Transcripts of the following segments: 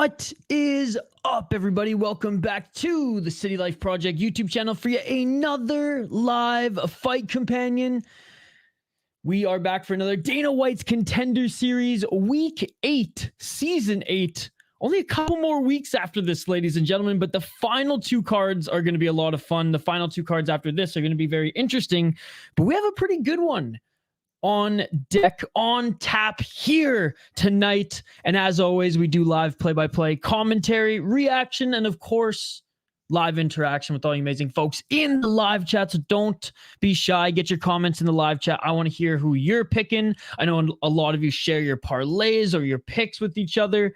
What is up, everybody? Welcome back to the City Life Project YouTube channel for yet another live fight companion. We are back for another Dana White's Contender Series, Week 8, Season 8. Only a couple more weeks after this, ladies and gentlemen, but the final two cards are going to be a lot of fun. The final two cards after this are going to be very interesting, but we have a pretty good one on deck, on tap here tonight. And as always, we do live play-by-play commentary, reaction, and of course, live interaction with all you amazing folks in the live chat. So don't be shy. Get your comments in the live chat. I want to hear who you're picking. I know a lot of you share your parlays or your picks with each other.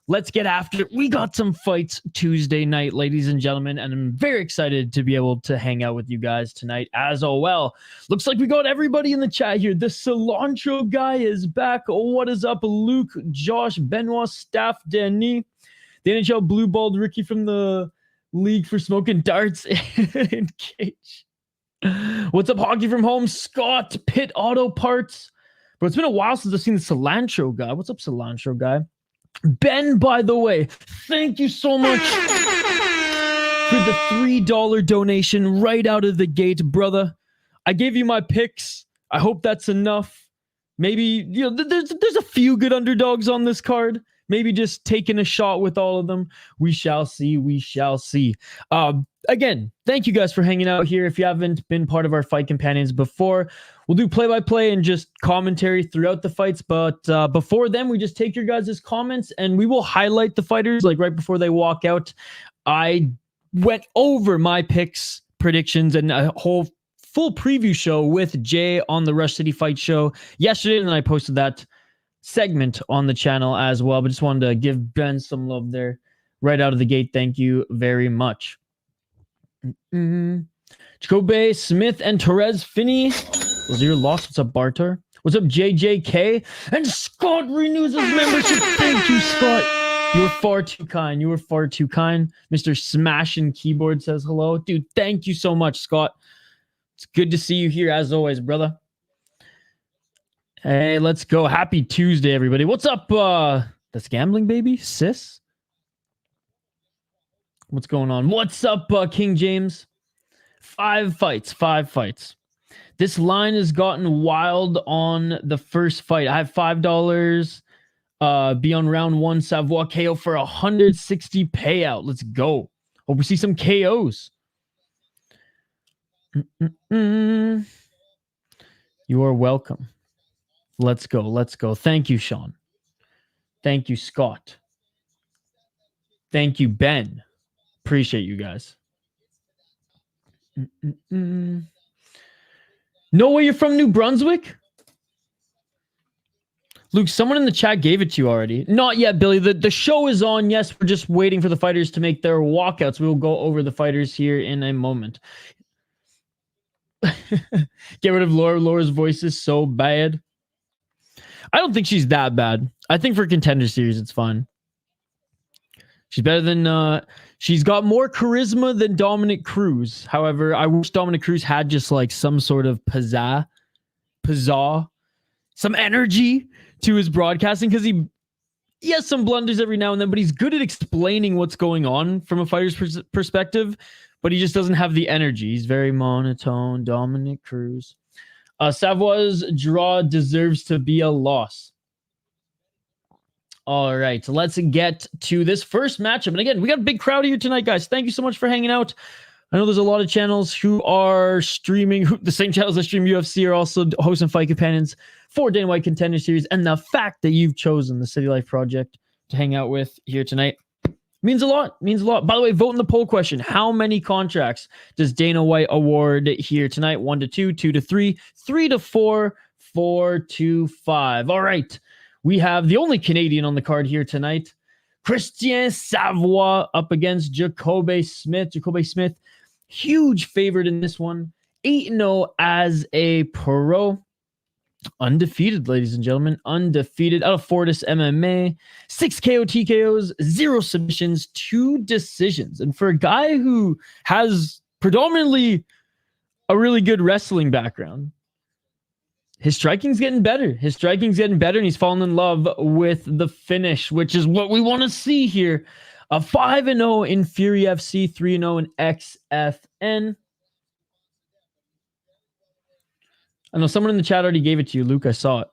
Let's get after it. We got some fights Tuesday night, ladies and gentlemen, and I'm very excited to be able to hang out with you guys tonight as well. Looks like we got everybody in the chat here. The cilantro guy is back. What is up, Luke, Josh, Benoit, Staff, Danny, the NHL blue-balled Ricky from the league for smoking darts in cage. What's up, Hockey from Home, Scott, Pit Auto Parts. Bro, it's been a while since I've seen the cilantro guy. What's up, cilantro guy? Ben, by the way, thank you so much for the $3 donation right out of the gate, brother. I gave you my picks. I hope that's enough. Maybe, there's a few good underdogs on this card. Maybe just taking a shot with all of them. We shall see. We shall see. Again, thank you guys for hanging out here. If you haven't been part of our fight companions before, we'll do play-by-play and just commentary throughout the fights. But before then, we just take your guys' comments and we will highlight the fighters like right before they walk out. I went over my picks, predictions, and a whole full preview show with Jay on the Rush City Fight Show yesterday, and I posted that segment on the channel as well. But just wanted to give Ben some love there right out of the gate. Thank you very much. Jacobe, Smith, and Torrez, Finney. Those are your loss. What's up, Bartosz? What's up, JJK? And Scott renews his membership. Thank you, Scott. You were far too kind. You were far too kind. Mr. Smash and Keyboard says hello. Dude, thank you so much, Scott. It's good to see you here as always, brother. Hey, let's go. Happy Tuesday, everybody. What's up? That's gambling, baby. Sis? What's going on? What's up, King James? 5 fights. This line has gotten wild on the first fight. I have $5. Be on round 1, Savoie KO for 160 payout. Let's go. Hope we see some KOs. You are welcome. Let's go. Let's go. Thank you, Sean. Thank you, Scott. Thank you, Ben. Appreciate you guys. No way you're from New Brunswick? Luke, someone in the chat gave it to you already. Not yet, Billy. The show is on. Yes, we're just waiting for the fighters to make their walkouts. We will go over the fighters here in a moment. Get rid of Laura. Laura's voice is so bad. I don't think she's that bad. I think for Contender Series, it's fine. She's better than... she's got more charisma than Dominic Cruz. However, I wish Dominic Cruz had just like some sort of pizzazz, some energy to his broadcasting, because he has some blunders every now and then, but he's good at explaining what's going on from a fighter's perspective, but he just doesn't have the energy. He's very monotone. Dominic Cruz. Savoie's draw deserves to be a loss. All right, let's get to this first matchup. And again, we got a big crowd here tonight, guys. Thank you so much for hanging out. I know there's a lot of channels who are streaming, the same channels that stream UFC are also hosting fight companions for Dana White Contender Series. And the fact that you've chosen the City Life Project to hang out with here tonight means a lot. Means a lot. By the way, vote in the poll question. How many contracts does Dana White award here tonight? 1 to 2, 2 to 3, 3 to 4, 4 to 5. All right. We have the only Canadian on the card here tonight. Christien Savoie up against Jacobe Smith. Jacobe Smith, huge favorite in this one. 8-0 as a pro. Undefeated, ladies and gentlemen. Undefeated out of Fortis MMA. 6 KO TKOs, 0 submissions, 2 decisions. And for a guy who has predominantly a really good wrestling background, his striking's getting better. His striking's getting better, and he's fallen in love with the finish, which is what we want to see here. A 5-0 in Fury FC, 3-0 in XFN. I know someone in the chat already gave it to you, Luke. I saw it.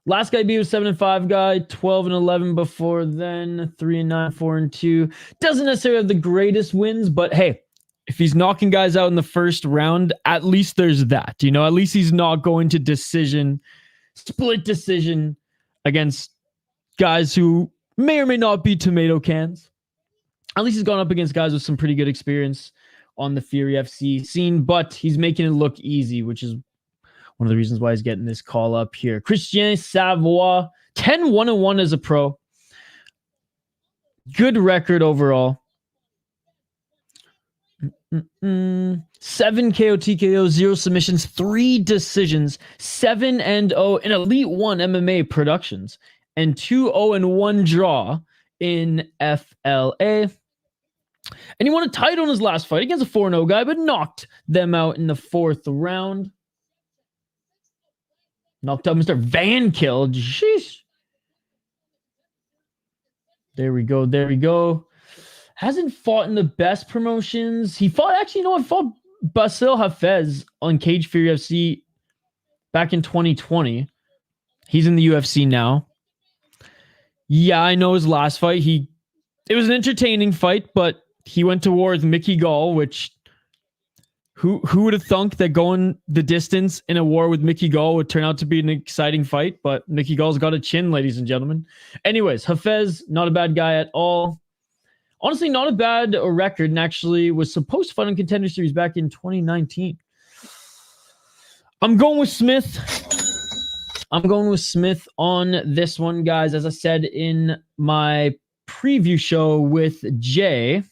Last guy beat was 7-5 guy, 12-11 before then, 3-9, 4-2. Doesn't necessarily have the greatest wins, but hey, if he's knocking guys out in the first round, at least there's that. You know, at least he's not going to split decision against guys who may or may not be tomato cans. At least he's gone up against guys with some pretty good experience on the Fury FC scene, but he's making it look easy, which is one of the reasons why he's getting this call up here. Christien, Savoie, 10-1-1 as a pro. Good record overall. 7 KO, TKO, 0 submissions, 3 decisions, 7-0 in Elite 1 MMA productions, and 2-0-1 draw in FLA. And he won a title in his last fight against a 4-0 guy, but knocked them out in the 4th round. Knocked out Mr. Van Kill. Sheesh. There we go. There we go. Hasn't fought in the best promotions. He fought, actually, I fought Basil Hafez on Cage Fury FC back in 2020. He's in the UFC now. Yeah, I know his last fight. It was an entertaining fight, but he went to war with Mickey Gall, which who would have thunk that going the distance in a war with Mickey Gall would turn out to be an exciting fight, but Mickey Gall's got a chin, ladies and gentlemen. Anyways, Hafez, not a bad guy at all. Honestly, not a bad record, and actually was supposed to fight on Contender Series back in 2019. I'm going with Smith. I'm going with Smith on this one, guys. As I said in my preview show with Jay.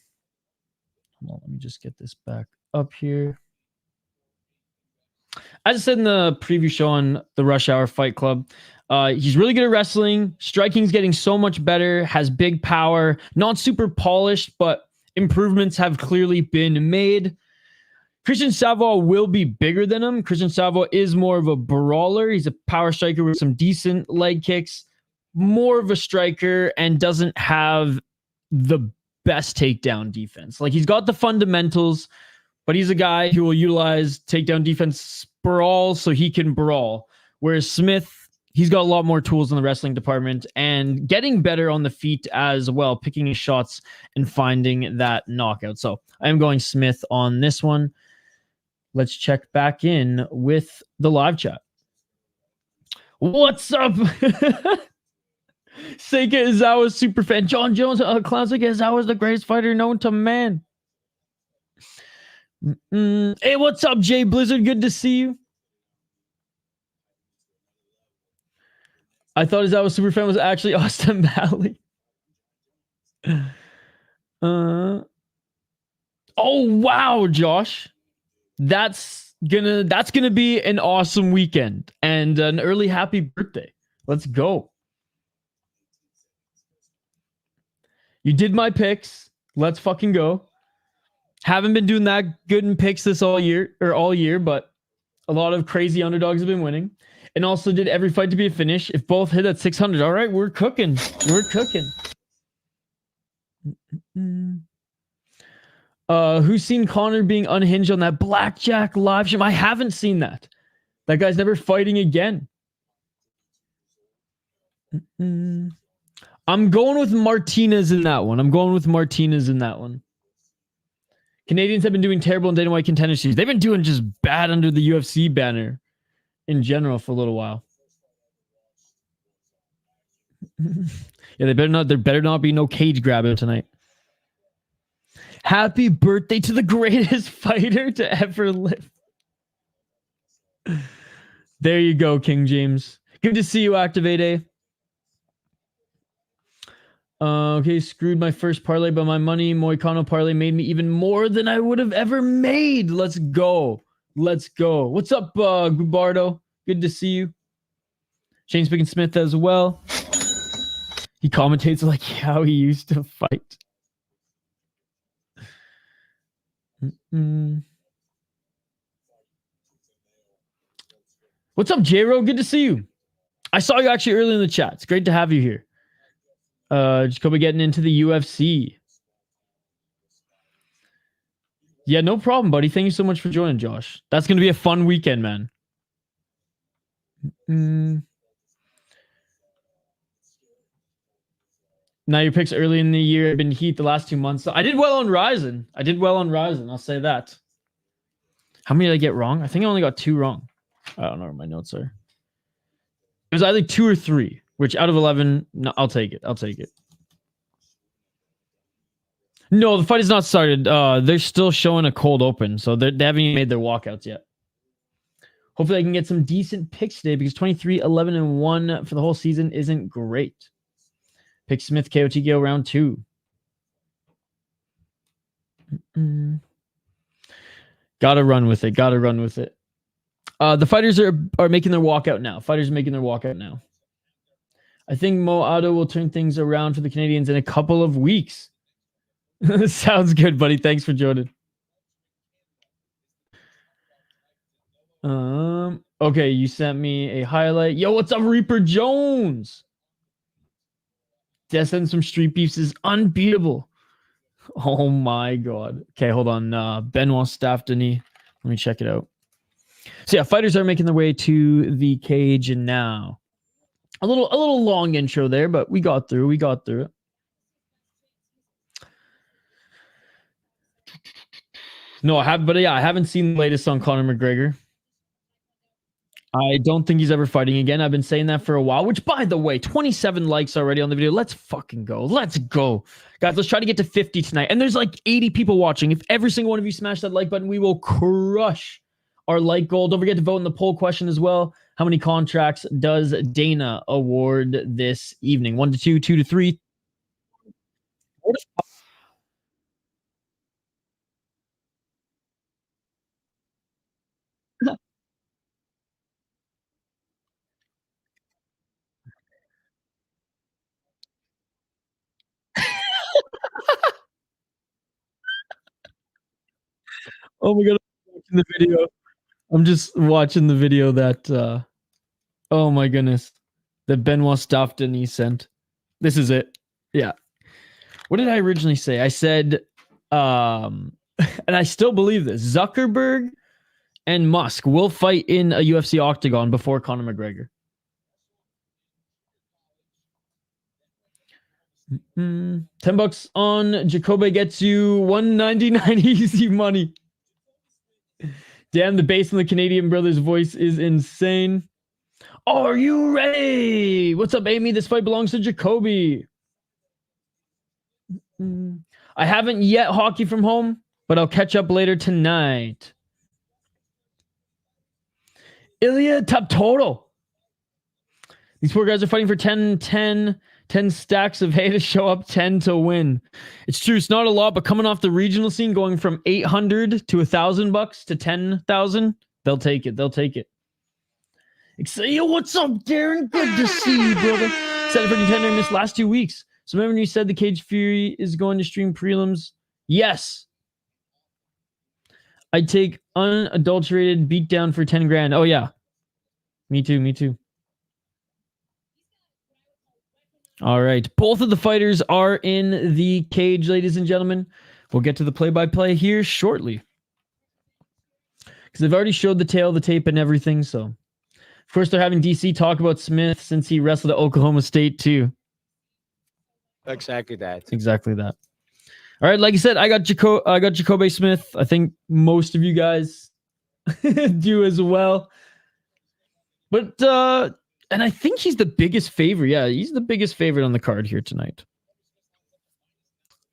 Hold on, let me just get this back up here. As I said in the preview show on the Rush Hour Fight Club, he's really good at wrestling. Striking's getting so much better. Has big power. Not super polished, but improvements have clearly been made. Christien Savoie will be bigger than him. Christien Savoie is more of a brawler. He's a power striker with some decent leg kicks. More of a striker and doesn't have the best takedown defense. Like, he's got the fundamentals, but he's a guy who will utilize takedown defense sprawl so he can brawl. Whereas Smith, he's got a lot more tools in the wrestling department and getting better on the feet as well, picking his shots and finding that knockout. So I'm going Smith on this one. Let's check back in with the live chat. What's up? Seika Izawa super fan. John Jones, Clown Seika Izawa is the greatest fighter known to man. Hey, what's up, Jay Blizzard? Good to see you. I thought Izawa super fan was actually Austin Valley. Oh wow, Josh. That's gonna be an awesome weekend and an early happy birthday. Let's go. You did my picks. Let's fucking go. Haven't been doing that good in picks all year, but a lot of crazy underdogs have been winning. And also did every fight to be a finish. If both hit at 600, all right, we're cooking. We're cooking. Who's seen Connor being unhinged on that blackjack live stream? I haven't seen that. That guy's never fighting again. I'm going with Martinez in that one. Canadians have been doing terrible in Dana White Contender Series. They've been doing just bad under the UFC banner in general for a little while. Yeah, there better not be no cage grabbing tonight. Happy birthday to the greatest fighter to ever live. There you go, King James. Good to see you, Activate A. Okay, screwed my first parlay, but my money Moicano parlay made me even more than I would have ever made. Let's go. Let's go. What's up, Gubardo? Good to see you. Shane Spicken Smith as well. He commentates like how he used to fight. What's up, J-Ro? Good to see you. I saw you actually early in the chat. It's great to have you here. Jacobe getting into the UFC. Yeah, no problem, buddy. Thank you so much for joining, Josh. That's going to be a fun weekend, man. Now your picks early in the year have been heat the last 2 months. So I did well on Ryzen. I'll say that. How many did I get wrong? I think I only got 2 wrong. I don't know where my notes are. It was either 2 or 3, which out of 11, no, I'll take it. No, the fight is not started. They're still showing a cold open, so they haven't even made their walkouts yet. Hopefully I can get some decent picks today because 23, 11, and 1 for the whole season isn't great. Pick Smith, KO, TKO, round 2. Gotta run with it. The fighters are making their walkout now. I think Mo Otto will turn things around for the Canadians in a couple of weeks. Sounds good, buddy. Thanks for joining. Okay, you sent me a highlight. Yo, what's up, Reaper Jones? Death and some street beefs is unbeatable. Oh my god. Okay, hold on. Benoit staffed a knee. Let me check it out. So yeah, fighters are making their way to the cage, and now a little long intro there, but we got through it. No, I haven't seen the latest on Conor McGregor. I don't think he's ever fighting again. I've been saying that for a while, which, by the way, 27 likes already on the video. Let's fucking go. Let's go. Guys, let's try to get to 50 tonight. And there's like 80 people watching. If every single one of you smash that like button, we will crush our like goal. Don't forget to vote in the poll question as well. How many contracts does Dana award this evening? 1 to 2, 2 to 3. Oh my god, I'm just watching the video that oh my goodness, that Benoit stopped and he sent. This is it. Yeah. What did I originally say? I said and I still believe this. Zuckerberg and Musk will fight in a UFC octagon before Conor McGregor. $10 on Jacobe gets you $199 easy money. Damn, the bass in the Canadian brother's voice is insane. Are you ready? What's up, Amy? This fight belongs to Jacobe. I haven't yet hockey from home, but I'll catch up later tonight. Ilya top total. These poor guys are fighting for 10 stacks of hay to show up 10 to win. It's true. It's not a lot, but coming off the regional scene, going from 800 to $1,000 to 10,000, they'll take it. Yo, what's up, Darren? Good to see you, brother. Set it for Contender in this last 2 weeks. So remember when you said the Cage Fury is going to stream prelims? Yes. I'd take unadulterated beatdown for 10 grand. Oh yeah. Me too. All right. Both of the fighters are in the cage, ladies and gentlemen. We'll get to the play-by-play here shortly. Because they've already showed the tail, the tape, and everything. So, of course, they're having DC talk about Smith since he wrestled at Oklahoma State, too. Exactly that. All right, like I said, I got Jacobe Smith. I think most of you guys do as well. But and I think he's the biggest favorite. Yeah, he's the biggest favorite on the card here tonight.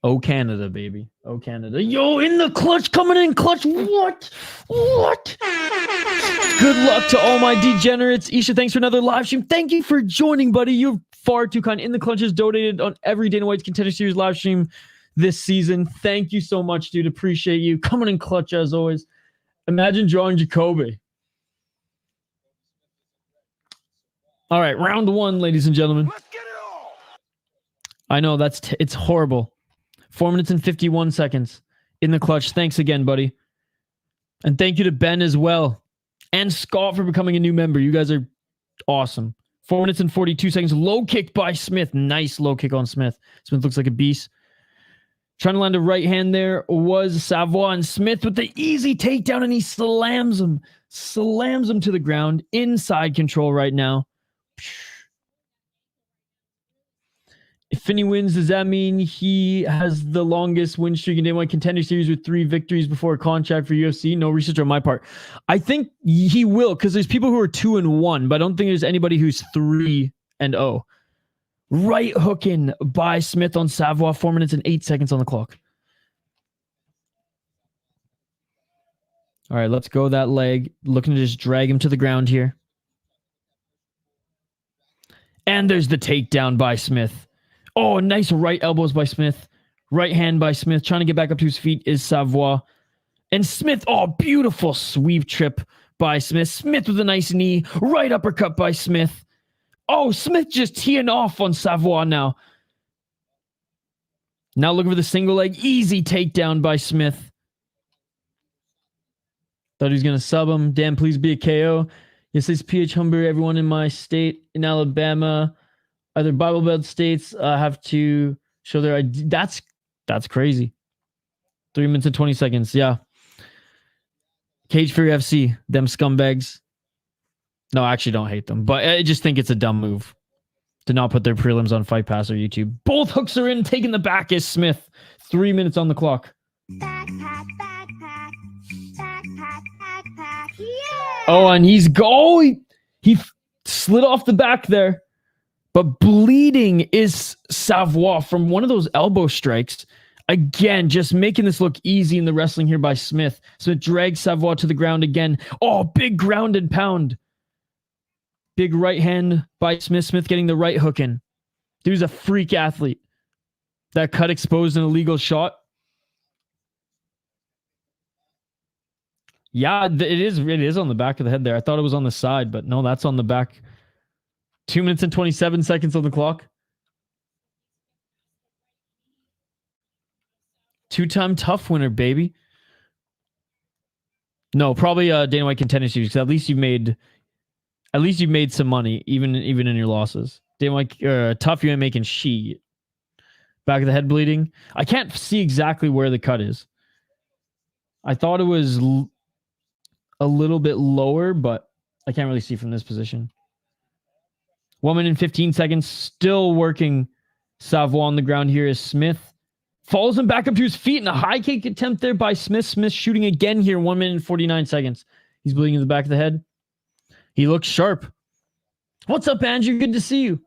Oh, Canada, baby. Oh, Canada. Yo, in the clutch, coming in clutch. What? Good luck to all my degenerates. Isha, thanks for another live stream. Thank you for joining, buddy. You're far too kind. In the clutch has donated on every Dana White's Contender Series live stream this season. Thank you so much, dude. Appreciate you. Coming in clutch as always. Imagine drawing Jacobe. All right, round 1, ladies and gentlemen. Let's get it all. I know it's horrible. 4 minutes and 51 seconds in the clutch. Thanks again, buddy. And thank you to Ben as well. and Scott for becoming a new member. You guys are awesome. 4 minutes and 42 seconds. Low kick by Smith. Nice low kick on Smith. Smith looks like a beast. Trying to land a right hand there was Savoie, and Smith with the easy takedown, and he slams him to the ground. Inside control right now. If Finney wins, does that mean he has the longest win streak in Day 1 Contender Series with 3 victories before a contract for UFC? No research on my part. I think he will, because there's people who are 2-1, but I don't think there's anybody who's 3-0. Right hooking by Smith on Savoie. 4 minutes and 8 seconds on the clock. All right, let's go that leg. Looking to just drag him to the ground here. And there's the takedown by Smith. Oh, nice right elbows by Smith. Right hand by Smith. Trying to get back up to his feet is Savoie. And Smith, oh, beautiful sweep trip by Smith. Smith with a nice knee. Right uppercut by Smith. Oh, Smith just teeing off on Savoie now. Now looking for the single leg. Easy takedown by Smith. Thought he was going to sub him. Damn, please be a KO. Yes, it's PH Humber. Everyone in my state, in Alabama, other Bible Belt states have to show their ID. That's crazy. 3 minutes and 20 seconds. Yeah. Cage Fury FC. Them scumbags. No, I actually don't hate them, but I just think it's a dumb move to not put their prelims on Fight Pass or YouTube. Both hooks are in, taking the back is Smith. 3 minutes on the clock. Backpack, backpack, backpack, backpack. Yeah! Oh, and he slid off the back there, but bleeding is Savoie from one of those elbow strikes. Again, just making this look easy in the wrestling here by Smith. Smith drags Savoie to the ground again. Oh, big ground and pound. Big right hand by Smith. Smith getting the right hook in. Dude's a freak athlete. That cut exposed an illegal shot. Yeah, it is on the back of the head there. I thought it was on the side, but no, that's on the back. 2 minutes and 27 seconds on the clock. 2-time tough winner, baby. No, probably Dana White Contender Series, because at least you've made some money, even in your losses. Dana White tough, you ain't making shit. Back of the head bleeding. I can't see exactly where the cut is. I thought it was a little bit lower, but I can't really see from this position. 1 minute and 15 seconds. Still working Savoie on the ground here is Smith. Follows him back up to his feet and a high kick attempt there by Smith. Smith shooting again here. 1 minute and 49 seconds. He's bleeding in the back of the head. He looks sharp. What's up, Andrew? Good to see you.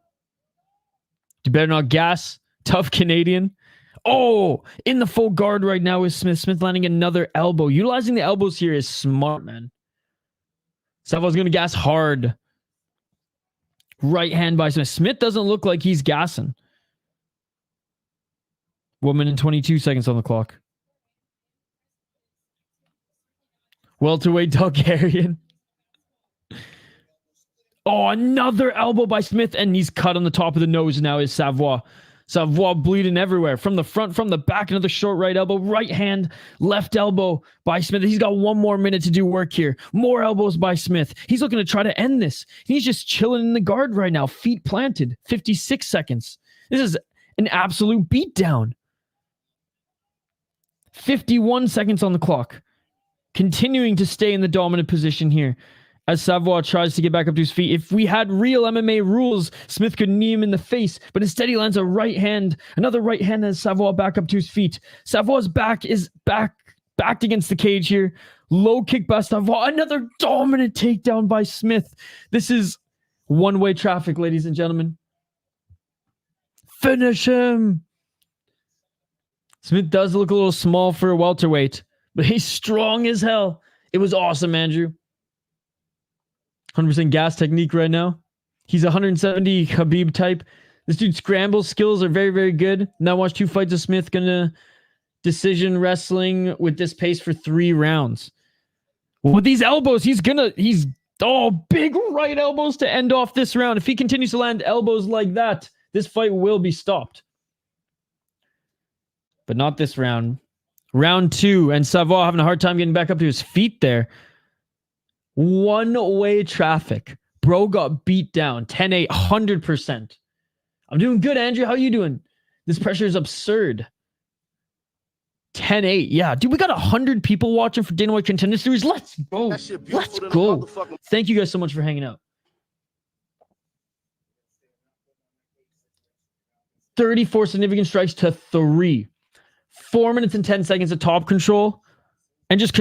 You better not gas. Tough Canadian. Oh, in the full guard right now is Smith. Smith landing another elbow. Utilizing the elbows here is smart, man. Savoie's going to gas hard. Right hand by Smith. Smith doesn't look like he's gassing. 1 minute and 22 seconds on the clock. Welterweight Bulgarian. Oh, another elbow by Smith, and he's cut on the top of the nose now is Savoie. Savoie bleeding everywhere. From the front, from the back, another short right elbow. Right hand, left elbow by Smith. He's got 1 more minute to do work here. More elbows by Smith. He's looking to try to end this. He's just chilling in the guard right now. Feet planted. 56 seconds. This is an absolute beatdown. 51 seconds on the clock. Continuing to stay in the dominant position here as Savoie tries to get back up to his feet. If we had real MMA rules, Smith could knee him in the face, but instead he lands a right hand. Another right hand as Savoie back up to his feet. Savoie's back is backed against the cage here. Low kick by Savoie. Another dominant takedown by Smith. This is one-way traffic, ladies and gentlemen. Finish him. Smith does look a little small for a welterweight, but he's strong as hell. It was awesome, Andrew. 100% gas technique right now. He's 170 Khabib type. This dude's scramble skills are very, very good. Now watch 2 fights of Smith. Gonna decision wrestling with this pace for 3 rounds. With these elbows, he's big right elbows to end off this round. If he continues to land elbows like that, this fight will be stopped. But not this round. Round 2, and Savoie having a hard time getting back up to his feet there. One-way traffic. Bro got beat down. 10-8, 100%. I'm doing good, Andrew. How you doing? This pressure is absurd. 10-8. Yeah, dude, we got 100 people watching for Dana White Contender Series. Let's go. Let's go. Thank you guys so much for hanging out. 34 significant strikes to 3. 4 minutes and 10 seconds of top control. And just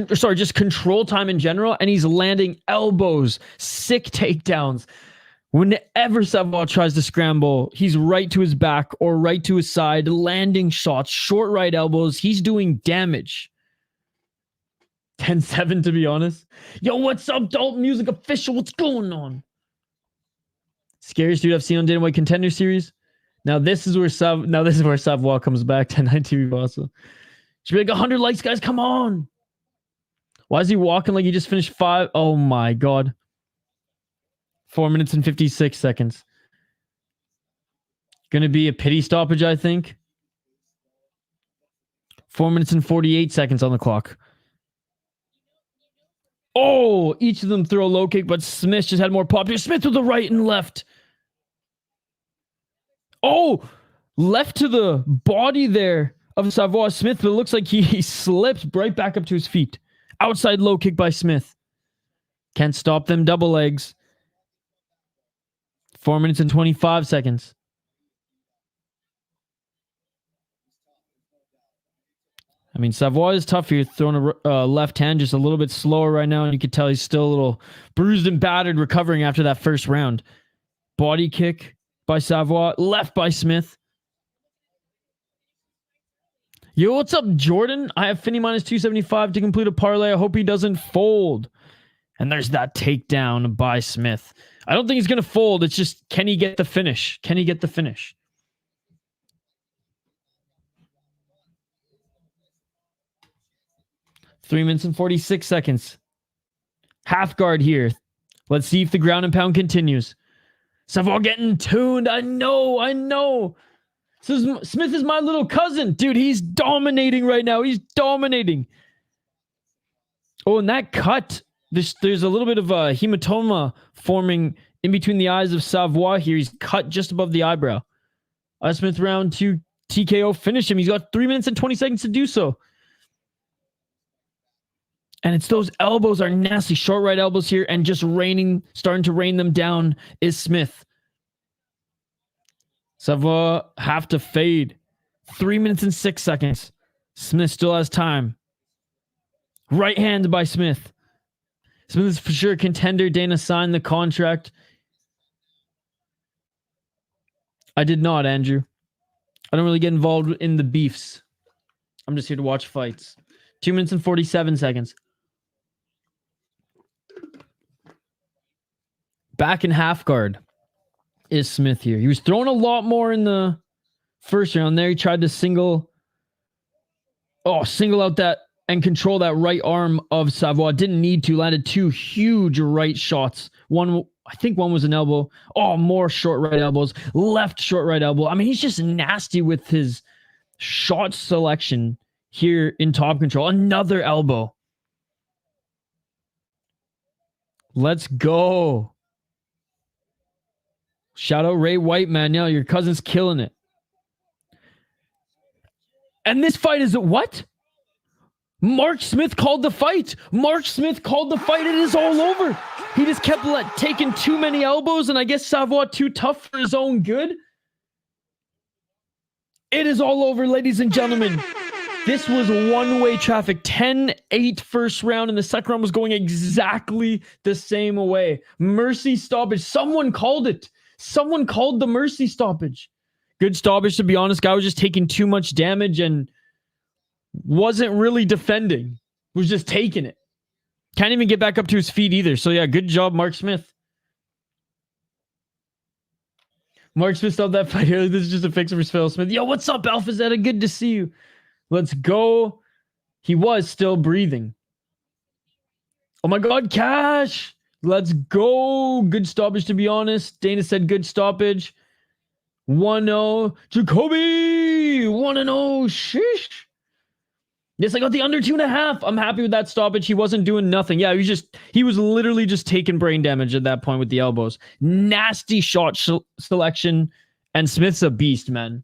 control time in general. And he's landing elbows, sick takedowns. Whenever Savoie tries to scramble, he's right to his back or right to his side, landing shots, short right elbows. He's doing damage. 10-7 to be honest. Yo, what's up, Adult Music Official? What's going on? Scariest dude I've seen on Dana White Contender Series. Now this is where Savoie comes back. 10-9 TV Bossa. Should be like 100 likes, guys. Come on. Why is he walking like he just finished 5? Oh my god. 4 minutes and 56 seconds. Gonna be a pity stoppage, I think. 4 minutes and 48 seconds on the clock. Oh, each of them throw a low kick, but Smith just had more pop here. Smith with the right and left. Oh, left to the body there of Savoie Smith, but it looks like he slipped right back up to his feet. Outside low kick by Smith. Can't stop them double legs. 4 minutes and 25 seconds. I mean, Savoie is tough here, throwing a left hand just a little bit slower right now, and you can tell he's still a little bruised and battered, recovering after that first round. Body kick by Savoie, left by Smith. Yo, what's up, Jordan? I have Finney minus 275 to complete a parlay. I hope he doesn't fold. And there's that takedown by Smith. I don't think he's going to fold. It's just, can he get the finish? Can he get the finish? Three minutes and 46 seconds. Half guard here. Let's see if the ground and pound continues. Savoie getting tuned. I know. Smith is my little cousin. Dude, he's dominating right now. He's dominating. Oh, and that cut. There's a little bit of a hematoma forming in between the eyes of Savoie here. He's cut just above the eyebrow. Smith round 2 TKO. Finish him. He's got 3 minutes and 20 seconds to do so. And it's those elbows are nasty. Short right elbows here and just starting to rain them down is Smith. Savoie have to fade. 3 minutes and 6 seconds. Smith still has time. Right hand by Smith. Smith is for sure a contender. Dana signed the contract. I did not, Andrew. I don't really get involved in the beefs. I'm just here to watch fights. 2 minutes and 47 seconds. Back in half guard is Smith here. He was throwing a lot more in the first round there. He tried to single out that and control that right arm of Savoie. Didn't need to. Landed 2 huge right shots. I think one was an elbow. Oh, more short right elbows. Left short right elbow. I mean, he's just nasty with his shot selection here in top control. Another elbow. Let's go. Shout out Ray White, man. Yeah, your cousin's killing it. And this fight is what? Mark Smith called the fight. Mark Smith called the fight. It is all over. He just kept taking too many elbows, and I guess Savoie too tough for his own good. It is all over, ladies and gentlemen. This was one-way traffic. 10-8 first round, and the second round was going exactly the same way. Mercy stoppage. Someone called it. Someone called the mercy stoppage. Good stoppage, to be honest. Guy was just taking too much damage and wasn't really defending. Was just taking it. Can't even get back up to his feet either. So yeah, good job, Mark Smith. Mark Smith stopped that fight earlier. This is just a fix for Phil Smith. Yo, what's up, Alpha Zeta? Good to see you. Let's go. He was still breathing. Oh my God, Cash. Let's go. Good stoppage, to be honest. Dana said good stoppage. 1-0. Jacobe. 1-0. Shish. Yes, I got the under 2.5. I'm happy with that stoppage. He wasn't doing nothing. Yeah, he was literally just taking brain damage at that point with the elbows. Nasty shot selection, and Smith's a beast, man.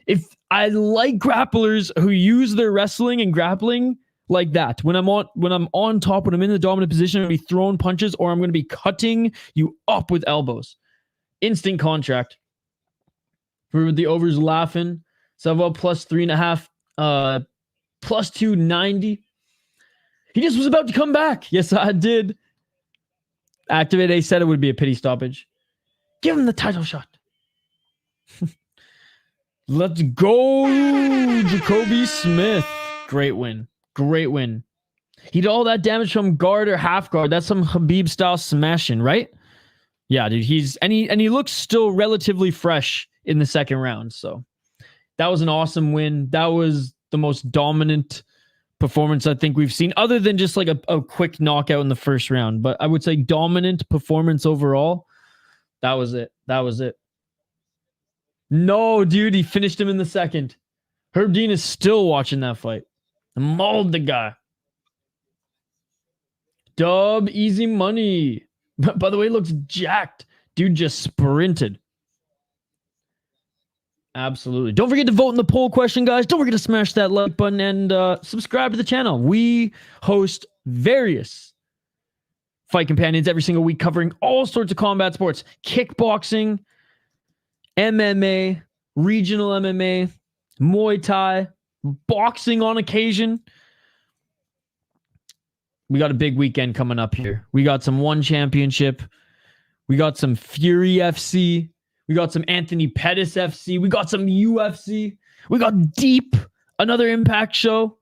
If I like grapplers who use their wrestling and grappling like that, when I'm on top, when I'm in the dominant position, I'm going to be throwing punches or I'm going to be cutting you up with elbows. Instant contract. Remember the overs laughing. Savoie plus 3.5. Plus 290. He just was about to come back. Yes, I did. Activate A said it would be a pity stoppage. Give him the title shot. Let's go, Jacobe Smith. Great win. Great win. He did all that damage from guard or half guard. That's some Khabib style smashing, right? Yeah, dude. He looks still relatively fresh in the second round. So that was an awesome win. That was the most dominant performance I think we've seen, other than just like a quick knockout in the first round. But I would say dominant performance overall. That was it. That was it. No, dude, he finished him in the second. Herb Dean is still watching that fight. Mauled the guy. Dub, easy money. By the way, looks jacked. Dude just sprinted. Absolutely. Don't forget to vote in the poll question, guys. Don't forget to smash that like button and subscribe to the channel. We host various fight companions every single week covering all sorts of combat sports. Kickboxing, MMA, regional MMA, Muay Thai, boxing on occasion. We got a big weekend coming up here. We got some One Championship. We got some Fury FC. We got some Anthony Pettis FC. We got some UFC. We got Deep, another Impact show.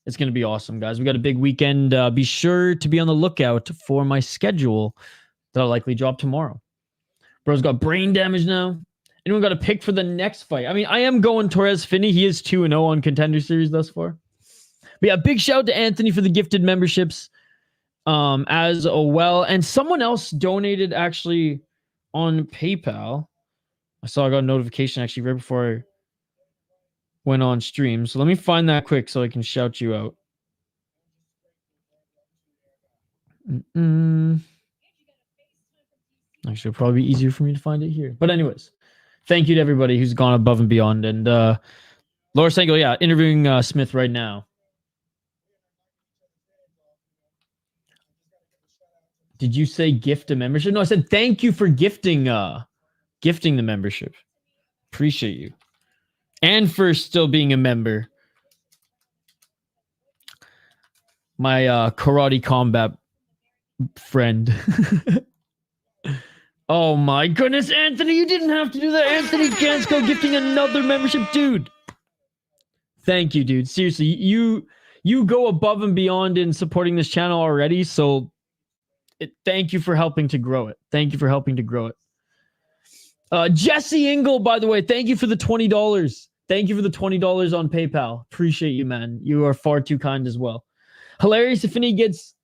It's going to be awesome, guys. We got a big weekend. Be sure to be on the lookout for my schedule that I'll likely drop tomorrow. Bro's got brain damage now. Anyone got a pick for the next fight? I mean, I am going Torrez Finney. He is 2-0 on Contender Series thus far. But yeah, big shout out to Anthony for the gifted memberships as well. And someone else donated actually on PayPal. I saw I got a notification actually right before I went on stream. So let me find that quick so I can shout you out. Actually, it'll probably be easier for me to find it here. But anyways, thank you to everybody who's gone above and beyond. And Laura Sango, yeah, interviewing Smith right now. Did you say gift a membership? No, I said thank you for gifting the membership. Appreciate you. And for still being a member. My karate combat friend. Oh my goodness, Anthony, you didn't have to do that. Anthony Gansko gifting another membership. Dude. Thank you, dude. Seriously, you go above and beyond in supporting this channel already, so thank you for helping to grow it. Thank you for helping to grow it. Jesse Ingle, by the way, thank you for the $20. Thank you for the $20 on PayPal. Appreciate you, man. You are far too kind as well. Hilarious if Finney gets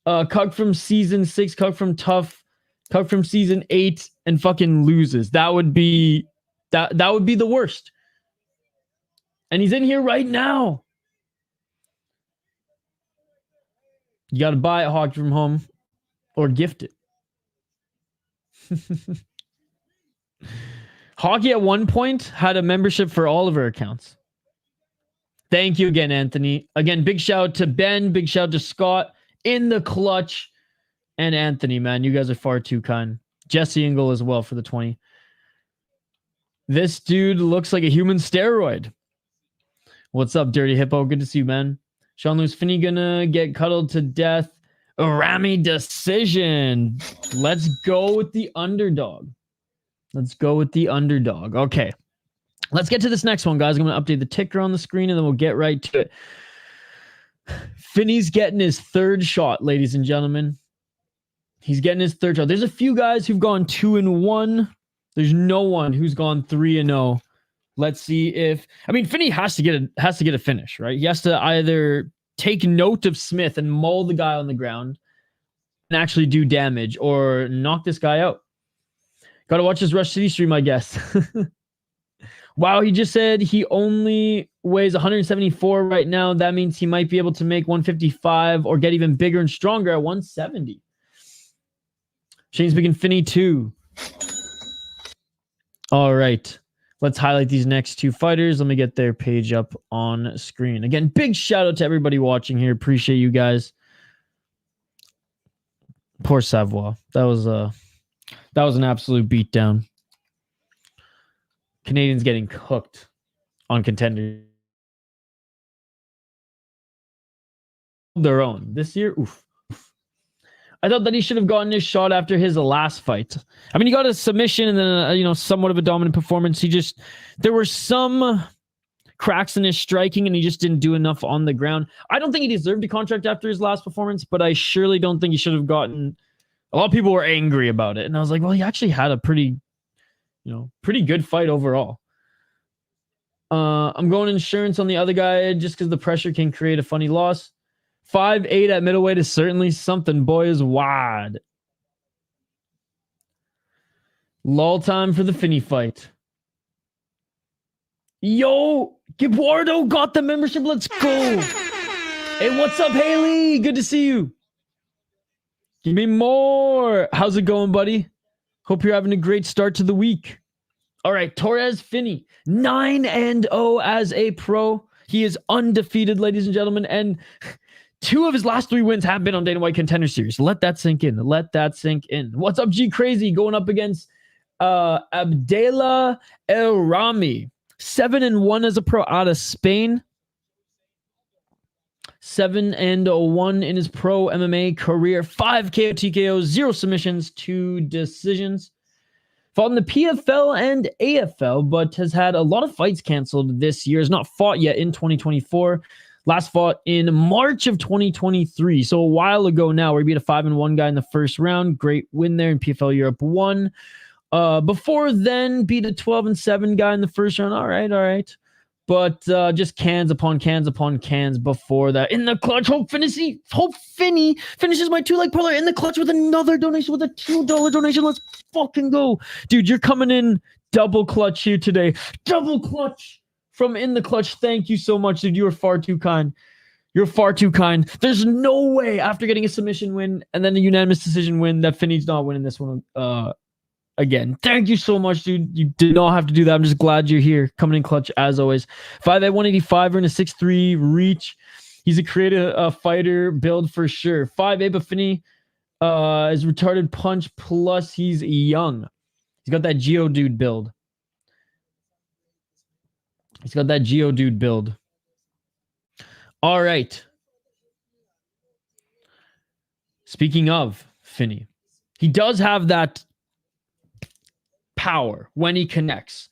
cucked from season 6, cucked from Tough, cucked from season 8, and fucking loses. That would be that would be the worst. And he's in here right now. You got to buy it, Hockey from home, or gift it. Hockey at one point had a membership for all of her accounts. Thank you again, Anthony. Again, big shout out to Ben. Big shout out to Scott in the clutch. And Anthony, man, you guys are far too kind. Jesse Ingle as well for the 20. This dude looks like a human steroid. What's up, Dirty Hippo? Good to see you, man. Sean Lewis, Finney gonna get cuddled to death. Er-Ramy decision. Let's go with the underdog. Let's go with the underdog. Okay. Let's get to this next one, guys. I'm going to update the ticker on the screen, and then we'll get right to it. Finney's getting his third shot, ladies and gentlemen. He's getting his third shot. There's a few guys who've gone 2-1. There's no one who's gone 3-0. Let's see if... I mean, Finney has to get a finish, right? He has to either take note of Smith and maul the guy on the ground and actually do damage, or knock this guy out. Got to watch his Rush City stream, I guess. Wow, he just said he only weighs 174 right now. That means he might be able to make 155 or get even bigger and stronger at 170. Shane's speaking Finney too. All right. Let's highlight these next two fighters. Let me get their page up on screen. Again, big shout out to everybody watching here. Appreciate you guys. Poor Savoie. That was an absolute beatdown. Canadians getting cooked on Contender. Their own. This year, oof. I thought that he should have gotten his shot after his last fight. I mean, he got a submission and then, somewhat of a dominant performance. There were some cracks in his striking and he just didn't do enough on the ground. I don't think he deserved a contract after his last performance, but I surely don't think he should have gotten... A lot of people were angry about it. And I was like, well, he actually had a pretty good fight overall. I'm going insurance on the other guy just because the pressure can create a funny loss. 5'8" at middleweight is certainly something. Boy is wide. Lull time for the Finney fight. Yo, Guardo got the membership. Let's go. Hey, what's up, Haley? Good to see you. Give me more. How's it going, buddy? Hope you're having a great start to the week. All right, Torrez Finney, 9-0 as a pro. He is undefeated, ladies and gentlemen, and 2 of his last 3 wins have been on Dana White Contender Series. Let that sink in. Let that sink in. What's up, G Crazy? Going up against Abdellah Er-Ramy. 7-1 as a pro out of Spain. 7-1 in his pro MMA career. 5 KO TKOs, 0 submissions, 2 decisions. Fought in the PFL and AFL, but has had a lot of fights canceled this year. Has not fought yet in 2024. Last fought in March of 2023. So a while ago now, where he beat a 5-1 guy in the first round. Great win there in PFL Europe 1. Before then, beat a 12-7 guy in the first round. All right. But just cans upon cans upon cans before that. In the clutch, Hope Finney finishes my 2-leg parlay in the clutch with another donation, with a $2 donation. Let's fucking go. Dude, you're coming in double clutch here today. Double clutch from In the Clutch. Thank you so much, dude. You are far too kind. You're far too kind. There's no way after getting a submission win and then a unanimous decision win that Finney's not winning this one again. Thank you so much, dude. You did not have to do that. I'm just glad you're here. Coming in clutch as always. 5'8", 185 and a 6'3" reach. He's a creative fighter build for sure. 5'8", but Finney is retarded punch plus he's young. He's got that Geodude build. All right. Speaking of Finney, he does have that power when he connects.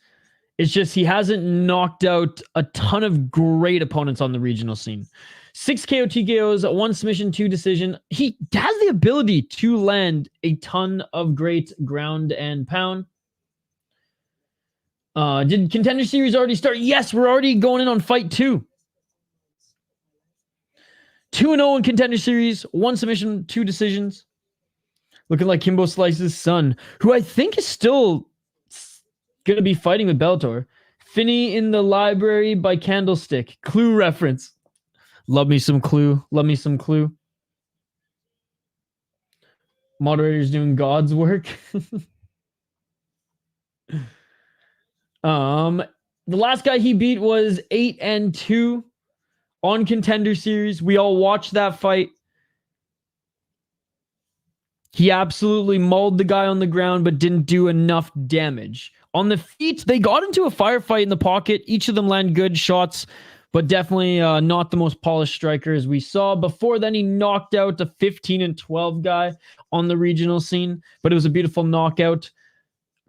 It's just he hasn't knocked out a ton of great opponents on the regional scene. 6 KO TKOs, 1 submission, 2 decision. He has the ability to land a ton of great ground and pound. Did Contender Series already start? Yes, we're already going in on fight 2. 2-0 in Contender Series, 1 submission, 2 decisions. Looking like Kimbo Slice's son, who I think is still going to be fighting with Bellator. Finney in the library by Candlestick. Clue reference. Love me some Clue. Moderators doing God's work. The last guy he beat was 8-2 on Contender Series. We all watched that fight. He absolutely mauled the guy on the ground, but didn't do enough damage. On the feet, they got into a firefight in the pocket. Each of them landed good shots, but definitely not the most polished striker as we saw. Before then, he knocked out a 15-12 guy on the regional scene, but it was a beautiful knockout.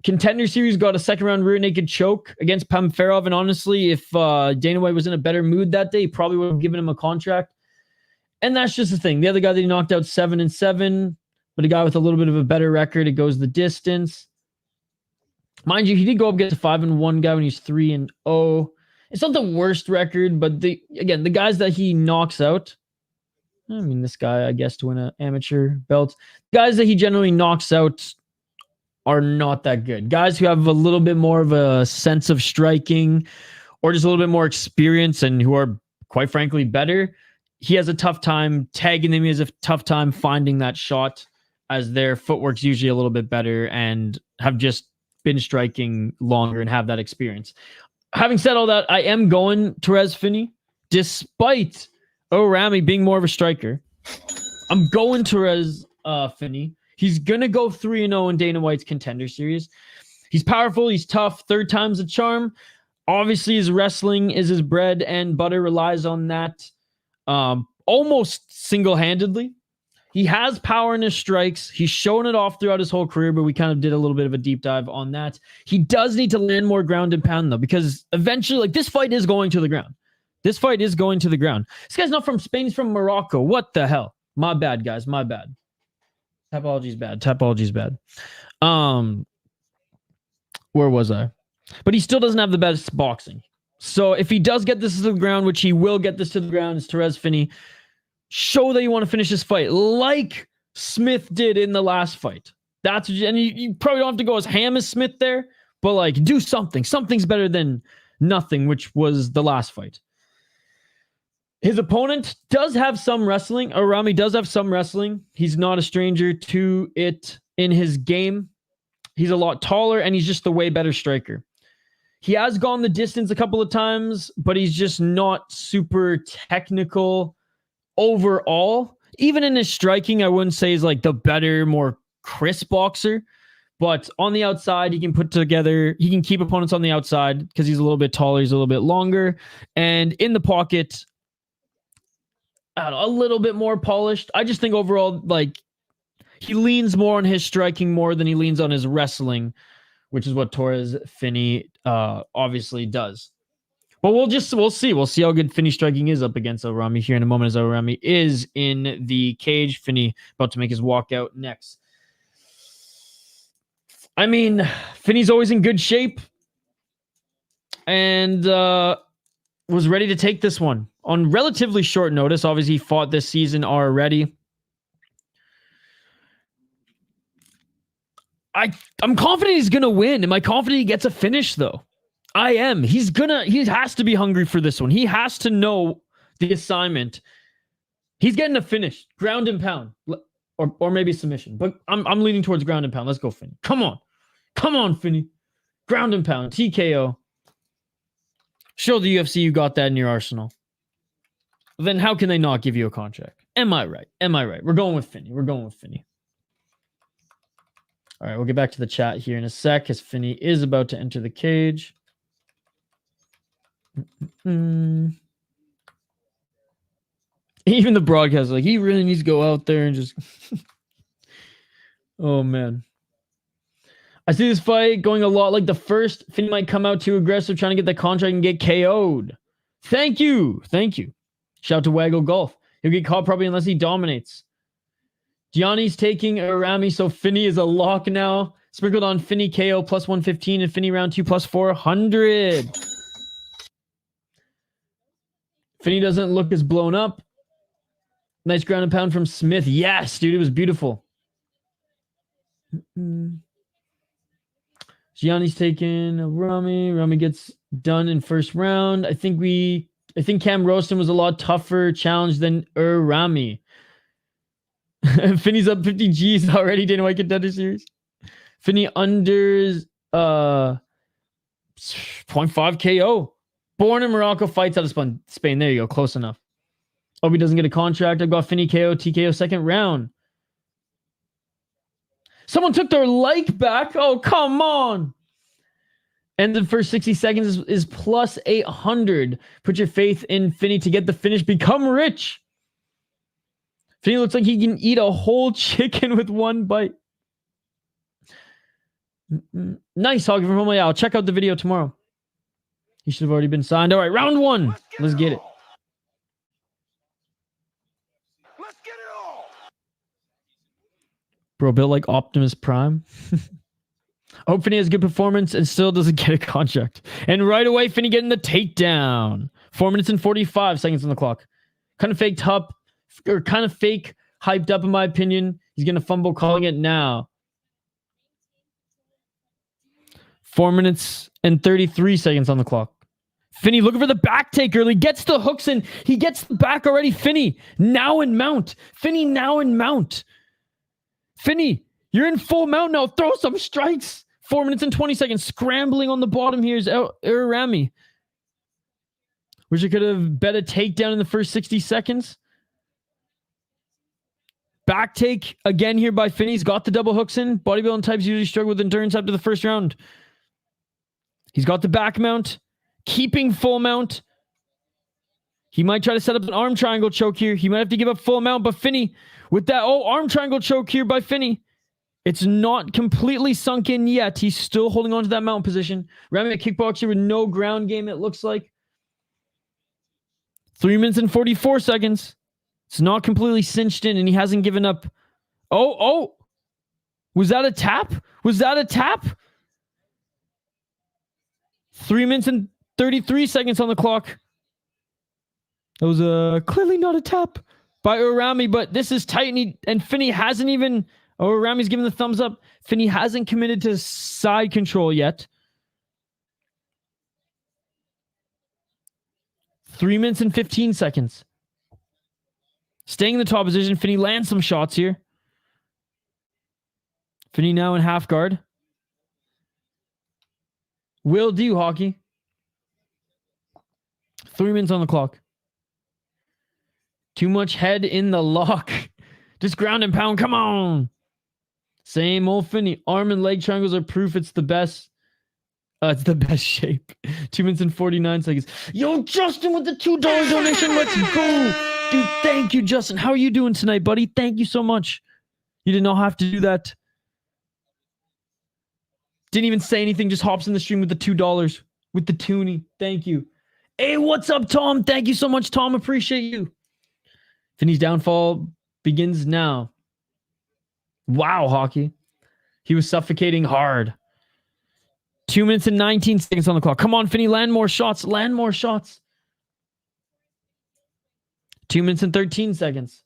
Contender Series got a second-round rear naked choke against Pamferov, and honestly, if Dana White was in a better mood that day, he probably would have given him a contract. And that's just the thing. The other guy that he knocked out 7-7, but a guy with a little bit of a better record, it goes the distance. Mind you, he did go up against a 5-1 guy when he's 3-0. It's not the worst record, but the guys that he knocks out, I mean, this guy, I guess, to win an amateur belt, guys that he generally knocks out are not that good. Guys who have a little bit more of a sense of striking or just a little bit more experience and who are, quite frankly, better, he has a tough time tagging them. He has a tough time finding that shot as their footwork's usually a little bit better and have just been striking longer and have that experience. Having said all that, I am going Torrez Finney, despite Er-Ramy being more of a striker. I'm going Torrez Finney. He's going to go 3-0 in Dana White's Contender Series. He's powerful. He's tough. Third time's a charm. Obviously, his wrestling is his bread and butter, relies on that almost single-handedly. He has power in his strikes. He's shown it off throughout his whole career, but we kind of did a little bit of a deep dive on that. He does need to land more ground and pound, though, because eventually, like, this fight is going to the ground. This fight is going to the ground. This guy's not from Spain. He's from Morocco. What the hell? My bad, guys. My bad. Topology's bad. Topology's bad. Where was I? But he still doesn't have the best boxing. So if he does get this to the ground, which he will get this to the ground, it's Torrez Finney. Show that you want to finish this fight like Smith did in the last fight. That's and you probably don't have to go as ham as Smith there, but like do something. Something's better than nothing, which was the last fight. His opponent does have some wrestling. Er-Ramy does have some wrestling. He's not a stranger to it in his game. He's a lot taller and he's just a way better striker. He has gone the distance a couple of times, but he's just not super technical overall. Even in his striking, I wouldn't say he's like the better, more crisp boxer. But on the outside, he can put together, he can keep opponents on the outside because he's a little bit taller, he's a little bit longer. And in the pocket, I don't know, a little bit more polished. I just think overall, like, he leans more on his striking more than he leans on his wrestling, which is what Torrez Finney obviously does. But we'll see. We'll see how good Finney striking is up against Er-Ramy here in a moment as Er-Ramy is in the cage. Finney about to make his walkout next. I mean, Finney's always in good shape and was ready to take this one on relatively short notice. Obviously, he fought this season already. I'm confident he's going to win. Am I confident he gets a finish, though? I am. He has to be hungry for this one. He has to know the assignment. He's getting a finish. Ground and pound. Or maybe submission. But I'm leaning towards ground and pound. Let's go, Finney. Come on. Come on, Finney. Ground and pound. TKO. Show the UFC you got that in your arsenal. Then how can they not give you a contract? Am I right? Am I right? We're going with Finney. We're going with Finney. All right, we'll get back to the chat here in a sec as Finney is about to enter the cage. Even the broadcast, like, he really needs to go out there and just... Oh, man. I see this fight going a lot like the first. Finney might come out too aggressive, trying to get the contract and get KO'd. Thank you. Thank you. Shout out to Waggle Golf. He'll get caught probably unless he dominates. Gianni's taking Er-Ramy, so Finney is a lock now. Sprinkled on Finney KO plus 115 and Finney round 2 plus 400. Finney doesn't look as blown up. Nice ground and pound from Smith. Yes, dude, it was beautiful. Gianni's taking Er-Ramy. Er-Ramy gets done in first round. I think Cam Roston was a lot tougher challenge than Er-Ramy. Finney's up 50 G's already, Dana White Contender Series. Finney unders 0.5 KO. Born in Morocco, fights out of Spain. There you go, close enough. Hope he doesn't get a contract. I've got Finney KO, TKO second round. Someone took their like back. Oh, come on. And the first 60 seconds is plus 800. Put your faith in Finney to get the finish. Become rich. Finney looks like he can eat a whole chicken with one bite. Nice, Hoggy from home. Yeah, I'll check out the video tomorrow. He should have already been signed. All right, round one. Let's get it. Let's get it all. Bro, built like Optimus Prime. I hope Finney has a good performance and still doesn't get a contract. And right away, Finney getting the takedown. 4 minutes and 45 seconds on the clock. Kind of fake hyped up in my opinion. He's going to fumble calling it now. 4 minutes and 33 seconds on the clock. Finney looking for the back take early. Gets the hooks in. He gets the back already. Finney now in mount. Finney now in mount. Finney, you're in full mount now. Throw some strikes. 4 minutes and 20 seconds. Scrambling on the bottom here is Er-Ramy. Wish I could have bet a takedown in the first 60 seconds. Back take again here by Finney. He's got the double hooks in. Bodybuilding types usually struggle with endurance after the first round. He's got the back mount. Keeping full mount. He might try to set up an arm triangle choke here. He might have to give up full mount, but Finney with that, arm triangle choke here by Finney. It's not completely sunk in yet. He's still holding on to that mount position. Ramy a kickboxer with no ground game, it looks like. 3 minutes and 44 seconds. It's not completely cinched in, and he hasn't given up. Oh. Was that a tap? Was that a tap? 3 minutes and 33 seconds on the clock. That was clearly not a tap by Er-Ramy, but this is tight, and Finney hasn't even... Er-Ramy's giving the thumbs up. Finney hasn't committed to side control yet. 3 minutes and 15 seconds. Staying in the top position. Finney lands some shots here. Finney now in half guard. Will do, hockey. 3 minutes on the clock. Too much head in the lock. Just ground and pound. Come on. Same old Finney. Arm and leg triangles are proof it's the best. It's the best shape. 2 minutes and 49 seconds. Yo, Justin with the $2 donation. Let's go. Dude, thank you, Justin. How are you doing tonight, buddy? Thank you so much. You did not have to do that. Didn't even say anything. Just hops in the stream with the $2. With the toonie. Thank you. Hey, what's up, Tom? Thank you so much, Tom. Appreciate you. Finney's downfall begins now. Wow, hockey. He was suffocating hard. 2 minutes and 19 seconds on the clock. Come on, Finney. Land more shots. Land more shots. 2 minutes and 13 seconds.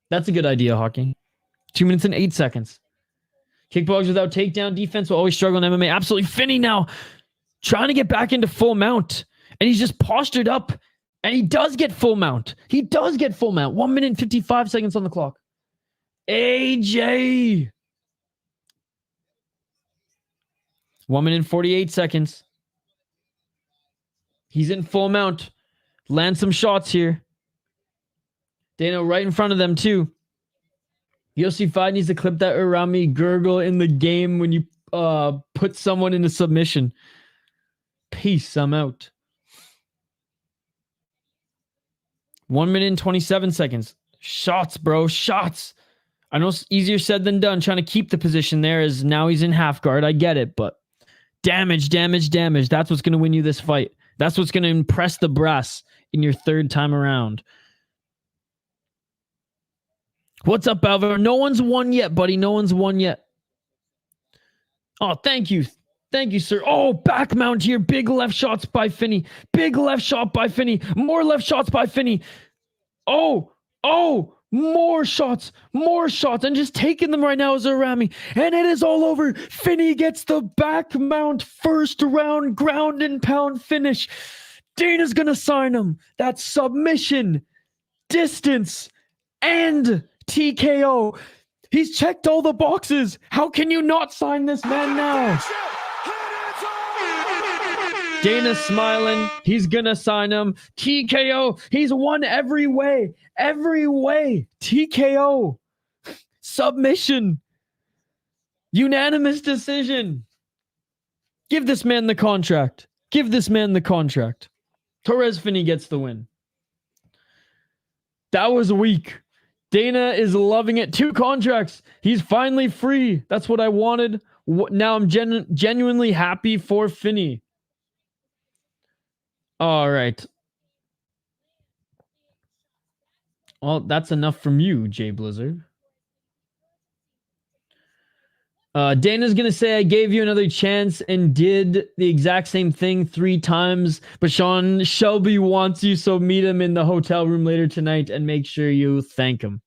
That's a good idea, hockey. 2 minutes and 8 seconds. Kickboxers without takedown defense will always struggle in MMA. Absolutely. Finney now trying to get back into full mount. And he's just postured up. And he does get full mount. He does get full mount. 1 minute and 55 seconds on the clock. AJ. 1 minute and 48 seconds. He's in full mount. Land some shots here. Dana right in front of them too. UFC 5 needs to clip that Er-Ramy gurgle in the game when you put someone into submission. Peace. I'm out. 1 minute and 27 seconds. Shots, bro. Shots. I know it's easier said than done trying to keep the position there as now he's in half guard. I get it, but damage. That's what's going to win you this fight. That's what's going to impress the brass in your third time around. What's up, Alberto? No one's won yet, buddy. No one's won yet. Oh, thank you. Thank you, sir. Oh, back mount here. Big left shots by Finney. Big left shot by Finney. More left shots by Finney. Oh, more shots. And just taking them right now is Er-Ramy. And it is all over. Finney gets the back mount first round ground and pound finish. Dana's going to sign him. That's submission, distance, and TKO. He's checked all the boxes. How can you not sign this man now? Dana's smiling. He's going to sign him. TKO. He's won every way. Every way. TKO. Submission. Unanimous decision. Give this man the contract. Give this man the contract. Torrez Finney gets the win. That was weak. Dana is loving it. 2 contracts. He's finally free. That's what I wanted. Now I'm genuinely happy for Finney. All right. Well, that's enough from you, Jay Blizzard. Dana's going to say, I gave you another chance and did the exact same thing 3 times. But Sean Shelby wants you, so meet him in the hotel room later tonight and make sure you thank him.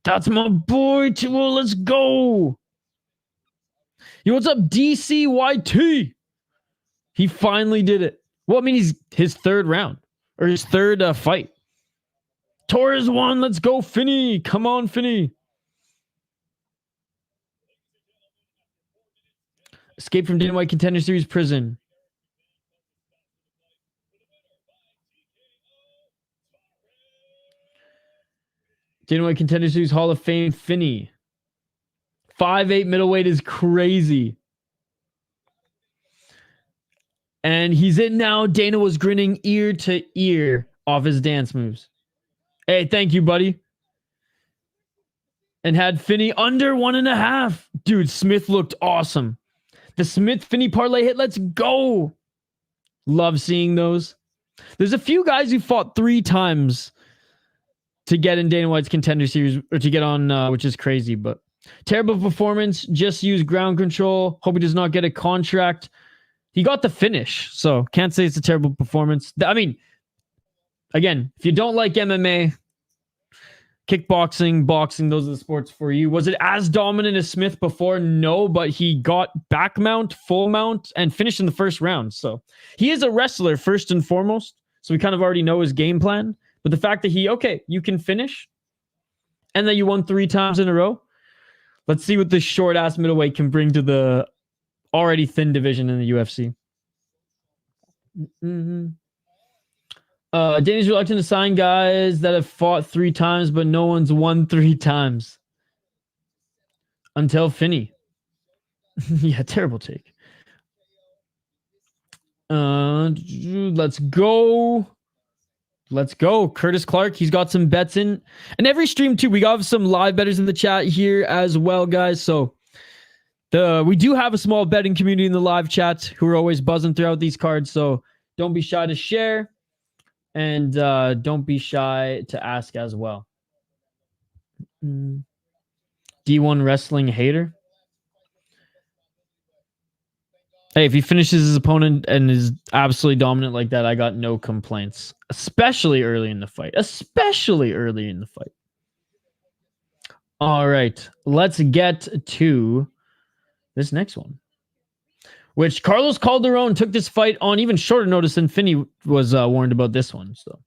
That's my boy, Tua. Let's go. Yo, what's up, DCYT? He finally did it. Well, I mean, he's his third round or his third fight. Torrez won. Let's go, Finney. Come on, Finney. Escape from Dana White Contender Series prison. Dana White Contender Series Hall of Fame, Finney. 5'8" middleweight is crazy. And he's in now. Dana was grinning ear to ear off his dance moves. Hey, thank you, buddy. And had Finney under 1.5. Dude, Smith looked awesome. The Smith-Finney parlay hit. Let's go. Love seeing those. There's a few guys who fought 3 times to get in Dana White's Contender Series, or to get on, which is crazy, but terrible performance. Just use ground control. Hope he does not get a contract. He got the finish, so can't say it's a terrible performance. I mean, again, if you don't like MMA, kickboxing, boxing, those are the sports for you. Was it as dominant as Smith before? No, but he got back mount, full mount, and finished in the first round. So he is a wrestler first and foremost, so we kind of already know his game plan. But the fact that you can finish, and that you won 3 times in a row, let's see what this short-ass middleweight can bring to the already thin division in the UFC. Danny's reluctant to sign guys that have fought 3 times, but no one's won 3 times. Until Finney. Yeah, terrible take. Let's go. Let's go. Curtis Clark. He's got some bets in. And every stream, too, we got some live bettors in the chat here as well, guys. So we do have a small betting community in the live chat who are always buzzing throughout these cards. So don't be shy to share. And don't be shy to ask as well. D1 wrestling hater. Hey, if he finishes his opponent and is absolutely dominant like that, I got no complaints. Especially early in the fight. All right. Let's get to this next one. Which Carlos Calderon took this fight on even shorter notice than Finney was warned about this one. So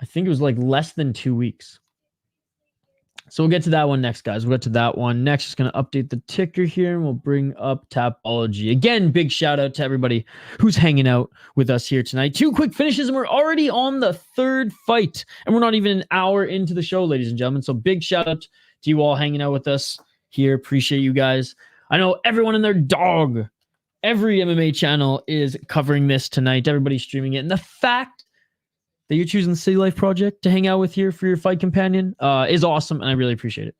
I think it was like less than 2 weeks. So we'll get to that one next, guys. We'll get to that one next. Just going to update the ticker here, and we'll bring up Tapology. Again, big shout out to everybody who's hanging out with us here tonight. 2 quick finishes, and we're already on the 3rd fight. And we're not even an hour into the show, ladies and gentlemen. So big shout out to you all hanging out with us here. Appreciate you guys. I know everyone and their dog, every MMA channel is covering this tonight. Everybody's streaming it. And the fact that you're choosing the City Life Project to hang out with here for your fight companion is awesome, and I really appreciate it.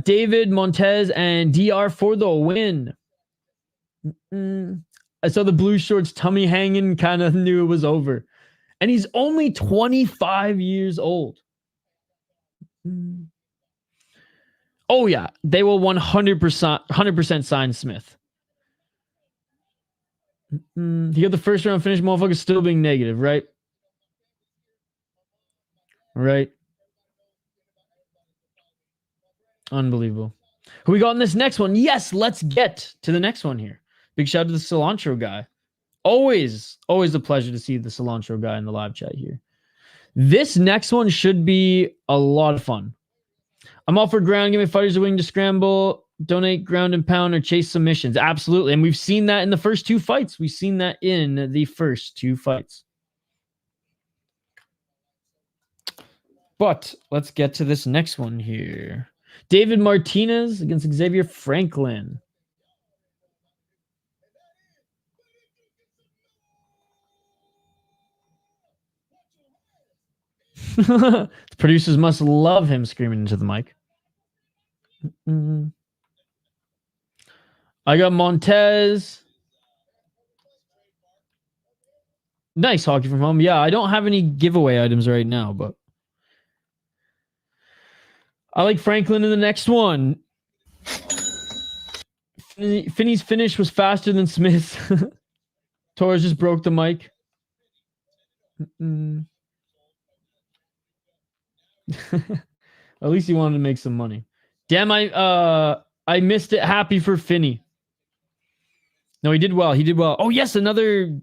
David, Montes, and Diyar for the win. I saw the blue shorts tummy hanging, kind of knew it was over. And he's only 25 years old. Oh, yeah. They will 100% sign Smith. He got the first round finish. Motherfucker still being negative, right? Right. Unbelievable. Who we got in this next one? Yes, let's get to the next one here. Big shout out to the Cilantro guy. Always a pleasure to see the Cilantro guy in the live chat here. This next one should be a lot of fun. I'm all for ground. Give me fighters are willing to scramble, donate ground and pound, or chase submissions. Absolutely. And we've seen that in the first 2 fights. But let's get to this next one here. David Martinez against Xavier Franklin. The producers must love him screaming into the mic. I got Montes. Nice hockey from home. Yeah, I don't have any giveaway items right now, but I like Franklin in the next one. Finney's finish was faster than Smith's. Torrez just broke the mic. At least he wanted to make some money. Damn, I missed it. Happy for Finney. No, he did well. He did well. Oh, yes, another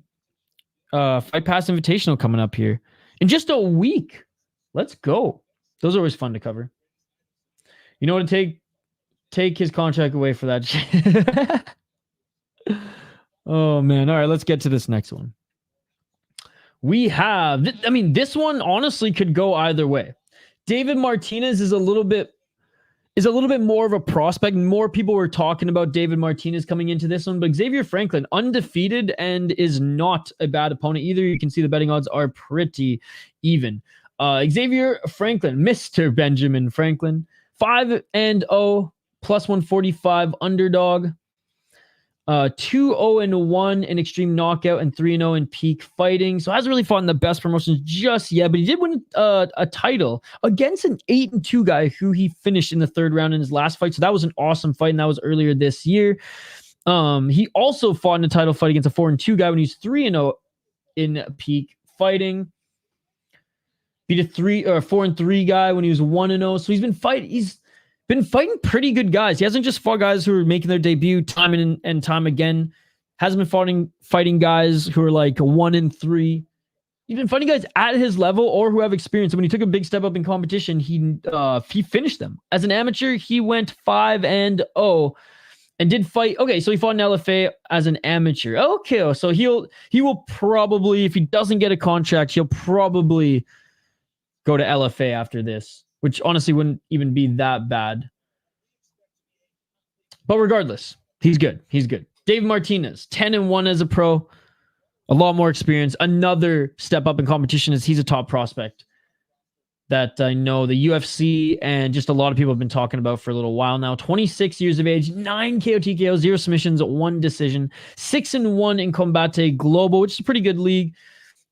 Fight Pass Invitational coming up here in just a week. Let's go. Those are always fun to cover. You know what to take his contract away for that shit. Oh, man. All right, let's get to this next one. We have, I mean, this one honestly could go either way. David Martinez is a little bit more of a prospect. More people were talking about David Martinez coming into this one, but Xavier Franklin, undefeated and is not a bad opponent either. You can see the betting odds are pretty even. Xavier Franklin, Mr. Benjamin Franklin, 5-0, plus 145 underdog. 2-0-1 in Extreme Knockout and 3-0 in Peak Fighting. So hasn't really fought in the best promotions just yet, but he did win a title against an 8-2 guy who he finished in the third round in his last fight. So that was an awesome fight, and that was earlier this year. He also fought in a title fight against a 4-2 guy when he was 3-0 in Peak Fighting. Beat a 4-3 guy when he was 1-0. So he's been fighting pretty good guys. He hasn't just fought guys who are making their debut time and time again. Hasn't been fighting guys who are like 1-3. He's been fighting guys at his level or who have experience. And when he took a big step up in competition, he finished them. As an amateur, he went 5-0 and did fight. Okay, so he fought in LFA as an amateur. Okay, so he will probably, if he doesn't get a contract, he'll probably go to LFA after this, which honestly wouldn't even be that bad. But regardless, he's good. He's good. Dave Martinez, 10-1 as a pro. A lot more experience. Another step up in competition as he's a top prospect that I know the UFC and just a lot of people have been talking about for a little while now. 26 years of age, 9 KO TKO, 0 submissions, 1 decision, 6-1 in Combate Global, which is a pretty good league.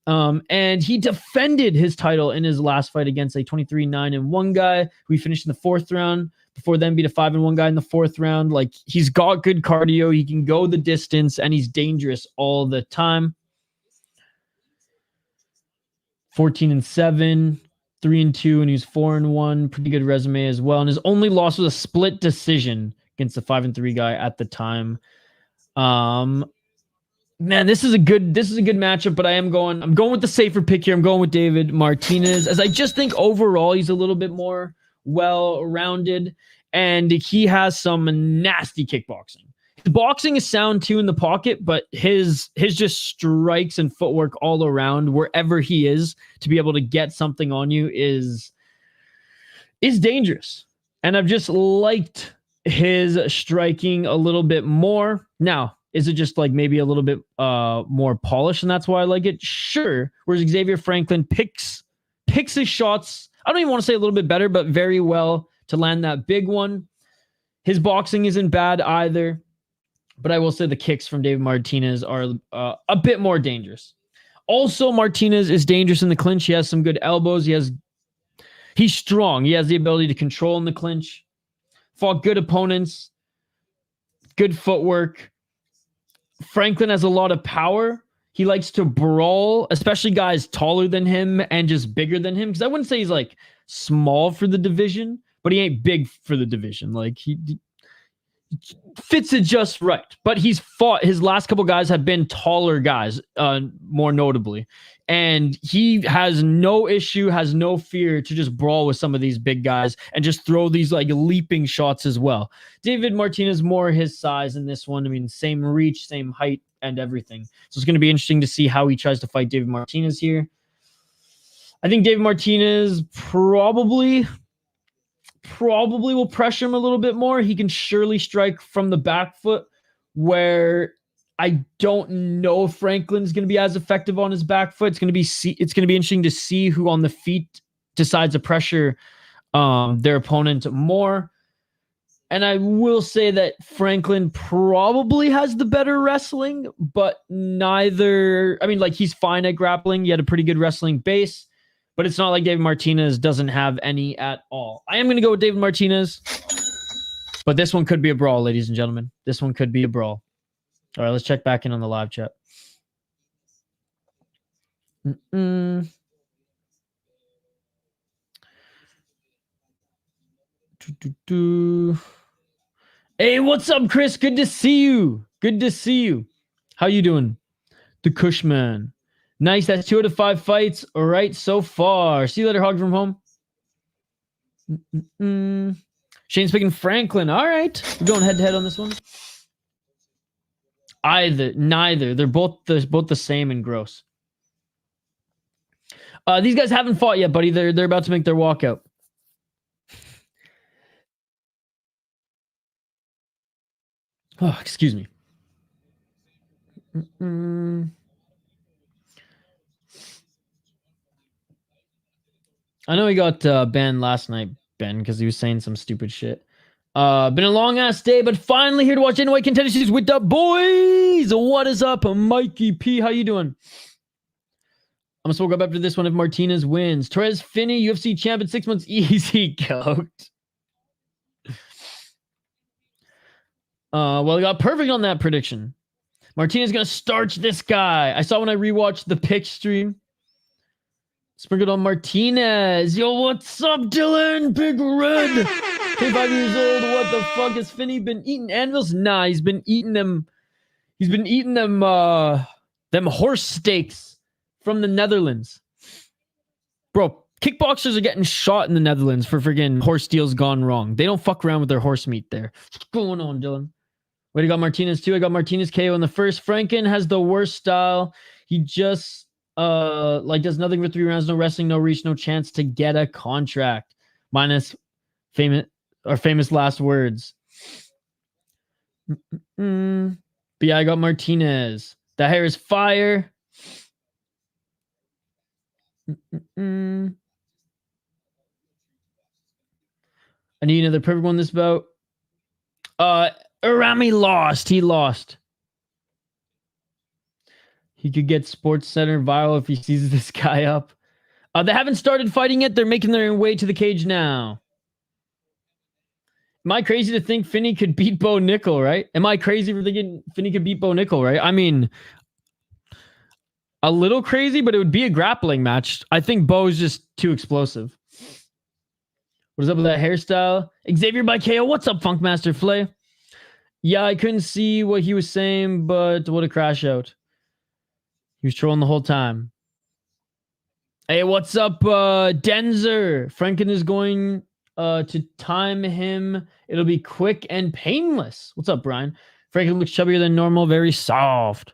And he defended his title in his last fight against a 23-9-1 guy who he finished in the 4th round. Before then, beat a 5-1 guy in the 4th round. Like, he's got good cardio. He can go the distance, and he's dangerous all the time. 14-7, 3-2, and he's 4-1. Pretty good resume as well. And his only loss was a split decision against the 5-3 guy at the time. Man, this is a good matchup, but I'm going with the safer pick here. I'm going with David Martinez, as I just think overall he's a little bit more well-rounded, and he has some nasty kickboxing. His boxing is sound too in the pocket, but his just strikes and footwork all around wherever he is to be able to get something on you is dangerous. And I've just liked his striking a little bit more. Now, is it just like maybe a little bit more polished and that's why I like it? Sure. Whereas Xavier Franklin picks his shots, I don't even want to say a little bit better, but very well to land that big one. His boxing isn't bad either, but I will say the kicks from David Martinez are a bit more dangerous. Also, Martinez is dangerous in the clinch. He has some good elbows. He's strong. He has the ability to control in the clinch. Fought good opponents. Good footwork. Franklin has a lot of power. He likes to brawl, especially guys taller than him and just bigger than him. Because I wouldn't say he's like small for the division, but he ain't big for the division. Like he fits it just right. But he's fought, his last couple guys have been taller guys, more notably. And he has no issue, has no fear to just brawl with some of these big guys and just throw these like leaping shots as well. David Martinez, more his size in this one. I mean, same reach, same height and everything. So it's going to be interesting to see how he tries to fight David Martinez here. I think David Martinez probably will pressure him a little bit more. He can surely strike from the back foot, where I don't know if Franklin's going to be as effective on his back foot. It's going to be interesting to see who on the feet decides to pressure their opponent more. And I will say that Franklin probably has the better wrestling, but neither, I mean, like, he's fine at grappling. He had a pretty good wrestling base, but it's not like David Martinez doesn't have any at all. I am going to go with David Martinez, but this one could be a brawl, ladies and gentlemen. This one could be a brawl. All right, let's check back in on the live chat. Hey, what's up, Chris? Good to see you. Good to see you. How you doing? The Cushman. Nice. That's 2 out of 5 fights. All right, so far. See you later, Hog from home. Shane's picking Franklin. All right. We're going head-to-head on this one. Neither. They're both the same and gross. These guys haven't fought yet, buddy. They're about to make their walkout. Oh, excuse me. I know he got banned last night, Ben, because he was saying some stupid shit. Been a long ass day, but finally here to watch Dana White Contender Series with the boys. What is up, Mikey P? How you doing? I'm gonna go up after this one if Martinez wins. Torrez, Finney, UFC champ in 6 months. Easy, goat. Well, he got perfect on that prediction. Martinez gonna starch this guy. I saw when I rewatched the pick stream. Sprinkled on Martinez. Yo, what's up, Dylan? Big Red. 25 years old. What the fuck has Finney been eating anvils? Nah, he's been eating them. He's been eating them horse steaks from the Netherlands. Bro, kickboxers are getting shot in the Netherlands for friggin' horse deals gone wrong. They don't fuck around with their horse meat there. What's going on, Dylan? Wait, I got Martinez too. I got Martinez KO in the first. Franken has the worst style. He just does nothing for 3 rounds, no wrestling, no reach, no chance to get a contract. Minus famous last words. But yeah, I got Martinez. The hair is fire. I need another perfect one this bout. Er-Ramy lost. He lost. He could get Sports Center viral if he sees this guy up. They haven't started fighting yet. They're making their way to the cage now. Am I crazy to think Finney could beat Bo Nickel, right? Am I crazy for thinking Finney could beat Bo Nickel, right? I mean, a little crazy, but it would be a grappling match. I think Bo's just too explosive. What is up with that hairstyle? Xavier by KO. What's up, Funkmaster Flay? Yeah, I couldn't see what he was saying, but what a crash out. He was trolling the whole time. Hey, what's up, Denzer? Franken is going to time him. It'll be quick and painless. What's up, Brian? Franken looks chubbier than normal, very soft.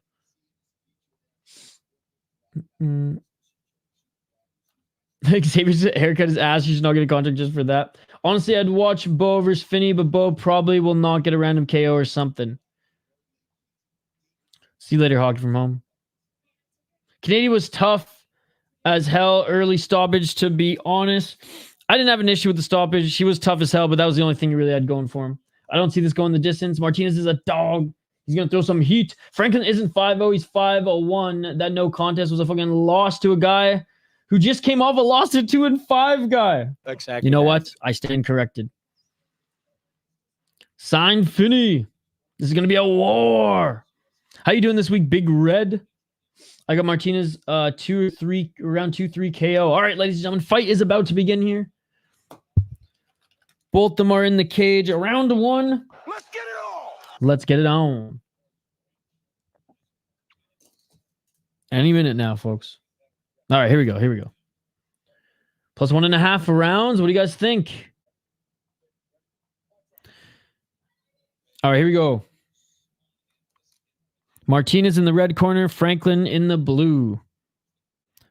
Xavier's haircut is ass. You should not get a contract just for that. Honestly, I'd watch Bo versus Finney, but Bo probably will not get a random KO or something. See you later, Hog from home. Canadian was tough as hell. Early stoppage, to be honest. I didn't have an issue with the stoppage. He was tough as hell, but that was the only thing he really had going for him. I don't see this going the distance. Martinez is a dog. He's going to throw some heat. Franklin isn't 5-0. He's 5-1. That no contest was a fucking loss to a guy who just came off a loss to 2-5 guy. Exactly. You know what? I stand corrected. Signed Finney. This is going to be a war. How you doing this week, Big Red? I got Martinez round 2-3 KO. All right, ladies and gentlemen, fight is about to begin here. Both of them are in the cage. Round 1. Let's get it on. Let's get it on. Any minute now, folks. All right, here we go. Plus 1.5 rounds. What do you guys think? All right, here we go. Martinez in the red corner, Franklin in the blue.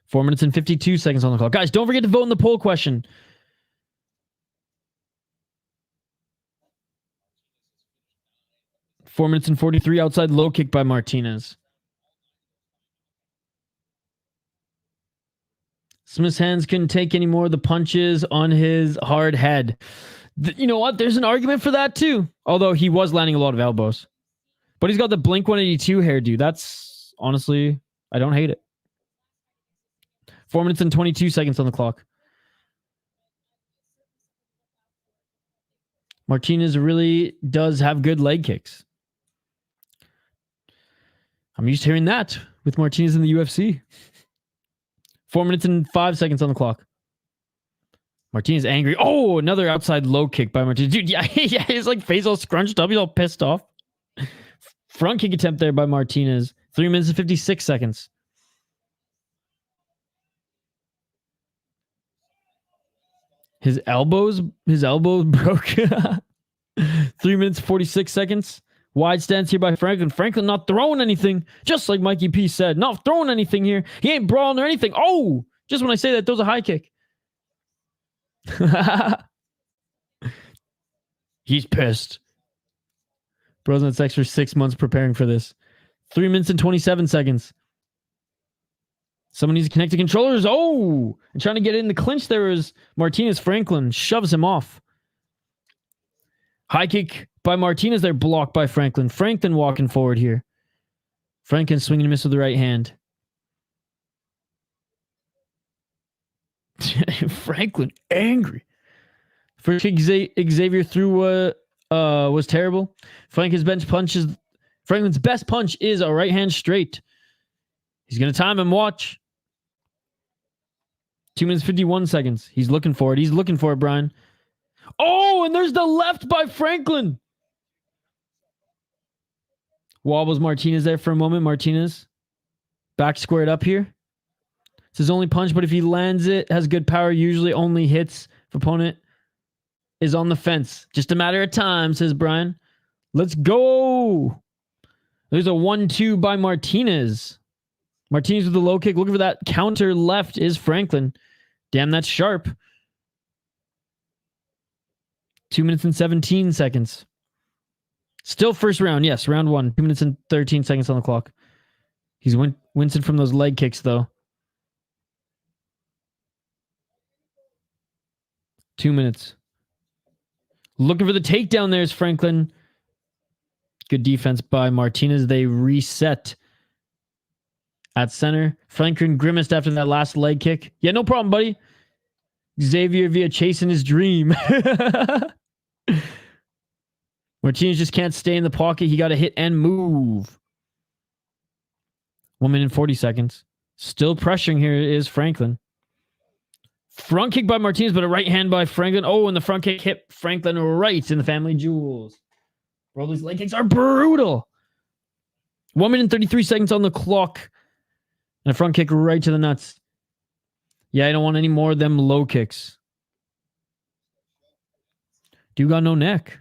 4 minutes and 52 seconds on the clock. Guys, don't forget to vote in the poll question. Four minutes and 43 outside low kick by Martinez. Smith's hands couldn't take any more of the punches on his hard head. You know what? There's an argument for that too. Although he was landing a lot of elbows. But he's got the Blink 182 hairdo. That's honestly, I don't hate it. 4 minutes and 22 seconds on the clock. Martinez really does have good leg kicks. I'm used to hearing that with Martinez in the UFC. 4 minutes and 5 seconds on the clock. Martinez angry. Oh, another outside low kick by Martinez. Dude, yeah, yeah, he's like face all scrunched up. He's all pissed off. Front kick attempt there by Martinez. 3 minutes and 56 seconds. His elbows broke. 3 minutes, 46 seconds. Wide stance here by Franklin. Franklin not throwing anything. Just like Mikey P said. Not throwing anything here. He ain't brawling or anything. Oh! Just when I say that, throws a high kick. He's pissed. Bro's on its extra 6 months preparing for this. 3 minutes and 27 seconds. Someone needs to connect the controllers. Oh! And trying to get in the clinch there is Martinez. Franklin shoves him off. High kick by Martinez there, blocked by Franklin. Franklin walking forward here. Franklin swinging a miss with the right hand. Franklin angry. First kick Xavier threw was terrible. Franklin's best punch is a right hand straight. He's gonna time him. Watch. 2 minutes 51 seconds. He's looking for it. He's looking for it, Brian. Oh, and there's the left by Franklin. Wobbles Martinez there for a moment. Martinez back squared up here. It's his only punch, but if he lands it, has good power, usually only hits if opponent is on the fence. Just a matter of time, says Brian. Let's go. There's a 1-2 by Martinez. Martinez with the low kick. Looking for that counter left is Franklin. Damn, that's sharp. 2 minutes and 17 seconds. Still first round. Yes, round one. 2 minutes and 13 seconds on the clock. He's wincing from those leg kicks, though. 2 minutes. Looking for the takedown there is Franklin. Good defense by Martinez. They reset at center. Franklin grimaced after that last leg kick. Yeah, no problem, buddy. Xavier via chasing his dream. Martinez just can't stay in the pocket. He got to hit and move. 1 minute and 40 seconds. Still pressuring here is Franklin. Front kick by Martinez, but a right hand by Franklin. Oh, and the front kick hit Franklin right in the family jewels. Bro, these leg kicks are brutal. 1 minute and 33 seconds on the clock. And a front kick right to the nuts. Yeah, I don't want any more of them low kicks. Dude got no neck.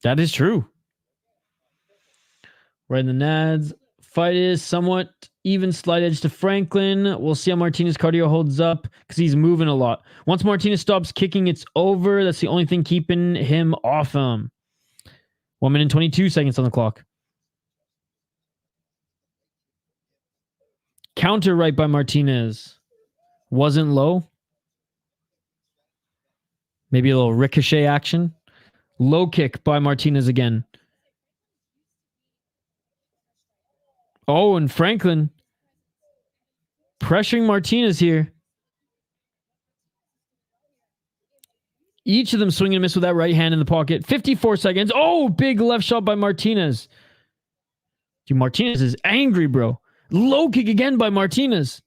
That is true. Right in the nads. Fight is somewhat even, slight edge to Franklin. We'll see how Martinez cardio holds up because he's moving a lot. Once Martinez stops kicking, it's over. That's the only thing keeping him off him. 1 minute and 22 seconds on the clock. Counter right by Martinez. Wasn't low. Maybe a little ricochet action. Low kick by Martinez again. Oh, and Franklin pressuring Martinez here. Each of them swinging a miss with that right hand in the pocket. 54 seconds. Oh, big left shot by Martinez. Dude, Martinez is angry, bro. Low kick again by Martinez.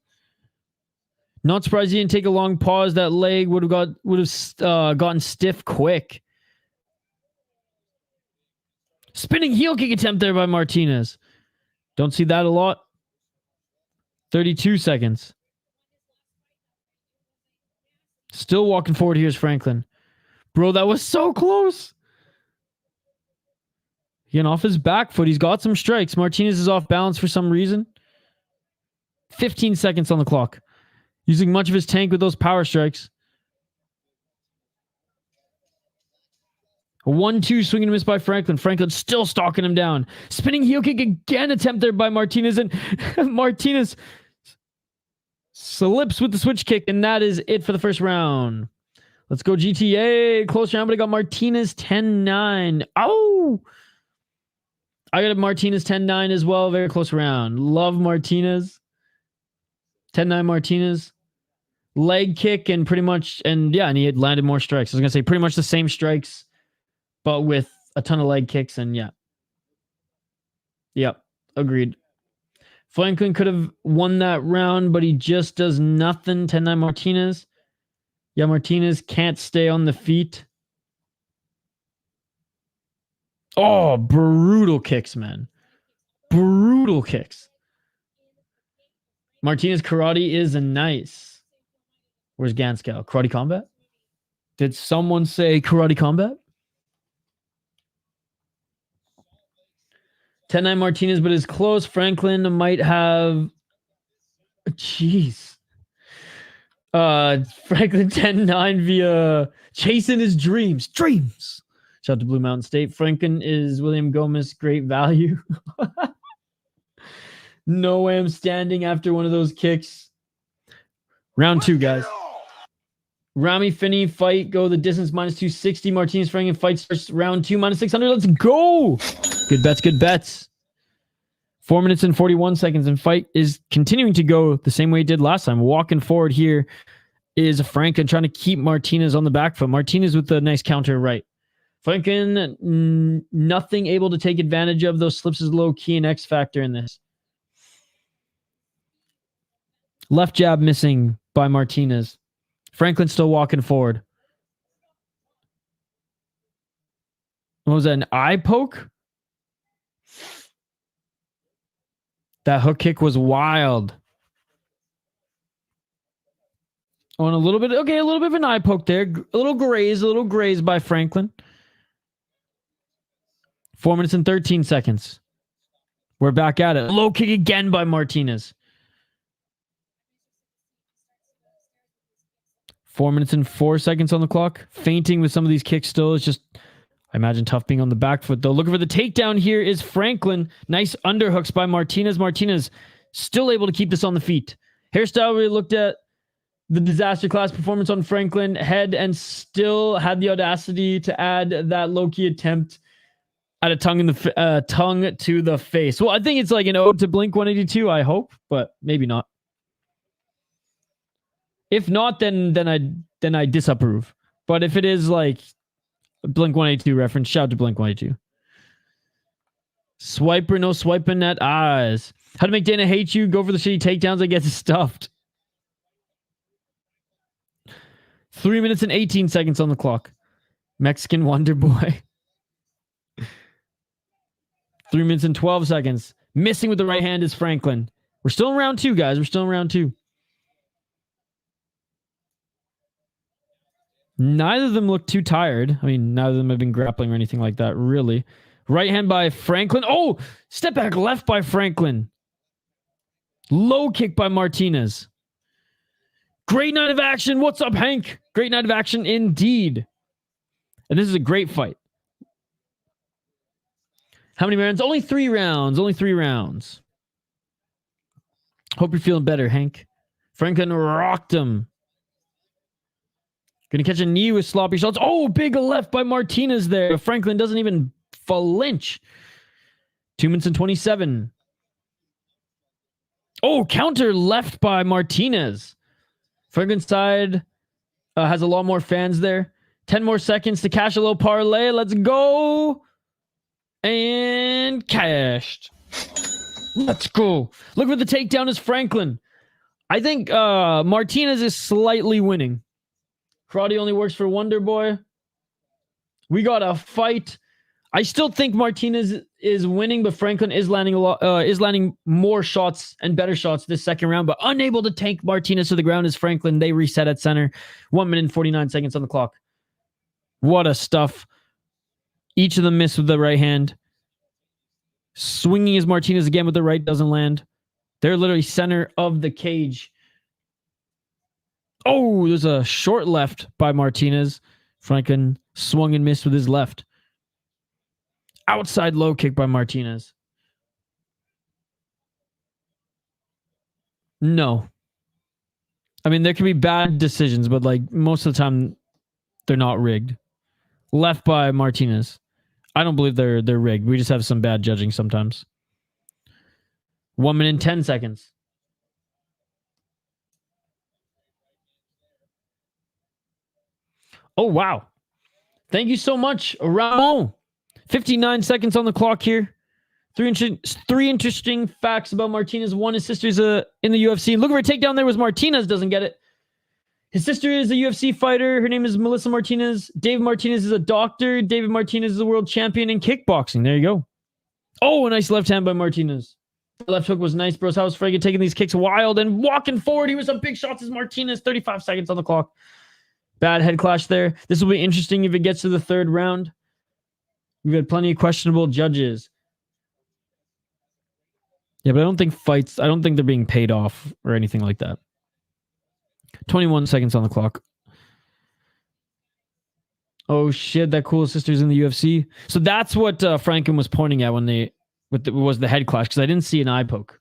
Not surprised he didn't take a long pause. That leg would have gotten stiff quick. Spinning heel kick attempt there by Martinez. Don't see that a lot. 32 seconds. Still walking forward. Here's Franklin. Bro, that was so close. Getting off his back foot. He's got some strikes. Martinez is off balance for some reason. 15 seconds on the clock. Using much of his tank with those power strikes. A 1-2 swing and miss by Franklin. Franklin still stalking him down. Spinning heel kick again. Attempt there by Martinez. And Martinez slips with the switch kick. And that is it for the first round. Let's go GTA. Close round, but I got Martinez 10-9. Oh! I got a Martinez 10-9 as well. Very close round. Love Martinez. 10-9 Martinez. Leg kick and pretty much, and yeah, and he had landed more strikes. I was going to say pretty much the same strikes, but with a ton of leg kicks, and yeah. Yep, agreed. Franklin could have won that round, but he just does nothing. 10-9 Martinez. Yeah, Martinez can't stay on the feet. Oh, brutal kicks, man. Brutal kicks. Martinez karate is a nice. Where's Ganskow? Karate combat? Did someone say karate combat? 10-9 Martinez, but is close. Franklin might have. Jeez. Franklin 10-9 via chasing his dreams. Dreams. Shout out to Blue Mountain State. Franklin is William Gomez. Great value. No way I'm standing after one of those kicks. Round 2, guys. Er-Ramy Finney fight. Go the distance -260. Martinez Franklin fight starts round 2 -600. Let's go. Good bets. Good bets. 4 minutes and 41 seconds, and fight is continuing to go the same way it did last time. Walking forward here is Franklin trying to keep Martinez on the back foot. Martinez with a nice counter right. Franklin, nothing able to take advantage of. Those slips is low key and X factor in this. Left jab missing by Martinez. Franklin still walking forward. What was that, an eye poke? That hook kick was wild. Oh, and a little bit of an eye poke there. A little graze by Franklin. 4 minutes and 13 seconds. We're back at it. Low kick again by Martinez. 4 minutes and 4 seconds on the clock. Fainting with some of these kicks still. It's just, I imagine, tough being on the back foot, though. Looking for the takedown here is Franklin. Nice underhooks by Martinez. Martinez still able to keep this on the feet. Hairstyle, we looked at the disaster class performance on Franklin head and still had the audacity to add that low-key attempt at a tongue to the face. Well, I think it's like an ode to Blink 182, I hope, but maybe not. If not, then I disapprove. But if it is like Blink 182 reference, shout to Blink 182. Swiper, no swiping at eyes. How to make Dana hate you? Go for the shitty takedowns. I guess it's stuffed. 3 minutes and 18 seconds on the clock. Mexican Wonder Boy. 3 minutes and 12 seconds. Missing with the right hand is Franklin. We're still in round 2, guys. We're still in round 2. Neither of them look too tired. I mean, neither of them have been grappling or anything like that, really. Right hand by Franklin. Oh, step back left by Franklin. Low kick by Martinez. Great night of action. What's up, Hank? Great night of action indeed. And this is a great fight. How many rounds? Only 3 rounds. Only 3 rounds. Hope you're feeling better, Hank. Franklin rocked him. Gonna catch a knee with sloppy shots. Oh, big left by Martinez there. Franklin doesn't even flinch. 2 minutes and 27. Oh, counter left by Martinez. Franklin's side has a lot more fans there. 10 more seconds to cash a little parlay. Let's go. And cashed. Let's go. Look for the takedown is Franklin. I think Martinez is slightly winning. Karate only works for Wonder Boy. We got a fight. I still think Martinez is winning, but Franklin is landing landing more shots and better shots this second round, but unable to tank Martinez to the ground is Franklin. They reset at center. 1 minute and 49 seconds on the clock. What a stuff. Each of them missed with the right hand. Swinging is Martinez again with the right, doesn't land. They're literally center of the cage. Oh, there's a short left by Martinez. Franklin swung and missed with his left. Outside low kick by Martinez. No. I mean, there can be bad decisions, but like most of the time, they're not rigged. Left by Martinez. I don't believe they're rigged. We just have some bad judging sometimes. 1 minute and 10 seconds. Oh, wow. Thank you so much, Ramon. 59 seconds on the clock here. Three interesting facts about Martinez. One, his sister's in the UFC. Look for a takedown there was Martinez, doesn't get it. His sister is a UFC fighter. Her name is Melissa Martinez. David Martinez is a doctor. David Martinez is a world champion in kickboxing. There you go. Oh, a nice left hand by Martinez. The left hook was nice, bros. How's Fraga taking these kicks wild and walking forward? He was some big shots as Martinez. 35 seconds on the clock. Bad head clash there. This will be interesting if it gets to the third round. We've had plenty of questionable judges. Yeah, but I don't think they're being paid off or anything like that. 21 seconds on the clock. Oh shit, that cool sister's in the UFC. So that's what Franken was pointing at when was the head clash, because I didn't see an eye poke.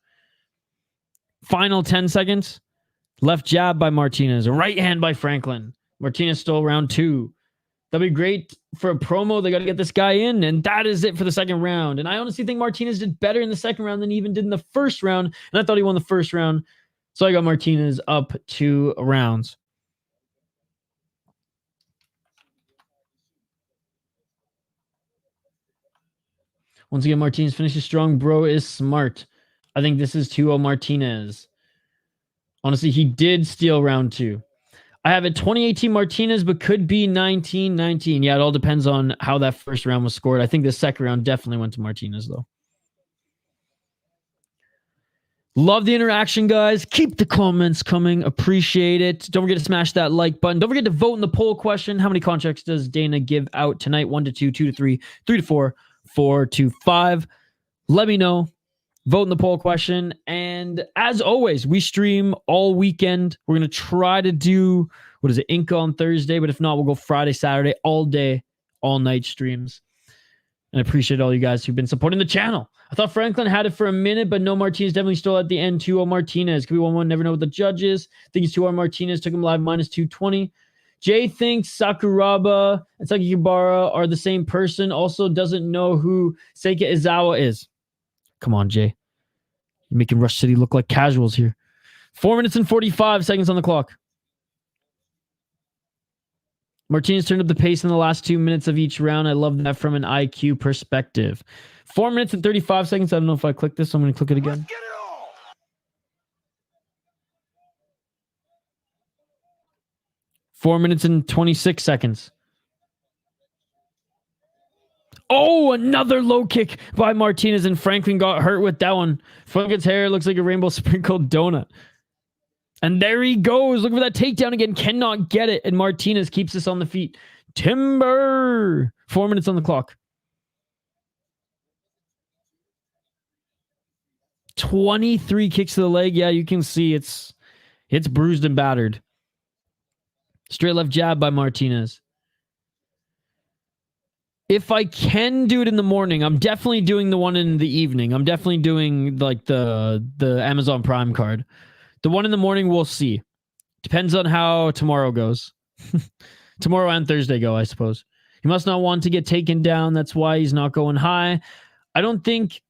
Final 10 seconds. Left jab by Martinez. Right hand by Franklin. Martinez stole round 2. That'd be great for a promo. They got to get this guy in, and that is it for the second round. And I honestly think Martinez did better in the second round than he even did in the first round, and I thought he won the first round. So I got Martinez up 2 rounds. Once again, Martinez finishes strong. Bro is smart. I think this is 2-0 Martinez. Honestly, he did steal round 2. I have a 2018 Martinez, but could be 19-19. Yeah, it all depends on how that first round was scored. I think the second round definitely went to Martinez, though. Love the interaction, guys. Keep the comments coming. Appreciate it. Don't forget to smash that like button. Don't forget to vote in the poll question. How many contracts does Dana give out tonight? 1 to 2, 2 to 3, 3 to 4, 4 to 5. Let me know. Vote in the poll question. And as always, we stream all weekend. We're going to try to do, Inca on Thursday. But if not, we'll go Friday, Saturday, all day, all night streams. And I appreciate all you guys who've been supporting the channel. I thought Franklin had it for a minute, but no, Martinez definitely stole at the end. 2-0 Martinez. Could be 1-1. Never know what the judge is. I think it's 2-0 Martinez. Took him live minus 220. Jay thinks Sakuraba and Sakakibara are the same person. Also doesn't know who Seika Izawa is. Come on, Jay. You're making Rush City look like casuals here. 4 minutes and 45 seconds on the clock. Martinez turned up the pace in the last 2 minutes of each round. I love that from an IQ perspective. 4 minutes and 35 seconds. I don't know if I click this, so I'm going to click it again. Let's get it all. 4 minutes and 26 seconds. Oh, another low kick by Martinez, and Franklin got hurt with that one. Franklin's hair looks like a rainbow sprinkled donut. And there he goes. Look for that takedown again. Cannot get it. And Martinez keeps us on the feet. Timber. 4 minutes on the clock. 23 kicks to the leg. Yeah, you can see it's bruised and battered. Straight left jab by Martinez. If I can do it in the morning, I'm definitely doing the one in the evening. I'm definitely doing like the Amazon Prime card. The one in the morning, we'll see. Depends on how tomorrow goes. Tomorrow and Thursday go, I suppose. He must not want to get taken down. That's why he's not going high. I don't think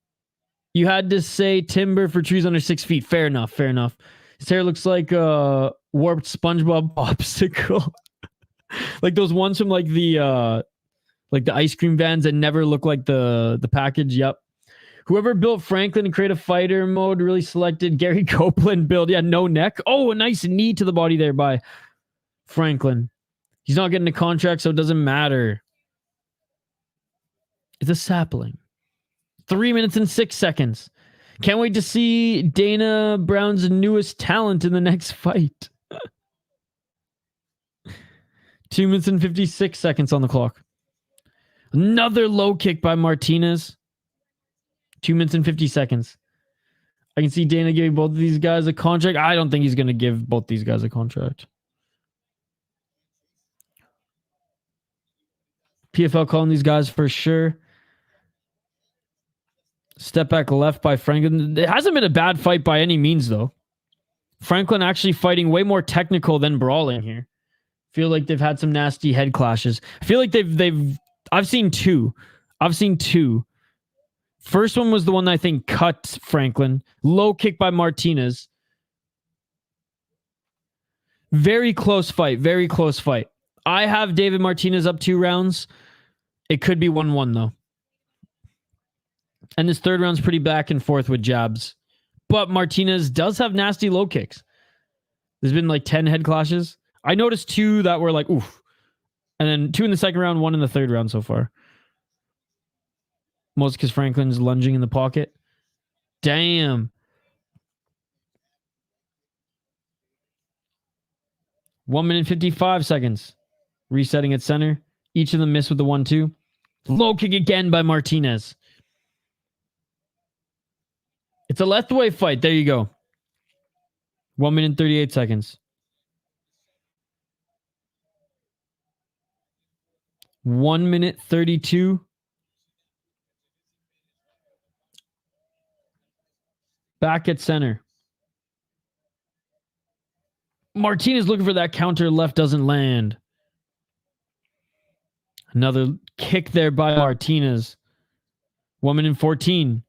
you had to say timber for trees under 6 feet. Fair enough. Fair enough. His hair looks like a warped SpongeBob popsicle. Like those ones from like the ice cream vans that never look like the package. Yep. Whoever built Franklin and created a fighter mode really selected Gary Copeland build. Yeah, no neck. Oh, a nice knee to the body there by Franklin. He's not getting a contract, so it doesn't matter. It's a sapling. 3 minutes and 6 seconds. Can't wait to see Dana Brown's newest talent in the next fight. 2 minutes and 56 seconds on the clock. Another low kick by Martinez. 2 minutes and 50 seconds. I can see Dana giving both of these guys a contract. I don't think he's going to give both these guys a contract. PFL calling these guys for sure. Step back left by Franklin. It hasn't been a bad fight by any means, though. Franklin actually fighting way more technical than brawling here. Feel like they've had some nasty head clashes. I feel like I've seen two. First one was the one that I think cut Franklin. Low kick by Martinez. Very close fight. Very close fight. I have David Martinez up 2 rounds. It could be 1-1 though. And this third round's pretty back and forth with jabs. But Martinez does have nasty low kicks. There's been like 10 head clashes. I noticed 2 that were like, oof. And then 2 in the second round, 1 in the third round so far. Most because Franklin's lunging in the pocket. Damn. 1 minute 55 seconds. Resetting at center. Each of them missed with the 1-2. Low kick again by Martinez. It's a left way fight. There you go. 1 minute 38 seconds. 1 minute 32. Back at center. Martinez looking for that counter. Left doesn't land. Another kick there by Martinez. 1 minute 14.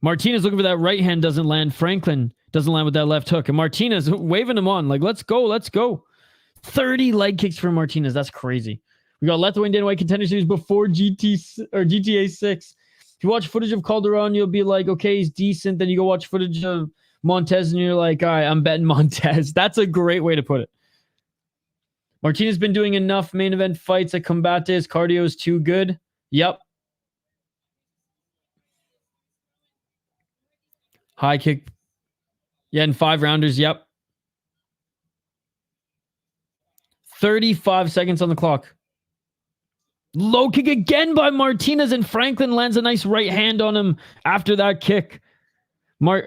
Martinez looking for that right hand. Doesn't land. Franklin doesn't land with that left hook. And Martinez waving him on. Like, let's go. Let's go. 30 leg kicks for Martinez. That's crazy. We got Lethway Dana White Contender Series before GTA 6. If you watch footage of Calderon, you'll be like, okay, he's decent. Then you go watch footage of Montes and you're like, all right, I'm betting Montes. That's a great way to put it. Martinez has been doing enough main event fights at Combate. His cardio is too good. Yep. High kick. Yeah, and 5 rounders. Yep. 35 seconds on the clock. Low kick again by Martinez, and Franklin lands a nice right hand on him after that kick.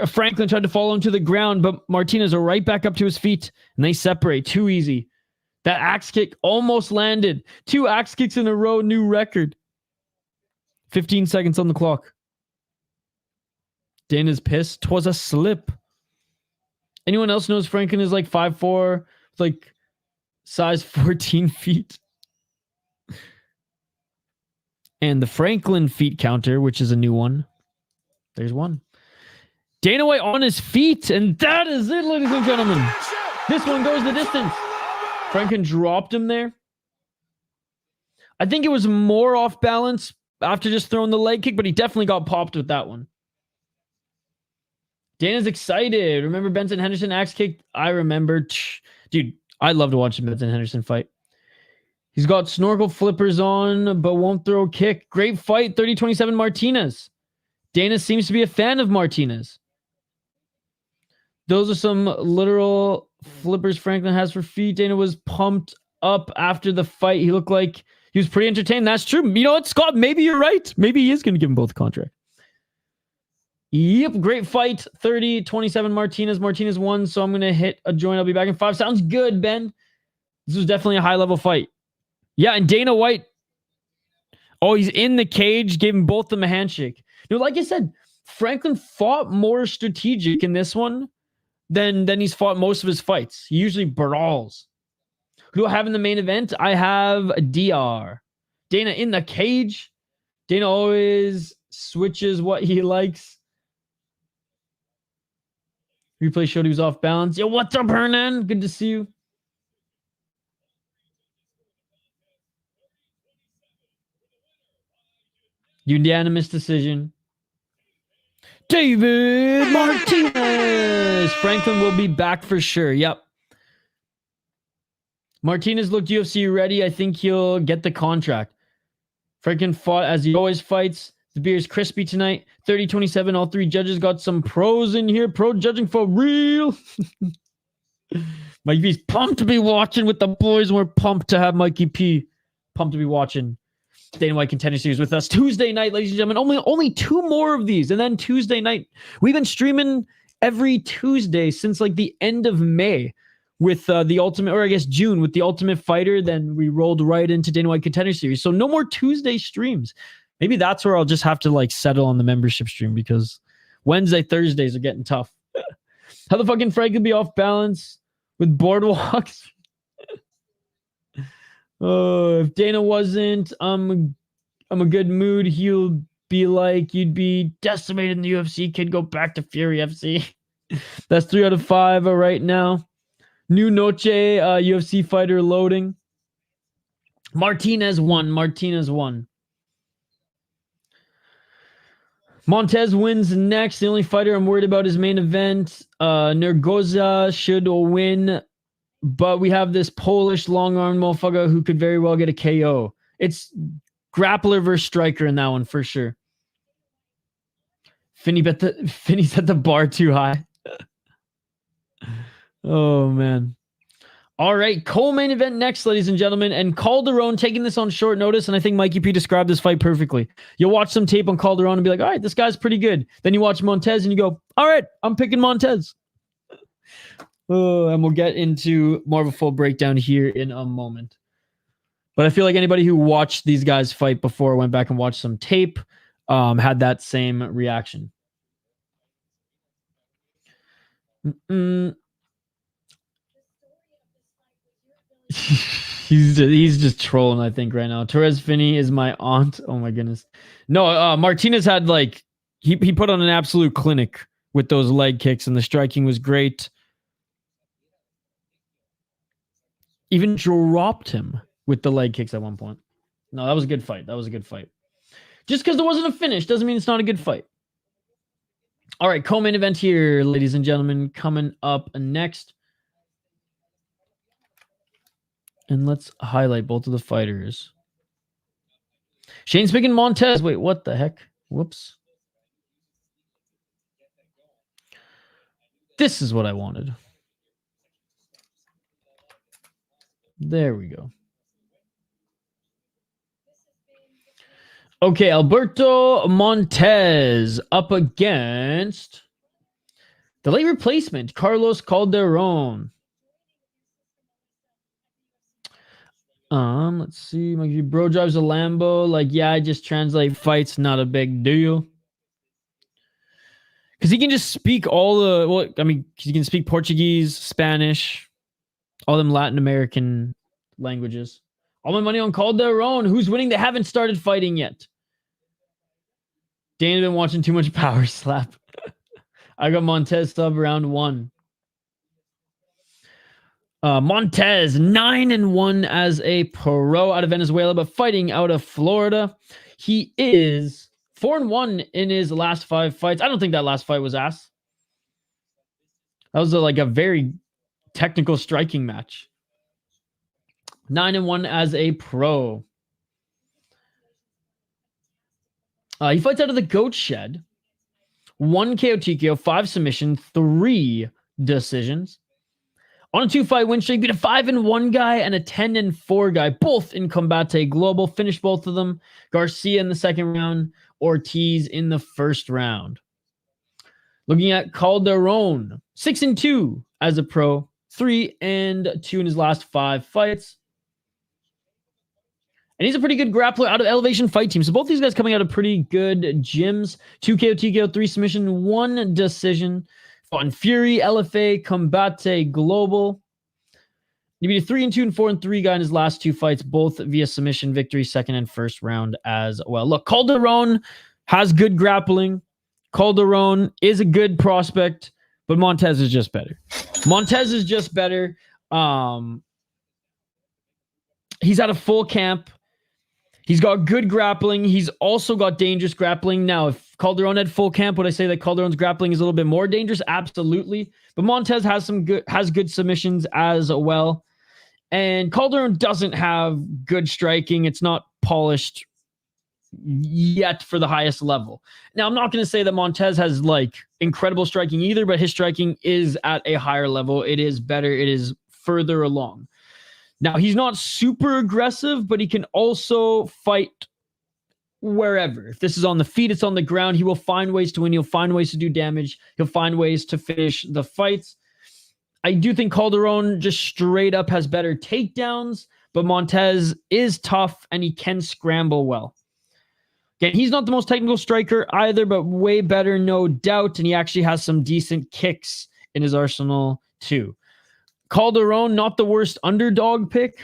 Franklin tried to follow him to the ground, but Martinez are right back up to his feet, and they separate. Too easy. That axe kick almost landed. 2 axe kicks in a row, new record. 15 seconds on the clock. Dana's pissed. 'Twas a slip. Anyone else knows Franklin is like 5'4", like size 14 feet? And the Franklin feet counter, which is a new one. There's one. Dana White on his feet, and that is it, ladies and gentlemen. This one goes the distance. Franklin dropped him there. I think it was more off balance after just throwing the leg kick, but he definitely got popped with that one. Dana's excited. Remember Benson Henderson axe kick? I remember. Dude, I love to watch the Benson Henderson fight. He's got snorkel flippers on, but won't throw a kick. Great fight, 30-27 Martinez. Dana seems to be a fan of Martinez. Those are some literal flippers Franklin has for feet. Dana was pumped up after the fight. He looked like he was pretty entertained. That's true. You know what, Scott? Maybe you're right. Maybe he is going to give them both a contract. Yep, great fight. 30-27 Martinez. Martinez won, so I'm going to hit a joint. I'll be back in 5. Sounds good, Ben. This was definitely a high-level fight. Yeah, and Dana White, oh, he's in the cage, gave them both them a handshake. You know, like I said, Franklin fought more strategic in this one than he's fought most of his fights. He usually brawls. Who do I have in the main event? I have Diyar. Dana in the cage. Dana always switches what he likes. Replay showed he was off balance. Yo, what's up, Hernan? Good to see you. Unanimous decision. David Martinez. Franklin will be back for sure. Yep. Martinez looked UFC ready. I think he'll get the contract. Franklin fought as he always fights. The beer is crispy tonight. 30-27. All 3 judges got some pros in here. Pro judging for real. Mikey P's pumped to be watching with the boys. We're pumped to have Mikey P. Pumped to be watching Dana White Contender Series with us Tuesday night, ladies and gentlemen. Only 2 more of these, and then Tuesday night. We've been streaming every Tuesday since like the end of May with the Ultimate, or I guess June with the Ultimate Fighter. Then we rolled right into Dana White Contender Series. So no more Tuesday streams. Maybe that's where I'll just have to like settle on the membership stream because Wednesday, Thursdays are getting tough. How the fucking Frank be off balance with boardwalks? If Dana wasn't, I'm a good mood. He'll be like, you'd be decimated in the UFC, kid. Go back to Fury FC. That's 3 out of 5 right now. New Noche UFC fighter loading. Martinez won. Montes wins next. The only fighter I'm worried about is main event. Nurgozhay should win, but we have this Polish long arm motherfucker who could very well get a KO. It's grappler versus striker in that one for sure. Finney set the bar too high. Oh man. All right, co-main event next, ladies and gentlemen, and Calderon taking this on short notice, and I think Mikey P described this fight perfectly. You'll watch some tape on Calderon and be like, all right, this guy's pretty good. Then you watch Montes and you go, all right, I'm picking Montes. And we'll get into more of a full breakdown here in a moment. But I feel like anybody who watched these guys fight before, went back and watched some tape, had that same reaction. He's just trolling, I think, right now. Torrez Finney is my aunt. Oh my goodness. No, Martinez had like he put on an absolute clinic with those leg kicks, and the striking was great. Even dropped him with the leg kicks at one point. No, that was a good fight. That was a good fight. Just because there wasn't a finish doesn't mean it's not a good fight. All right, co-main event here, ladies and gentlemen, coming up next. And let's highlight both of the fighters. Shane's picking Montes. Wait, what the heck? Whoops. This is what I wanted. There we go. Okay, Alberto Montes up against the late replacement, Carlos Calderon. Let's see. My bro drives a Lambo. Like, yeah, I just translate fights. Not a big deal. Because he can just speak all the, well, I mean, he can speak Portuguese, Spanish, all them Latin American languages. All my money on Calderon. Who's winning? They haven't started fighting yet. Dana been watching too much Power Slap. I got Montes sub round 1. Montes 9-1 as a pro out of Venezuela, but fighting out of Florida. He is 4-1 in his last 5 fights. I don't think that last fight was ass. That was like a very technical striking match. 9-1 as a pro. He fights out of the Goat Shed. 1 KO TKO, 5 submission, 3 decisions. On a 2-fight win streak, beat a 5-1 guy and a 10-4 guy, both in Combate Global. Finished both of them. Garcia in the second round, Ortiz in the first round. Looking at Calderon, 6-2 as a pro, 3-2 in his last 5 fights. And he's a pretty good grappler out of Elevation Fight Team. So both these guys coming out of pretty good gyms. 2 KO TKO, 3 submission, 1 decision. Fought in Fury, LFA, Combate Global. He beat a 3-2 and 4-3 guy in his last 2 fights, both via submission victory, second and first round as well. Look, Calderon has good grappling. Calderon is a good prospect, but Montes is just better. Montes is just better. He's at a full camp. He's got good grappling. He's also got dangerous grappling. Now, if Calderon had full camp, would I say that Calderon's grappling is a little bit more dangerous? Absolutely. But Montes has good submissions as well. And Calderon doesn't have good striking. It's not polished yet for the highest level. Now, I'm not going to say that Montes has like incredible striking either, but his striking is at a higher level. It is better. It is further along. Now, he's not super aggressive, but he can also fight wherever. If this is on the feet, it's on the ground. He will find ways to win. He'll find ways to do damage. He'll find ways to finish the fights. I do think Calderon just straight up has better takedowns, but Montes is tough and he can scramble well. Again, he's not the most technical striker either, but way better, no doubt. And he actually has some decent kicks in his arsenal too. Calderon, not the worst underdog pick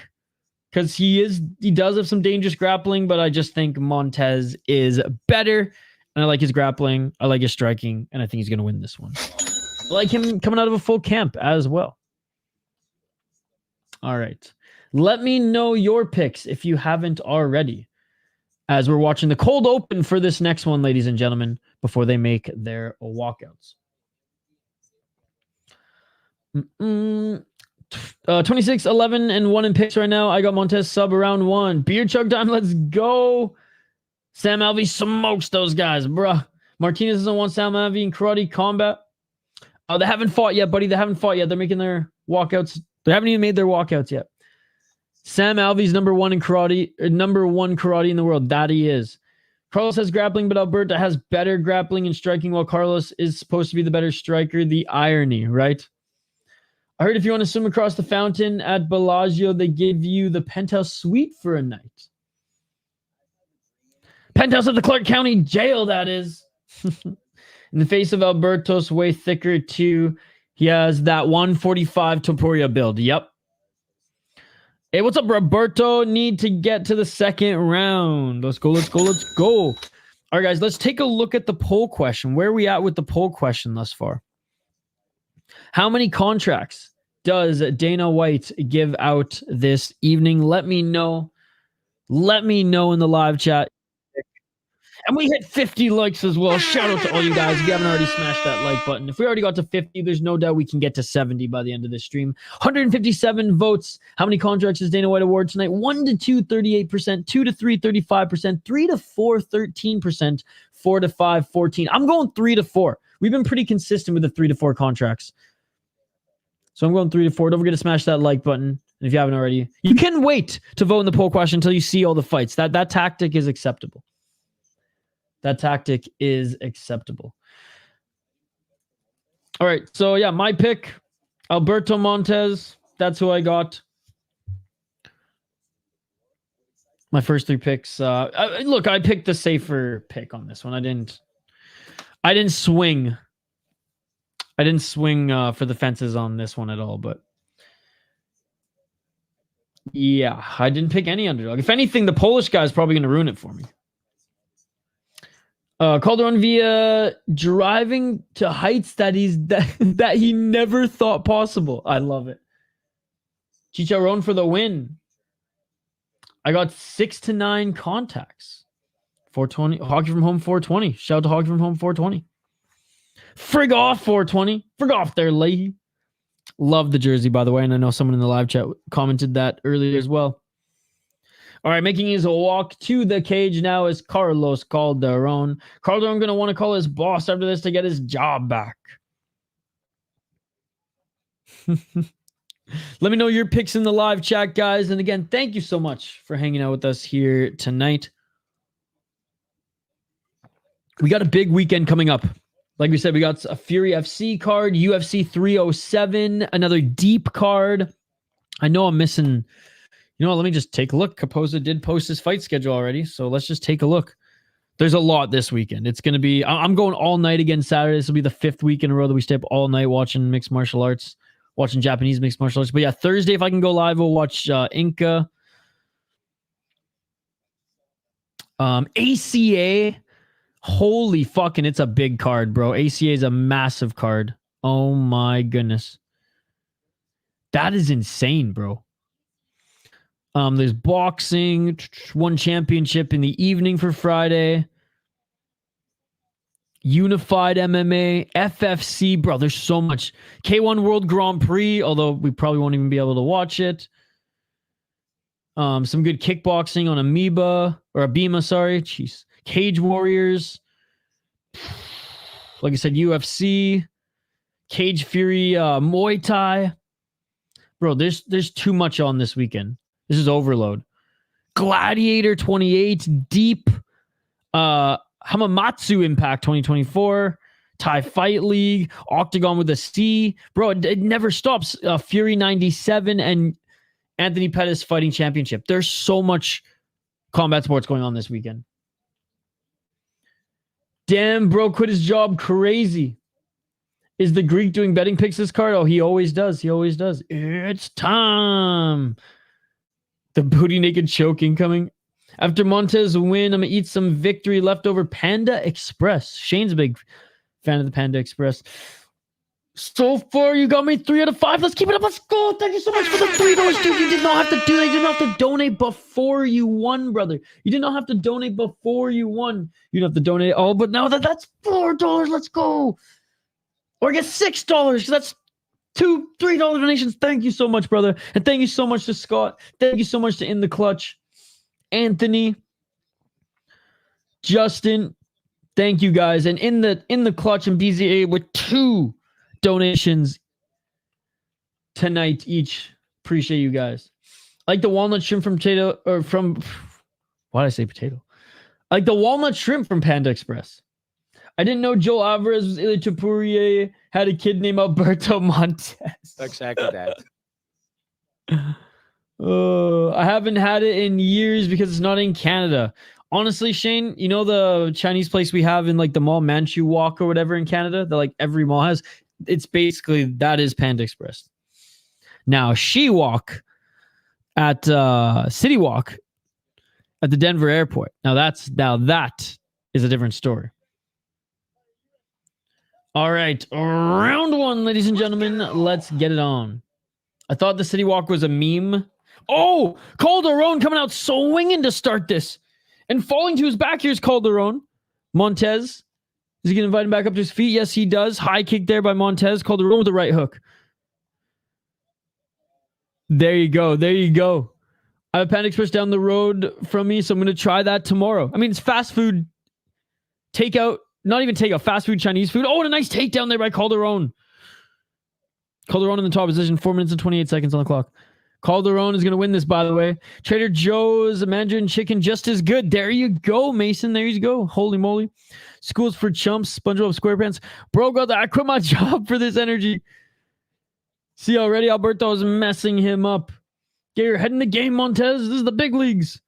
because he does have some dangerous grappling, but I just think Montes is better. And I like his grappling. I like his striking, and I think he's going to win this one. I like him coming out of a full camp as well. All right. Let me know your picks if you haven't already, as we're watching the cold open for this next one, ladies and gentlemen. before they make their walkouts. 26, 11, and 1 in picks right now. I got Montes sub around 1. Beer chug time. Let's go. Sam Alvey smokes those guys, bruh. Martinez doesn't want Sam Alvey in karate combat. They haven't fought yet, buddy. They haven't fought yet. They're making their walkouts. They haven't even made their walkouts yet. Sam Alvey's number one in karate in the world. That he is. Carlos has grappling, but Alberto has better grappling and striking, while Carlos is supposed to be the better striker. The irony, right? I heard if you want to swim across the fountain at Bellagio, they give you the penthouse suite for a night. Penthouse at the Clark County Jail, that is. In the face of Alberto's way thicker, too. He has that 145 Topuria build. Yep. Hey, what's up, Roberto? Need to get to the second round. Let's go, let's go, let's go. All right, guys, let's take a look at the poll question. Where are we at with the poll question thus far? How many contracts does Dana White give out this evening? Let me know. Let me know in the live chat. And we hit 50 likes as well. Shout out to all you guys. If you haven't already smashed that like button. If we already got to 50, there's no doubt we can get to 70 by the end of this stream. 157 votes. How many contracts does Dana White award tonight? 1 to 2, 38%. 2 to 3, 35%. 3 to 4, 13%. 4 to 5, 14. I'm going 3 to 4. We've been pretty consistent with the 3 to 4 contracts. So I'm going 3 to 4. Don't forget to smash that like button. And if you haven't already, you can wait to vote in the poll question until you see all the fights. That tactic is acceptable. That tactic is acceptable. All right. So, yeah, my pick, Alberto Montes. That's who I got. My first 3 picks. Look, I picked the safer pick on this one. I didn't swing. I didn't swing for the fences on this one at all. But, yeah, I didn't pick any underdog. If anything, the Polish guy is probably going to ruin it for me. Calderon via driving to heights that he never thought possible. I love it. Chicharron for the win. I got 6 to 9 contacts. 420. Hockey from home 420. Shout out to Hockey from home 420. Frig off 420. Frig off there, Leahy. Love the jersey, by the way, and I know someone in the live chat commented that earlier as well. All right, making his walk to the cage now is Carlos Calderon. Calderon going to want to call his boss after this to get his job back. Let me know your picks in the live chat, guys. And again, thank you so much for hanging out with us here tonight. We got a big weekend coming up. Like we said, we got a Fury FC card, UFC 307, another deep card. I know I'm missing... You know what? Let me just take a look. Capoza did post his fight schedule already, so let's just take a look. There's a lot this weekend. It's going to be... I'm going all night again Saturday. This will be the 5th week in a row that we stay up all night watching mixed martial arts, watching Japanese mixed martial arts. But yeah, Thursday, if I can go live, we'll watch Inca. ACA. Holy fucking, it's a big card, bro. ACA is a massive card. Oh my goodness. That is insane, bro. There's boxing, one championship in the evening for Friday. Unified MMA, FFC, bro, there's so much. K1 World Grand Prix, although we probably won't even be able to watch it. Some good kickboxing on Abima, sorry. Jeez. Cage Warriors. Like I said, UFC. Cage Fury, Muay Thai. Bro, there's too much on this weekend. This is overload. Gladiator 28, Deep, Hamamatsu Impact 2024, Thai Fight League, Octagon with a C. Bro, it never stops. Fury 97 and Anthony Pettis Fighting Championship. There's so much combat sports going on this weekend. Damn, bro, quit his job. Crazy. Is the Greek doing betting picks this card? Oh, he always does. He always does. It's time. The booty naked choking coming. After Montes win, I'm going to eat some victory leftover Panda Express. Shane's a big fan of the Panda Express. So far, you got me 3 out of 5. Let's keep it up. Let's go. Thank you so much for the $3, dude. You did not have to do that. You didn't have to donate before you won, brother. You did not have to donate before you won. You don't have to donate all, but now that's $4. Let's go. Or get $6 because that's $3 donations. Thank you so much, brother. And thank you so much to Scott. Thank you so much to In the Clutch, Anthony, Justin. Thank you guys. And in the Clutch and BZA with 2 donations tonight each. Appreciate you guys. I like the walnut shrimp from potato or from why did I say potato? I like the walnut shrimp from Panda Express. I didn't know Joel Alvarez was Ilya Topuria, had a kid named Alberto Montes. Exactly that. I haven't had it in years because it's not in Canada. Honestly, Shane, you know the Chinese place we have in like the mall, Manchu Walk or whatever in Canada that like every mall has? It's basically, that is Panda Express. Now, She Walk at City Walk at the Denver airport. Now that is a different story. All right, round 1, ladies and gentlemen. Let's get it on. I thought the City Walk was a meme. Oh, Calderon coming out swinging to start this. And falling to his back, here's Calderon. Montes. Is he going to invite him back up to his feet? Yes, he does. High kick there by Montes. Calderon with the right hook. There you go. There you go. I have Panda Express down the road from me, so I'm going to try that tomorrow. I mean, it's fast food takeout. Not even takeout. Fast food Chinese food. Oh, and a nice takedown there by Calderon. Calderon in the top position. 4 minutes and 28 seconds on the clock. Calderon is going to win this, by the way. Trader Joe's Mandarin chicken just as good. There you go, Mason. There you go. Holy moly. Schools for chumps. SpongeBob SquarePants. Bro, I quit my job for this energy. See already, Alberto is messing him up. Get your head in the game, Montes. This is the big leagues.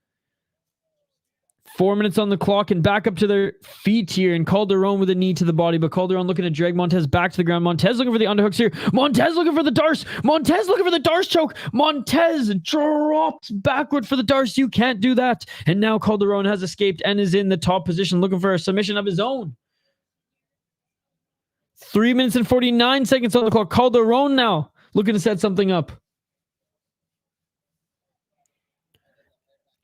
4 minutes on the clock and back up to their feet here. And Calderon with a knee to the body. But Calderon looking to drag Montes back to the ground. Montes looking for the underhooks here. Montes looking for the Darce. Montes looking for the Darce choke. Montes drops backward for the Darce. You can't do that. And now Calderon has escaped and is in the top position looking for a submission of his own. 3 minutes and 49 seconds on the clock. Calderon now looking to set something up.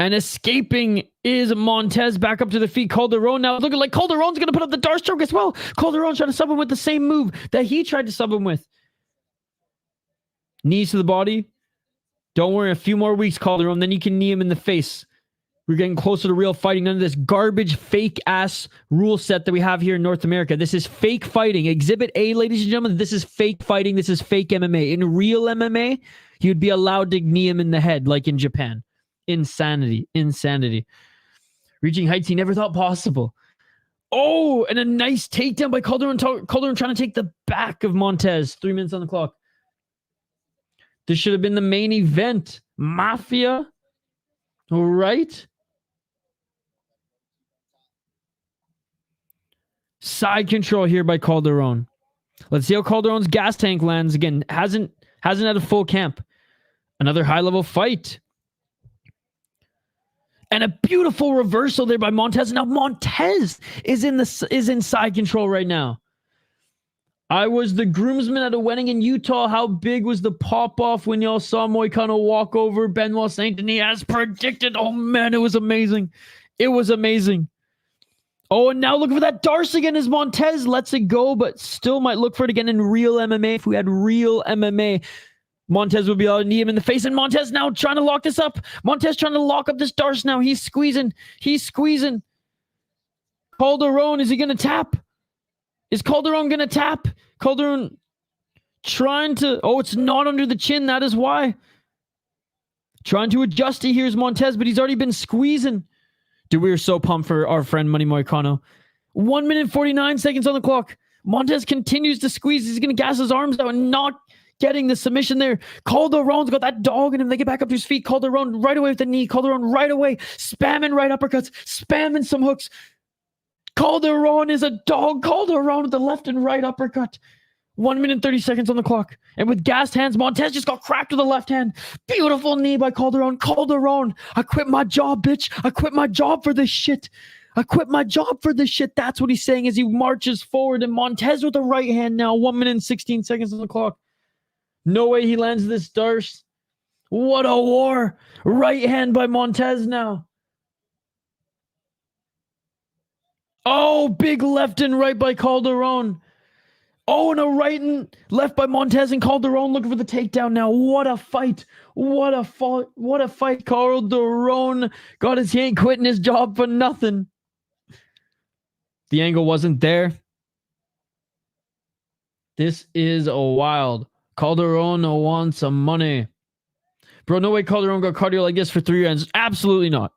And escaping is Montes back up to the feet. Calderon now looking like Calderon's going to put up the Darce choke as well. Calderon trying to sub him with the same move that he tried to sub him with. Knees to the body. Don't worry, a few more weeks, Calderon, then you can knee him in the face. We're getting closer to real fighting. None of this garbage, fake-ass rule set that we have here in North America. This is fake fighting. Exhibit A, ladies and gentlemen, this is fake fighting. This is fake MMA. In real MMA, you'd be allowed to knee him in the head like in Japan. Insanity. Reaching heights he never thought possible. Oh, and a nice takedown by Calderon. Calderon trying to take the back of Montes. 3 minutes on the clock. This should have been the main event. Mafia. All right. Side control here by Calderon. Let's see how Calderon's gas tank lands again. Hasn't had a full camp. Another high-level fight. And a beautiful reversal there by Montes. Now Montes is in side control right now. I was the groomsman at a wedding in Utah. How big was the pop-off when y'all saw Moicano walk over Benoit Saint Denis as predicted? Oh man, it was amazing. It was amazing. Oh, and now looking for that Darce again as Montes lets it go, but still might look for it again in real MMA. If we had real MMA, Montes would be able to knee him in the face, and Montes now trying to lock this up. Montes trying to lock up this Darce now. He's squeezing. Calderon, is he going to tap? Is Calderon going to tap? Calderon trying to... Oh, it's not under the chin. That is why. Trying to adjust it. Here's Montes, but he's already been squeezing. Dude, we are so pumped for our friend Money Moicano. 1 minute 49 seconds on the clock. Montes continues to squeeze. He's going to gas his arms out and not getting the submission there. Calderon's got that dog in him. They get back up to his feet. Calderon right away with the knee. Calderon right away. Spamming right uppercuts. Spamming some hooks. Calderon is a dog. Calderon with the left and right uppercut. 1 minute 30 seconds on the clock. And with gassed hands, Montes just got cracked with the left hand. Beautiful knee by Calderon. Calderon, I quit my job, bitch. I quit my job for this shit. I quit my job for this shit. That's what he's saying as he marches forward. And Montes with a right hand now. 1 minute and 16 seconds on the clock. No way he lands this Darce. What a war. Right hand by Montes now. Oh, big left and right by Calderon. Oh, and a right and left by Montes, and Calderon looking for the takedown now. What a fight. What a fight. Calderon got he ain't quitting his job for nothing. The angle wasn't there. This is a wild. Calderon wants some money. Bro, no way Calderon got cardio like this for 3 rounds. Absolutely not.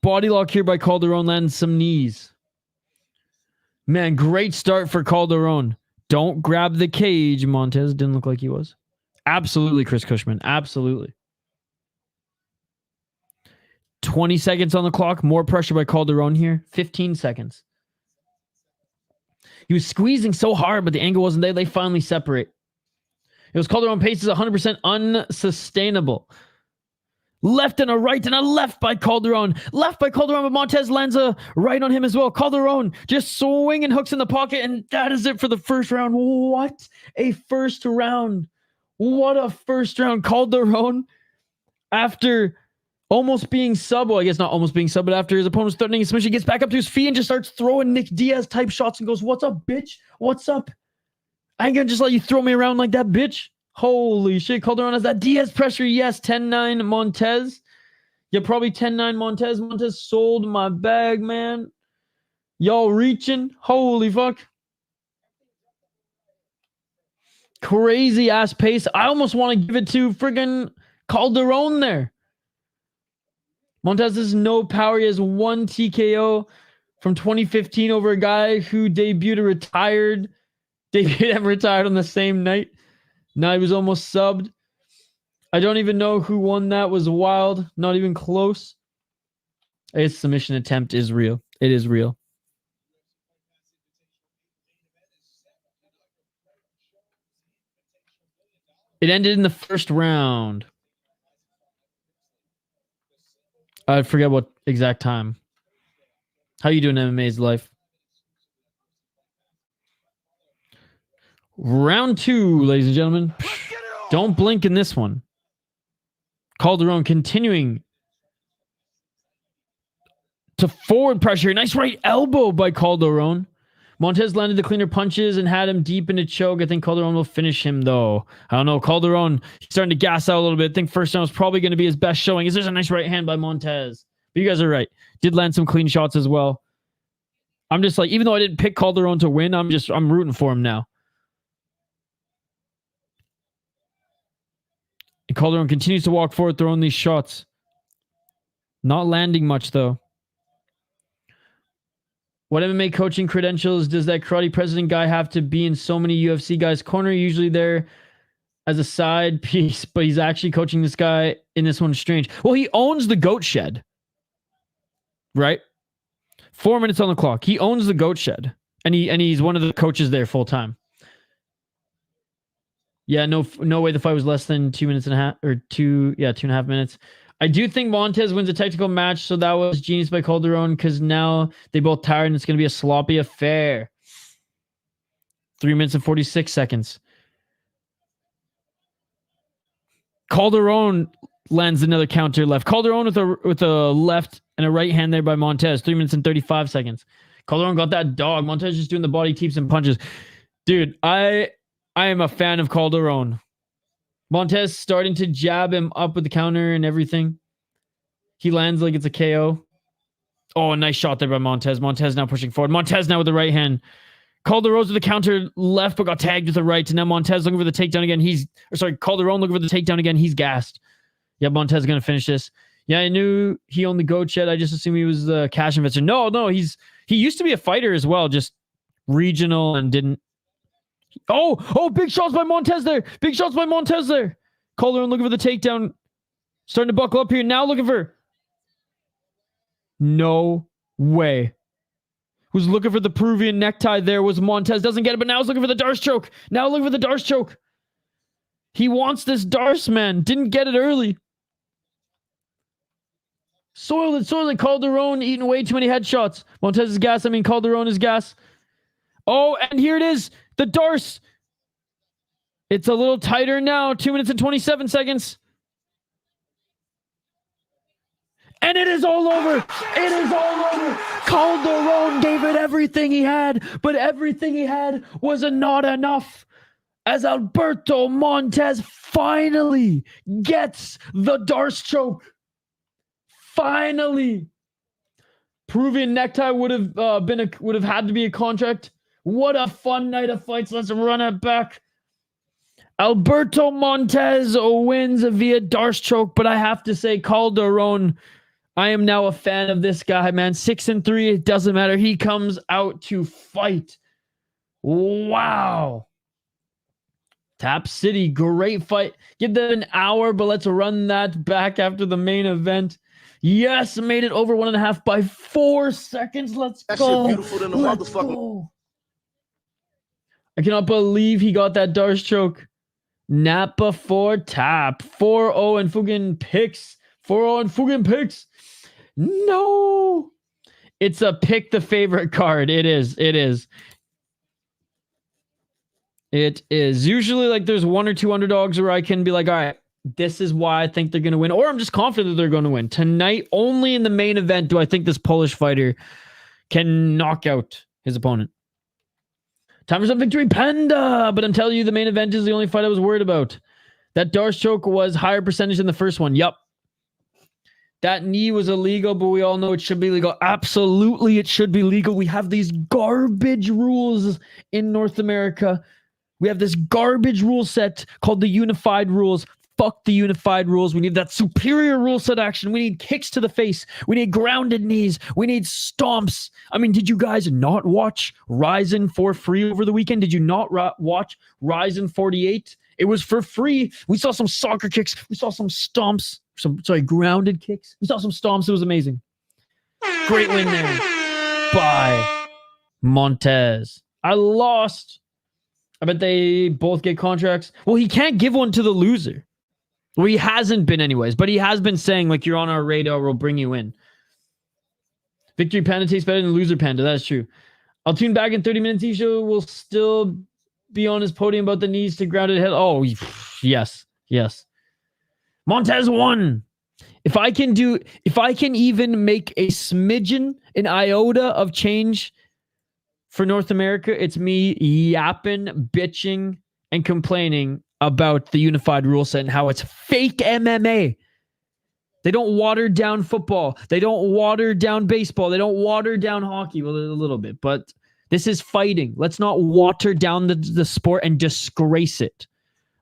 Body lock here by Calderon, lands some knees. Man, great start for Calderon. Don't grab the cage. Montes didn't look like he was. Absolutely, Chris Cushman. Absolutely. 20 seconds on the clock. More pressure by Calderon here. 15 seconds. He was squeezing so hard, but the angle wasn't there. They finally separate. It was Calderon pace is 100% unsustainable. Left and a right and a left by Calderon. Left by Calderon, but Montes lands a right on him as well. Calderon just swinging hooks in the pocket, and that is it for the first round. What a first round. What a first round. Calderon, after almost being sub, well, I guess not almost being sub, but after his opponent was threatening his submission, gets back up to his feet and just starts throwing Nick Diaz type shots and goes, "What's up, bitch? What's up? I ain't gonna just let you throw me around like that, bitch." Holy shit, Calderon has that Diaz pressure. Yes, 10-9 Montes. Yeah, probably 10-9 Montes. Montes sold my bag, man. Y'all reaching. Holy fuck. Crazy ass pace. I almost want to give it to friggin' Calderon there. Montes has no power. He has 1 TKO from 2015 over a guy who debuted and retired. Debuted and retired on the same night. Now he was almost subbed. I don't even know who won that. Was wild. Not even close. His submission attempt is real. It is real. It ended in the first round. I forget what exact time. How you doing, MMA's life? Round 2, ladies and gentlemen. Don't blink in this one. Calderon continuing to forward pressure. Nice right elbow by Calderon. Montes landed the cleaner punches and had him deep in a choke. I think Calderon will finish him, though. I don't know. Calderon starting to gas out a little bit. I think first round was probably going to be his best showing. There's a nice right hand by Montes. But you guys are right. Did land some clean shots as well. I'm just like, even though I didn't pick Calderon to win, I'm rooting for him now. And Calderon continues to walk forward, throwing these shots. Not landing much, though. What MMA coaching credentials does that karate president guy have to be in so many UFC guys' corner? Usually there as a side piece, but he's actually coaching this guy in this one. Strange. Well, he owns the Goat Shed. Right? 4 minutes on the clock. He owns the Goat Shed. And he's one of the coaches there full time. Yeah, no way the fight was less than 2 minutes and a half, or 2.5 minutes. I do think Montes wins a technical match, so that was genius by Calderon, because now they both tired and it's going to be a sloppy affair. 3 minutes and 46 seconds. Calderon lands another counter left. Calderon with a left and a right hand there by Montes. 3 minutes and 35 seconds. Calderon got that dog. Montes just doing the body teeps and punches. Dude, I am a fan of Calderon. Montes starting to jab him up with the counter and everything. He lands like it's a KO. Oh, a nice shot there by Montes. Montes now pushing forward. Montes now with the right hand. Calderon with the counter left, but got tagged with the right. And now Montes looking for the takedown again. Calderon looking for the takedown again. He's gassed. Yeah, Montes is going to finish this. Yeah, I knew he owned the Goat Shed. I just assumed he was the cash investor. No, he used to be a fighter as well, just regional and didn't. Oh, big shots by Montes there. Big shots by Montes there. Calderon looking for the takedown. Starting to buckle up here. Now looking for... No way. Was looking for the Peruvian necktie there. Was Montes. Doesn't get it, but now he's looking for the Darce choke. Now looking for the Darce choke. He wants this Darce, man. Didn't get it early. Soiled it. Calderon eating way too many headshots. Montes is gas. Calderon is gas. Oh, and here it is. The Darce. It's a little tighter now. 2 minutes and 27 seconds. And it is all over. It is all over. Calderon gave it everything he had, but everything he had was not enough. As Alberto Montes finally gets the Darce choke. Finally. Peruvian necktie would have had to be a contract. What a fun night of fights. Let's run it back. Alberto Montes wins via Darce choke, but I have to say Calderon, I am now a fan of this guy, man. 6-3, it doesn't matter. He comes out to fight. Wow. Tap City, great fight. Give that an hour, but let's run that back after the main event. Yes, made it over 1.5 by 4 seconds. Let's go. Beautiful than a Let's motherfucker. go. I cannot believe he got that Darce choke. Napa for tap. 4-0 and Fugen picks. 4-0 and Fugen picks. No. It's a pick the favorite card. It is. Usually like there's 1 or 2 underdogs where I can be like, all right, this is why I think they're going to win. Or I'm just confident that they're going to win. Tonight, only in the main event do I think this Polish fighter can knock out his opponent. Time for some victory, Panda. But I'm telling you, the main event is the only fight I was worried about. That Darce choke was higher percentage than the first one. Yup. That knee was illegal, but we all know it should be legal. Absolutely, it should be legal. We have these garbage rules in North America. We have this garbage rule set called the unified rules. Fuck the unified rules. We need that superior rule set action. We need kicks to the face. We need grounded knees. We need stomps. Did you guys not watch Ryzen for free over the weekend? Did you not watch Ryzen 48? It was for free. We saw some soccer kicks. We saw some stomps. Grounded kicks. We saw some stomps. It was amazing. Great win there by Montes. I lost. I bet they both get contracts. Well, he can't give one to the loser. Well, he hasn't been anyways, but he has been saying, like, you're on our radar, we'll bring you in. Victory Panda tastes better than loser Panda. That's true. I'll tune back in 30 minutes. Isha will still be on his podium about the knees to grounded head. Oh, yes. Montes won. If I can even make a smidgen, an iota of change for North America, it's me yapping, bitching, and complaining about the unified rule set and how it's fake MMA. They don't water down football. They don't water down baseball. They don't water down hockey. Well, a little bit, but this is fighting. Let's not water down the sport and disgrace it.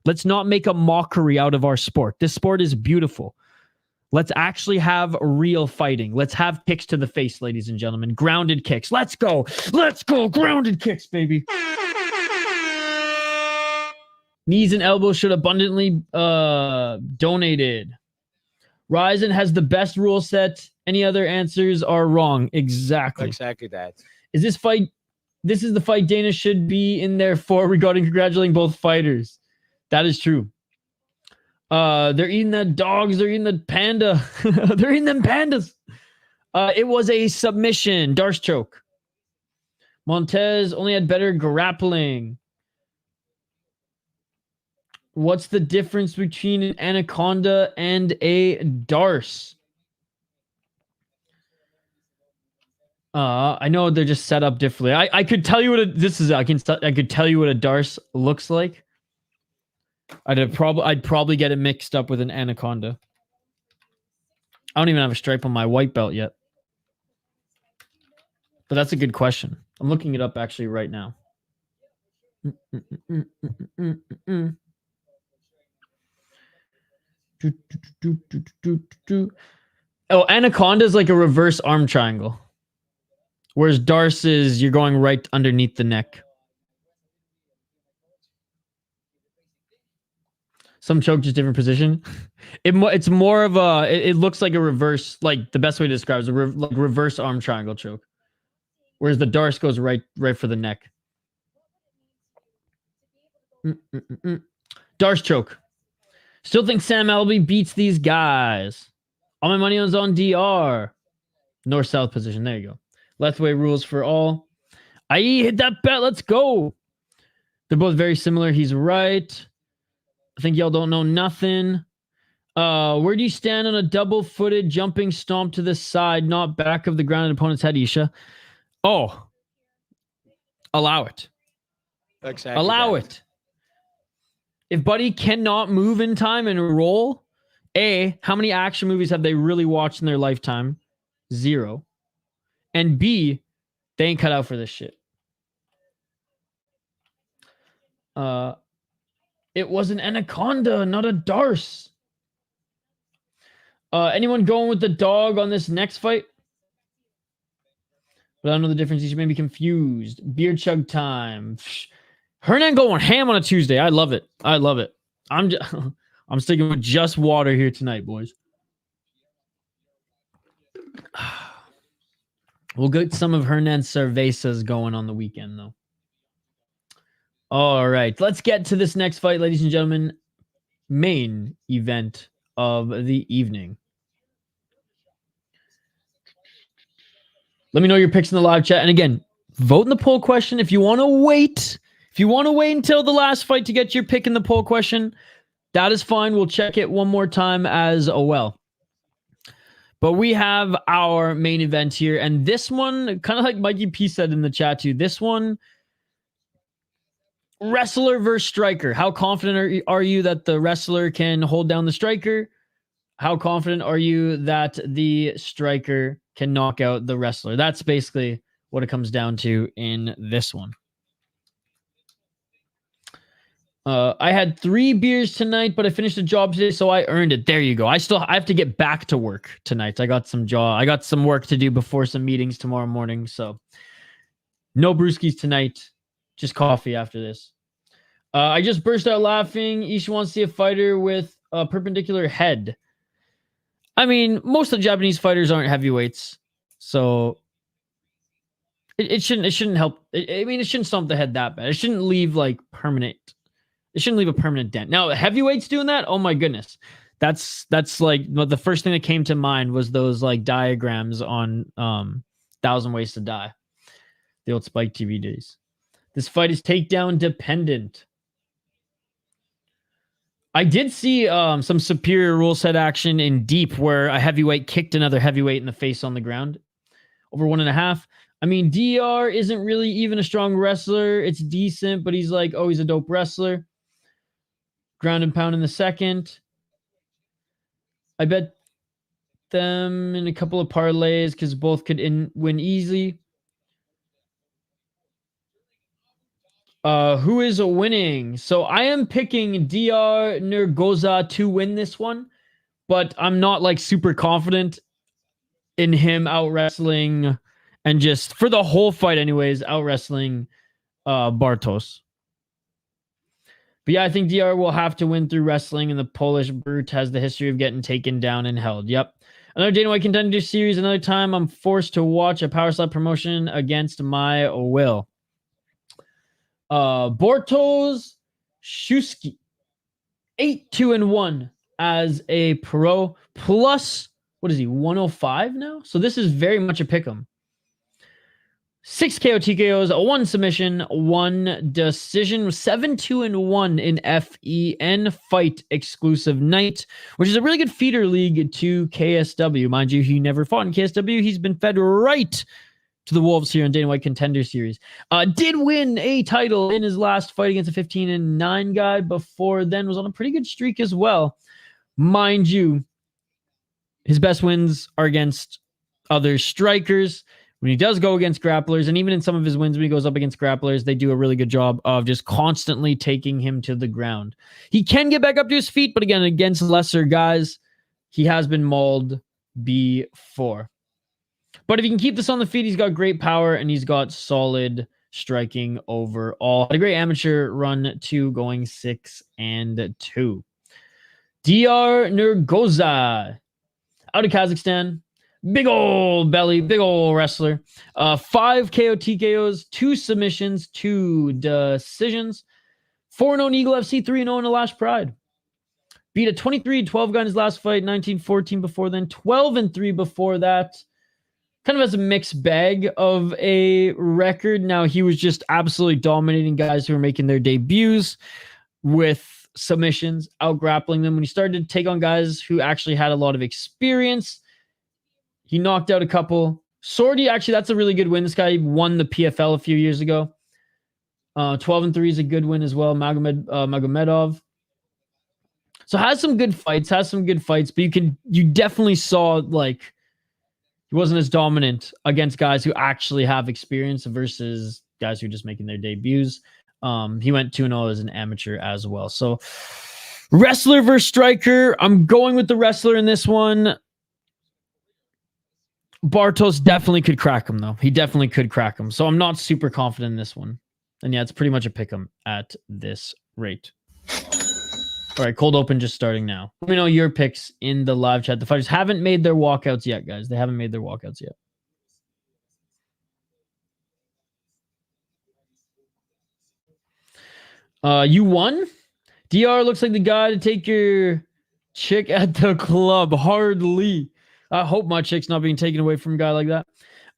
Let's not make a mockery out of our sport. This sport is beautiful. Let's actually have real fighting. Let's have kicks to the face, ladies and gentlemen. Grounded kicks. Let's go. Grounded kicks, baby. Knees and elbows should abundantly donated. Ryzen has the best rule set. Any other answers are wrong. Exactly that. This is the fight Dana should be in there for regarding congratulating both fighters. That is true. They're eating the dogs. They're eating the panda. They're eating them pandas. It was a submission. Darce choke. Montes only had better grappling. What's the difference between an anaconda and a Darce? I know they're just set up differently. I could tell you what I could tell you what a Darce looks like. I'd probably get it mixed up with an anaconda. I don't even have a stripe on my white belt yet. But that's a good question. I'm looking it up actually right now. Oh, anaconda is like a reverse arm triangle. Whereas Darce is you're going right underneath the neck. Some choke, just different position. It's more of a. It looks like a reverse. Like the best way to describe it is a reverse arm triangle choke. Whereas the Darce goes right for the neck. Darce choke. Still think Sam Alvey beats these guys. All my money is on Diyar. North-south position. There you go. Left-way rules for all. IE, hit that bet. Let's go. They're both very similar. He's right. I think y'all don't know nothing. Where do you stand on a double-footed jumping stomp to the side, not back of the ground and opponent's head, Isha? Oh. Allow it. Exactly. Allow that. it. If Buddy cannot move in time and roll, A, how many action movies have they really watched in their lifetime? 0. And B, they ain't cut out for this shit. It was an anaconda, not a darce. Anyone going with the dog on this next fight? But I don't know the difference. You should maybe confused. Beer chug time. Hernan going ham on a Tuesday. I love it. I love it. I'm sticking with just water here tonight, boys. We'll get some of Hernan's cervezas going on the weekend, though. All right. Let's get to this next fight, ladies and gentlemen. Main event of the evening. Let me know your picks in the live chat. And again, vote in the poll question. If you want to wait, until the last fight to get your pick in the poll question, that is fine. We'll check it one more time as well. But we have our main event here. And this one, kind of like Mikey P said in the chat too, this one, wrestler versus striker. How confident are you that the wrestler can hold down the striker? How confident are you that the striker can knock out the wrestler? That's basically what it comes down to in this one. I had 3 beers tonight, but I finished the job today, so I earned it. There you go. I have to get back to work tonight. I got some work to do before some meetings tomorrow morning, so no brewskis tonight. Just coffee after this. I just burst out laughing. Isha wants to see a fighter with a perpendicular head. I mean, most of the Japanese fighters aren't heavyweights, so it shouldn't help. It shouldn't stomp the head that bad. It shouldn't leave permanent. It shouldn't leave a permanent dent. Now, heavyweights doing that, oh my goodness, that's like the first thing that came to mind was those diagrams on 1,000 Ways to Die, the old Spike TV days. This fight is takedown dependent. I did see some superior rule set action in Deep where a heavyweight kicked another heavyweight in the face on the ground. Over 1.5. I mean, Diyar isn't really even a strong wrestler. It's decent, but he's he's a dope wrestler. Ground and pound in the second. I bet them in a couple of parlays because both could win easily. Who is winning? So I am picking Diyar Nurgozhay to win this one, but I'm not super confident in him out wrestling and just for the whole fight anyways, out wrestling Bartosz. But yeah, I think Diyar will have to win through wrestling, and the Polish brute has the history of getting taken down and held. Yep. Another Dana White Contender series. Another time I'm forced to watch a power slap promotion against my will. Bartosz Szewczyk, 8-2-1 as a pro, plus what is he, 105 now? So this is very much a pick'em. 6 KO TKOs, 1 submission, 1 decision, 7-2-1 in FEN fight exclusive night, which is a really good feeder league to KSW. Mind you, he never fought in KSW. He's been fed right to the Wolves here in Dana White Contender Series. Did win a title in his last fight against a 15-9 guy. Before then was on a pretty good streak as well. Mind you, his best wins are against other strikers. When he does go against grapplers, and even in some of his wins when he goes up against grapplers, they do a really good job of just constantly taking him to the ground. He can get back up to his feet, but again, against lesser guys, he has been mauled before. But if he can keep this on the feet, he's got great power and he's got solid striking overall. Had a great amateur run too, going 6-2. Diyar Nurgozhay out of Kazakhstan. Big old belly, big old wrestler. 5 KO TKOs, 2 submissions, 2 decisions. 4-0 in Eagle FC, 3-0 in Alash Pride. Beat a 23-12 guy in his last fight, 19-14 before then, 12-3 before that. Kind of has a mixed bag of a record. Now, he was just absolutely dominating guys who were making their debuts with submissions, out-grappling them. When he started to take on guys who actually had a lot of experience, he knocked out a couple. Sordi, actually, that's a really good win. This guy won the PFL a few years ago. 12-3 is a good win as well. Magomedov. So has some good fights, but you definitely saw like he wasn't as dominant against guys who actually have experience versus guys who are just making their debuts. He went 2-0 as an amateur as well. So wrestler versus striker. I'm going with the wrestler in this one. Bartosz definitely could crack him, though. He definitely could crack him. So I'm not super confident in this one. And yeah, it's pretty much a pick 'em at this rate. All right, cold open just starting now. Let me know your picks in the live chat. The fighters haven't made their walkouts yet, guys. They haven't made their walkouts yet. You won? Diyar looks like the guy to take your chick at the club. Hardly. I hope my chick's not being taken away from a guy like that.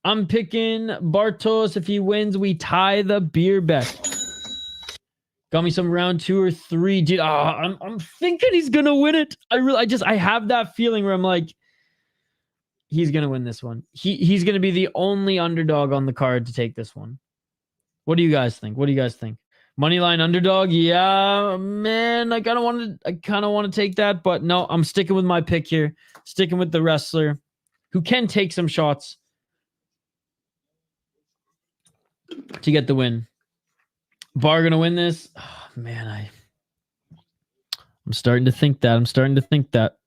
I'm picking Bartosz. If he wins, we tie the beer bet. Got me some round 2 or 3. Dude, I'm thinking he's going to win it. I have that feeling where I'm like, he's going to win this one. He's going to be the only underdog on the card to take this one. What do you guys think? Moneyline underdog? Yeah, man, I kind of want to take that, but no, I'm sticking with my pick here. Sticking with the wrestler who can take some shots to get the win. Bar gonna win this? Oh, man, I'm starting to think that.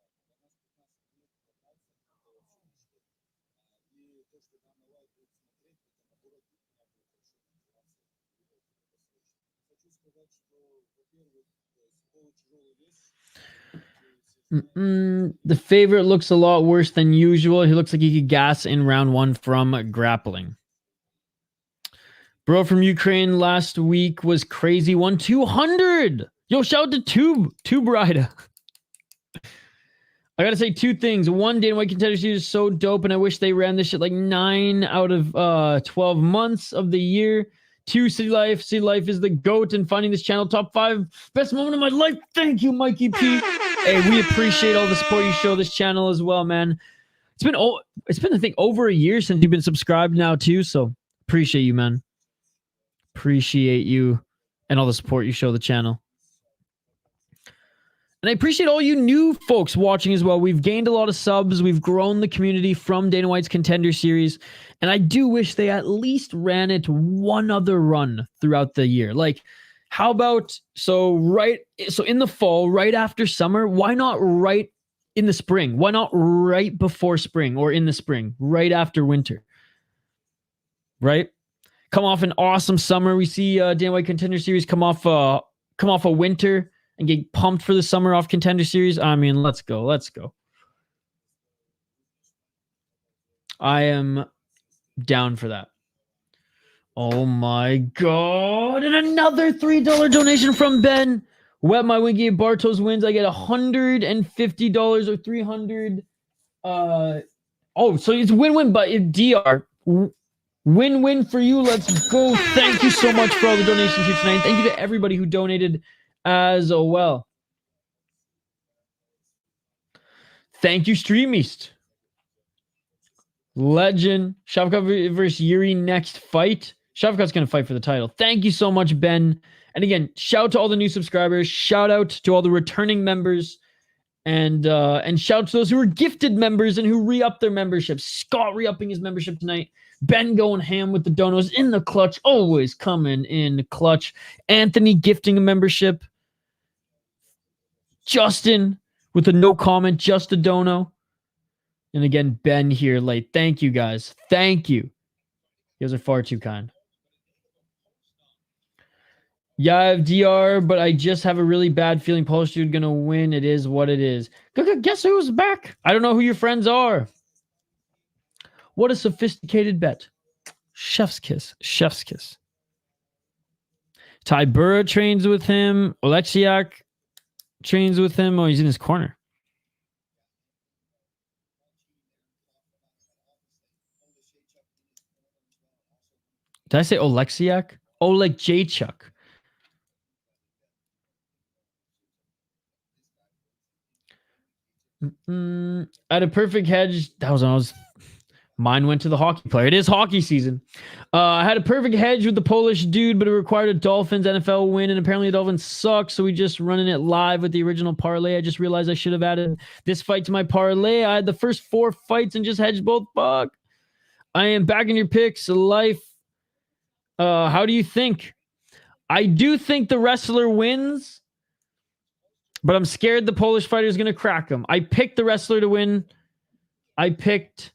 The favorite looks a lot worse than usual. He looks like he could gas in round 1 from grappling. Bro from Ukraine last week was crazy. Won 200. Yo, shout out to Tube Rider. I gotta say 2 things. 1, Dana White Contender Series is so dope, and I wish they ran this shit like 9 out of 12 months of the year. 2, City Life. City Life is the GOAT, and finding this channel top 5 best moment of my life. Thank you, Mikey P. Hey, we appreciate all the support you show this channel as well, man. It's been I think over a year since you've been subscribed now too, so appreciate you, man. Appreciate you and all the support you show the channel. And I appreciate all you new folks watching as well. We've gained a lot of subs. We've grown the community from Dana White's Contender Series. And I do wish they at least ran it one other run throughout the year. Like, how about, so in the fall, right after summer, why not right in the spring? Why not right before spring or in the spring, right after winter? Right? Come off an awesome summer. We see Dana White Contender Series come off a winter and get pumped for the summer off Contender Series. I mean, let's go. I am down for that. Oh my God. And another $3 donation from Ben. Wet my winky. If Bartosz wins, I get $150 or 300. So it's win-win, but if Diyar, win-win for you. Let's go. Thank you so much for all the donations here tonight. Thank you to everybody who donated as well. Thank you, StreamEast. Legend. Szewczyk versus Yuri next fight. Szewczyk's going to fight for the title. Thank you so much, Ben. And again, shout out to all the new subscribers. Shout out to all the returning members. And shout out to those who were gifted members and who re-upped their memberships. Scott re-upping his membership tonight. Ben going ham with the donos in the clutch. Always coming in clutch. Anthony gifting a membership. Justin with a no comment, just a dono. And again, Ben here late. Thank you, guys. Thank you. You guys are far too kind. Yeah, I have Diyar, but I just have a really bad feeling Polish dude gonna win. It is what it is. Guess who's back? I don't know who your friends are. What a sophisticated bet. Chef's kiss. Chef's kiss. Tybura trains with him. Oleksiak trains with him. Oh, he's in his corner. Did I say Oleksiak? Oleg Jachuk. I had a perfect hedge. That was when I was. Mine went to the hockey player. It is hockey season. I had a perfect hedge with the Polish dude, but it required a Dolphins NFL win, and apparently the Dolphins suck, so we just running it live with the original parlay. I just realized I should have added this fight to my parlay. I had the first 4 fights and just hedged both. Fuck. I am back in your picks. Life. How do you think? I do think the wrestler wins, but I'm scared the Polish fighter is going to crack him. I picked the wrestler to win. I picked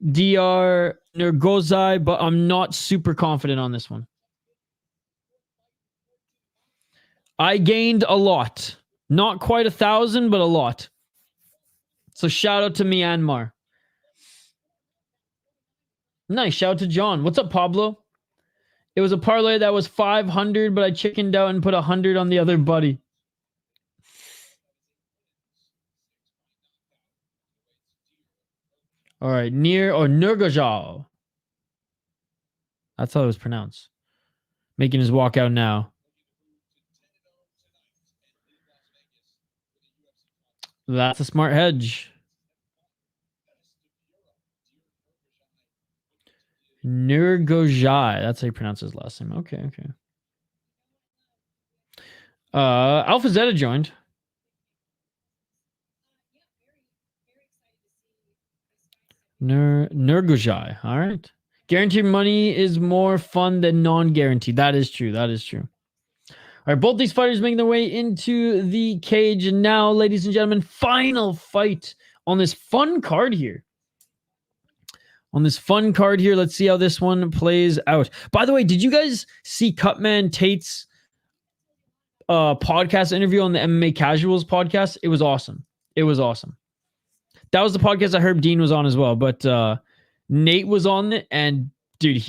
Diyar, Nurgozhay, but I'm not super confident on this one. I gained a lot. Not quite 1,000, but a lot. So shout out to Myanmar. Nice. Shout out to John. What's up, Pablo? It was a parlay that was 500, but I chickened out and put 100 on the other buddy. All right, Nurgozhay. That's how it was pronounced. Making his walk out now. That's a smart hedge. Nurgozhay. That's how you pronounce his last name. Okay, okay. Alpha Zeta joined. Nurgozhay. All right. Guaranteed money is more fun than non-guaranteed. That is true. That is true. All right. Both these fighters making their way into the cage. And now, ladies and gentlemen, final fight on this fun card here. Let's see how this one plays out. By the way, did you guys see Cutman Tate's podcast interview on the MMA Casuals podcast? It was awesome. That was the podcast that Herb Dean was on as well, but Nate was on it, and dude,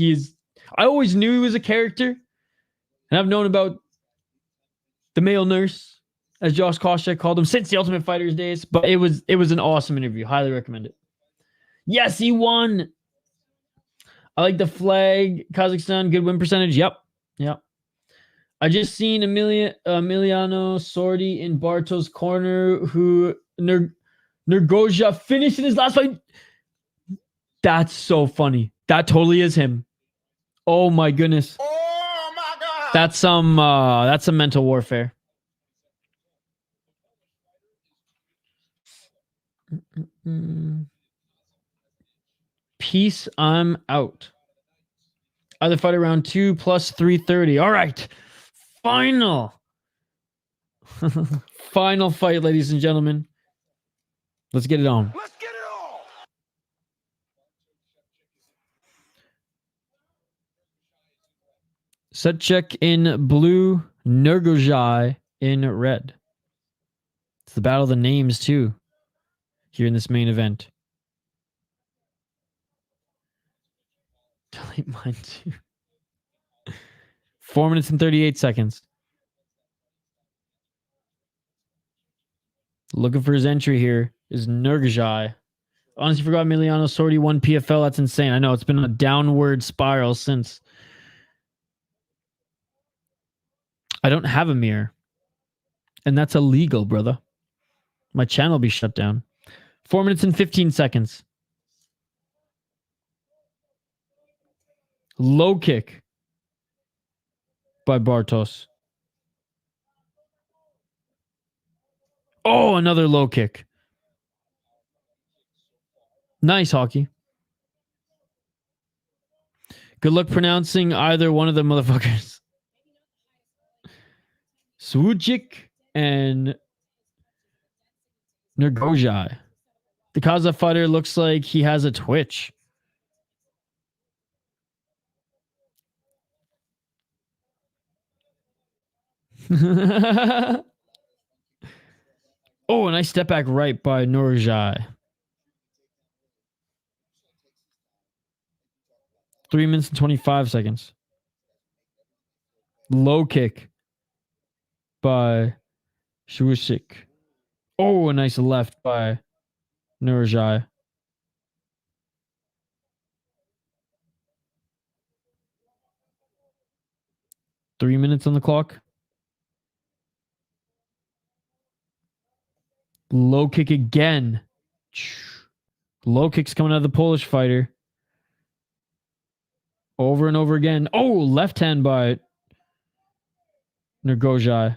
I always knew he was a character, and I've known about the male nurse, as Josh Koscheck called him, since the Ultimate Fighters days, but it was an awesome interview. Highly recommend it. Yes, he won. I like the flag. Kazakhstan, good win percentage. Yep. I just seen Emiliano Sordi in Bartosz corner, who Nurgozhay finished in his last fight. That's so funny. That totally is him. Oh my goodness. Oh my God. That's some mental warfare. Peace, I'm out. Other fight around 2 plus 330. All right. Final fight, ladies and gentlemen. Let's get it on. Let's get it all. Szewczyk in blue, Nurgozhay in red. It's the battle of the names too, here in this main event. Delete mine too. 4 minutes and 38 seconds. Looking for his entry here is Nurgozhay. Honestly, forgot Emiliano Sordi won PFL. That's insane. I know it's been a downward spiral since. I don't have a mirror. And that's illegal, brother. My channel will be shut down. 4 minutes and 15 seconds. Low kick by Bartosz. Oh, another low kick. Nice hockey. Good luck pronouncing either one of the motherfuckers. Szewczyk and Nurgozhay. The Kazakh fighter looks like he has a twitch. Oh, a nice step back right by Nurgozhay. 3 minutes and 25 seconds. Low kick by Szewczyk. Oh, a nice left by Nurgozhay. Three minutes on the clock. Low kick again. Low kicks coming out of the Polish fighter. Over and over again. Oh, left hand by Nurgozhay.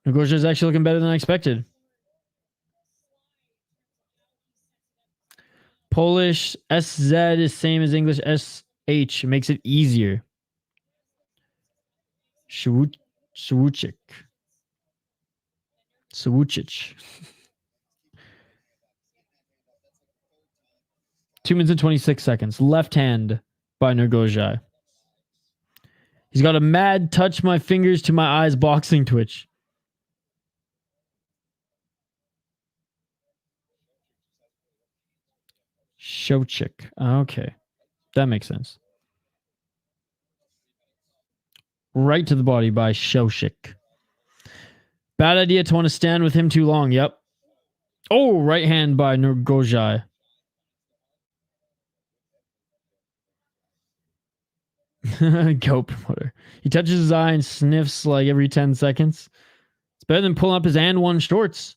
Nurgozhay is actually looking better than I expected. Polish SZ is same as English SH. It makes it easier. Szewczyk. 2 minutes and 26 seconds. Left hand by Nurgozhay. He's got a mad touch my fingers to my eyes boxing twitch. Szewczyk. Okay. That makes sense. Right to the body by Szewczyk. Bad idea to want to stand with him too long. Yep. Oh, right hand by Nurgozhay. Go promoter. He touches his eye and sniffs like every 10 seconds. It's better than pulling up his and one shorts.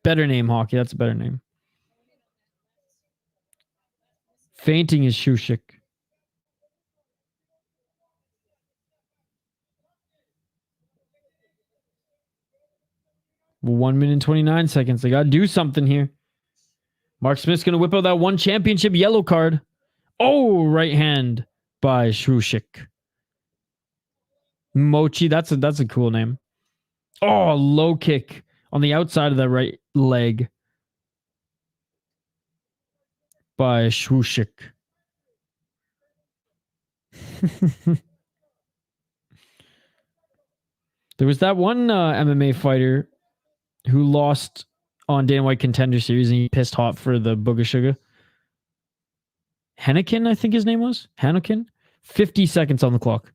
Better name, Hockey. That's a better name. Fainting is Szewczyk. Well, 1 minute and 29 seconds. They got to do something here. Mark Smith's going to whip out that one championship yellow card. Oh, right hand by Szewczyk. Mochi, that's a cool name. Oh, low kick on the outside of that right leg by Szewczyk. There was that one MMA fighter who lost on Dana White Contender Series and he pissed hot for the Booga Sugar. Hennikin, I think his name was. Hennikin. 50 seconds on the clock.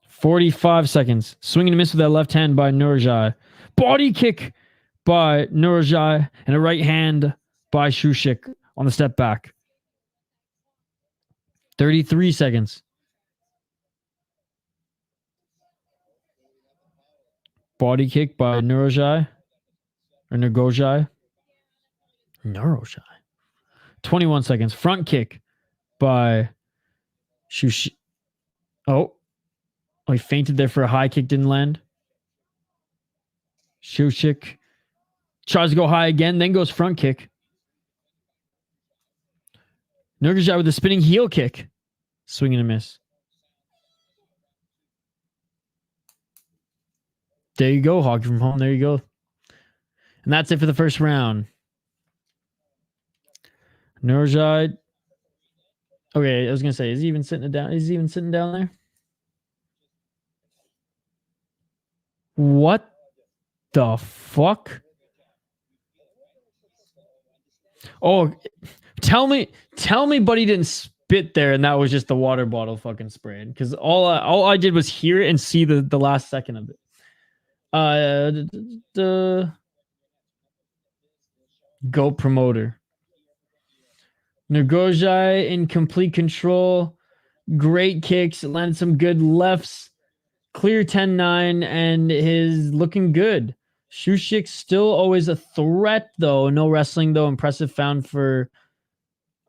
45 seconds. Swinging and miss with that left hand by Nurgozhay. Body kick by Nurgozhay and a right hand by Szewczyk on the step back. 33 seconds. Body kick by Nurgozhay. Or Nurgozhay. 21 seconds. Front kick by Szewczyk. Oh, he fainted there for a high kick. Didn't land. Szewczyk tries to go high again. Then goes front kick. Nurgozhay with a spinning heel kick. Swing and a miss. There you go, Hockey from home. There you go. And that's it for the first round. Nurgozhay. Okay, I was gonna say, is he even sitting down? Is he even sitting down there? What the fuck? Oh, tell me, buddy didn't spit there, and that was just the water bottle fucking sprayed. Because all I did was hear it and see the last second of it. The Go promoter. Nurgozhay in complete control. Great kicks. Landed some good lefts. Clear 10-9 and is looking good. Szewczyk still always a threat though. No wrestling though. Impressive found for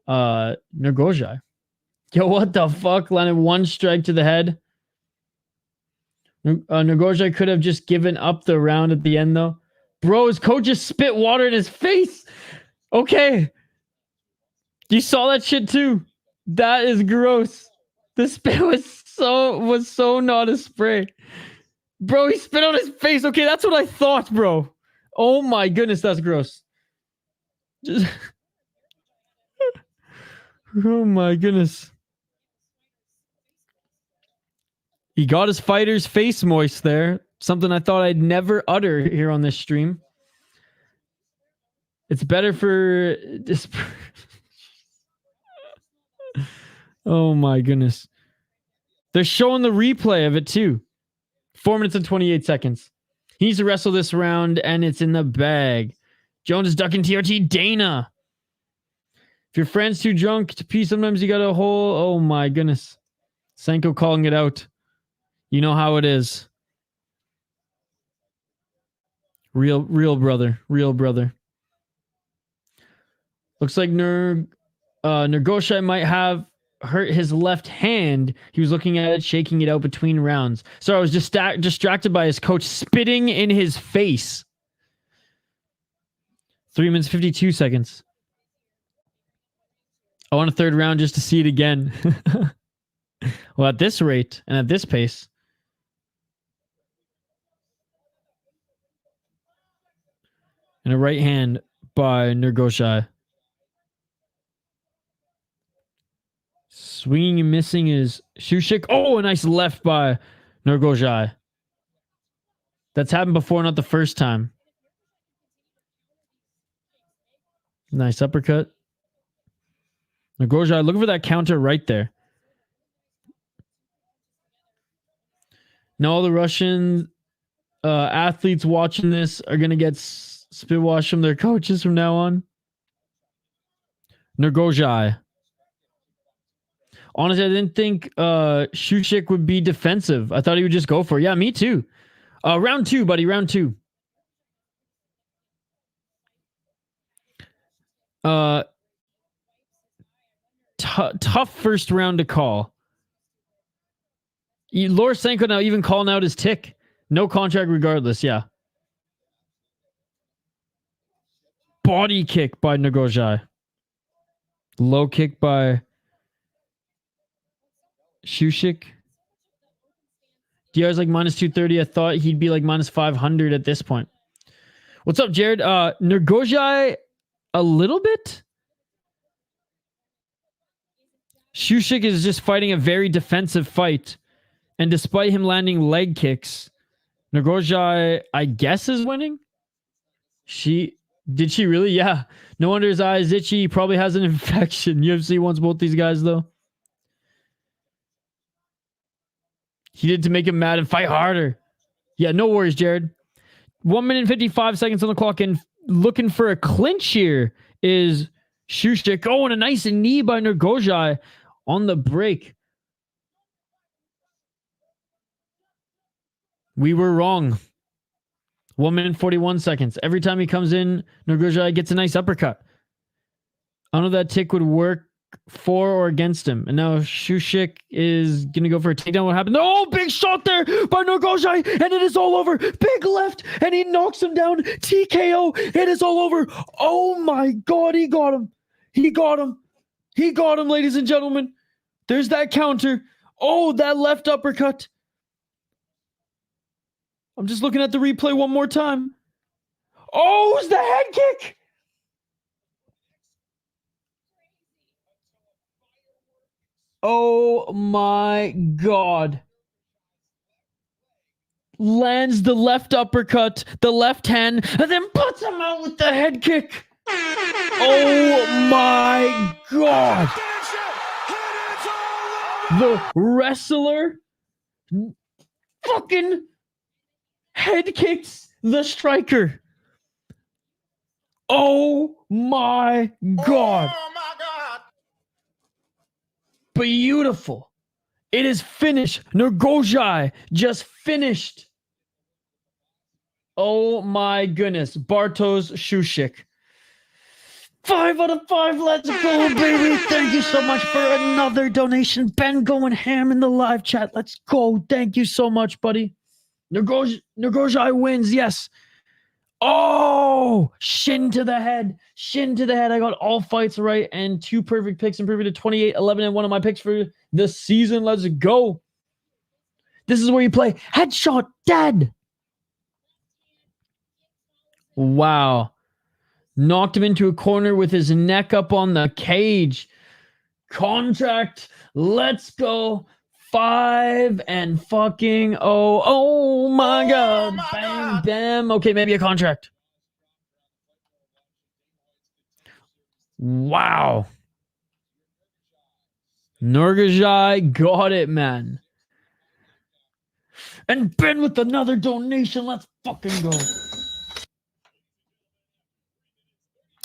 Nurgozhay. Yo, what the fuck? Landed one strike to the head. Nurgozhay could have just given up the round at the end though. Bro, his coach just spit water in his face. Okay. You saw that shit too. That is gross. The spit was so not a spray. Bro, he spit on his face. Okay, that's what I thought, bro. Oh my goodness, that's gross. Just oh my goodness. He got his fighter's face moist there. Something I thought I'd never utter here on this stream. It's better for this. Oh my goodness. They're showing the replay of it too. 4 minutes and 28 seconds. He needs to wrestle this round, and it's in the bag. Jones is ducking TRT. Dana. If your friend's too drunk to pee, sometimes you got a hole. Oh my goodness. Senko calling it out. You know how it is. Real brother. Real brother. Looks like Nurgozhay might have hurt his left hand. He was looking at it, shaking it out between rounds. So I was just distracted by his coach spitting in his face. 3 minutes, 52 seconds. I want a third round just to see it again. Well, at this rate and at this pace. And a right hand by Nurgozhay. Swinging and missing is Szewczyk. Oh, a nice left by Nurgozhay. That's happened before, not the first time. Nice uppercut. Nurgozhay looking for that counter right there. Now all the Russian athletes watching this are going to get spit washed from their coaches from now on. Nurgozhay. Honestly, I didn't think Szewczyk would be defensive. I thought he would just go for it. Yeah, me too. Round 2, buddy. Round 2. Tough first round to call. Lorsenko now even calling out his tick. No contract regardless, yeah. Body kick by Nurgozhay. Low kick by Szewczyk. Diyar's like minus 230. I thought he'd be like minus 500 at this point. What's up, Jared? Nurgozhay a little bit? Szewczyk is just fighting a very defensive fight. And despite him landing leg kicks, Nurgozhay, I guess, is winning? Did she really? Yeah. No wonder his eye is itchy. He probably has an infection. UFC wants both these guys, though. He did to make him mad and fight harder. Yeah, no worries, Jared. 1 minute and 55 seconds on the clock, and looking for a clinch here is Szewczyk. Oh, and a nice knee by Nurgozhay on the break. We were wrong. 1 minute and 41 seconds. Every time he comes in, Nurgozhay gets a nice uppercut. I don't know if that tick would work for or against him. And now Szewczyk is going to go for a takedown. What happened? Oh, big shot there by Nurgozhay, and it is all over. Big left, and he knocks him down. TKO. It is all over. Oh my God, he got him. He got him. He got him, ladies and gentlemen. There's that counter. Oh, that left uppercut. I'm just looking at the replay one more time. Oh, it's the head kick. Oh my God. Lands the left uppercut, the left hand, and then puts him out with the head kick. Oh my God. The wrestler fucking head kicks the striker. Oh my God. Oh my God. Beautiful. It is finished. Nurgozhay just finished. Oh my goodness. Bartosz Szewczyk. 5 out of 5. Let's go, baby. Thank you so much for another donation. Ben going ham in the live chat. Let's go. Thank you so much, buddy. Nurgozhay wins. Yes. Oh, shin to the head. Shin to the head. I got all fights right and 2 perfect picks, improving to 28, 11, and 1 of my picks for the season. Let's go. This is where you play headshot dead. Wow. Knocked him into a corner with his neck up on the cage. Contract. Let's go. 5 and fucking oh my God. My Bam, God. bam. Okay, maybe a contract. Wow. Nurgozhay got it, man. And Ben with another donation. Let's fucking go.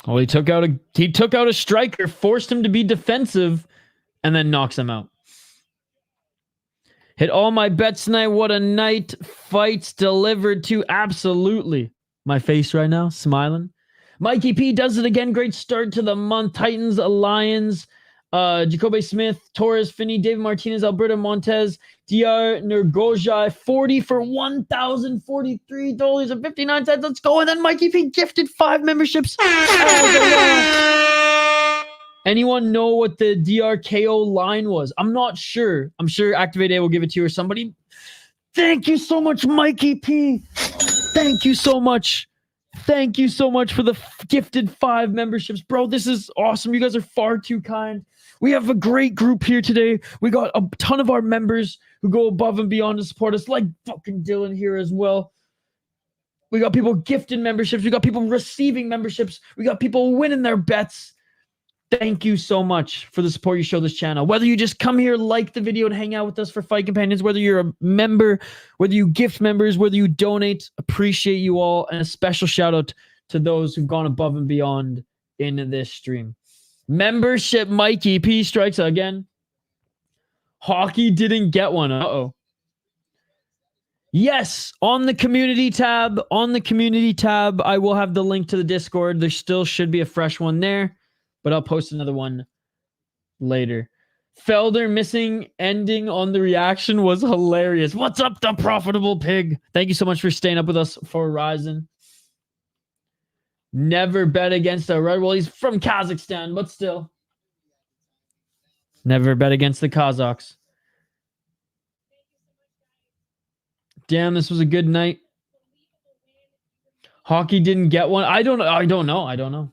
Oh, he took out a striker, forced him to be defensive, and then knocks him out. Hit all my bets tonight. What a night. Fights delivered to. Absolutely. My face right now, smiling. Mikey P does it again. Great start to the month. Titans, Lions, Jacobe Smith, Torrez, Finney, David Martinez, Alberto, Montes, Diyar, Nurgozhay, 40 for $1,043.59. Let's go. And then Mikey P gifted 5 memberships. Anyone know what the DRKO line was? I'm not sure. I'm sure Activate A will give it to you or somebody. Thank you so much, Mikey P. Thank you so much. Thank you so much for the gifted 5 memberships. Bro, this is awesome. You guys are far too kind. We have a great group here today. We got a ton of our members who go above and beyond to support us, like fucking Dylan here as well. We got people gifting memberships. We got people receiving memberships. We got people winning their bets. Thank you so much for the support you show this channel. Whether you just come here, like the video, and hang out with us for Fight Companions, whether you're a member, whether you gift members, whether you donate, appreciate you all. And a special shout out to those who've gone above and beyond in this stream. Membership Mikey P strikes again. Hockey didn't get one. Uh-oh. Yes, on the community tab, I will have the link to the Discord. There still should be a fresh one there, but I'll post another one later. Felder missing ending on the reaction was hilarious. What's up, the profitable pig? Thank you so much for staying up with us for Horizon. Never bet against a red. Well, he's from Kazakhstan, but still. Never bet against the Kazakhs. Damn, this was a good night. Hockey didn't get one. I don't know.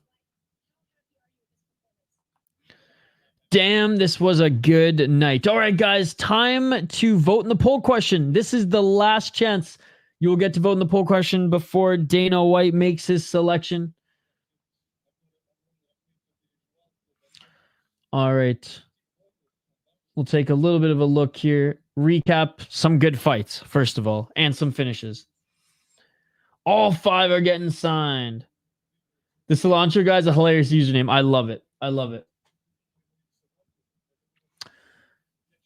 Damn, this was a good night. All right, guys, time to vote in the poll question. This is the last chance you will get to vote in the poll question before Dana White makes his selection. All right. We'll take a little bit of a look here. Recap some good fights, first of all, and some finishes. All 5 are getting signed. The Cilantro guy's a hilarious username. I love it. I love it.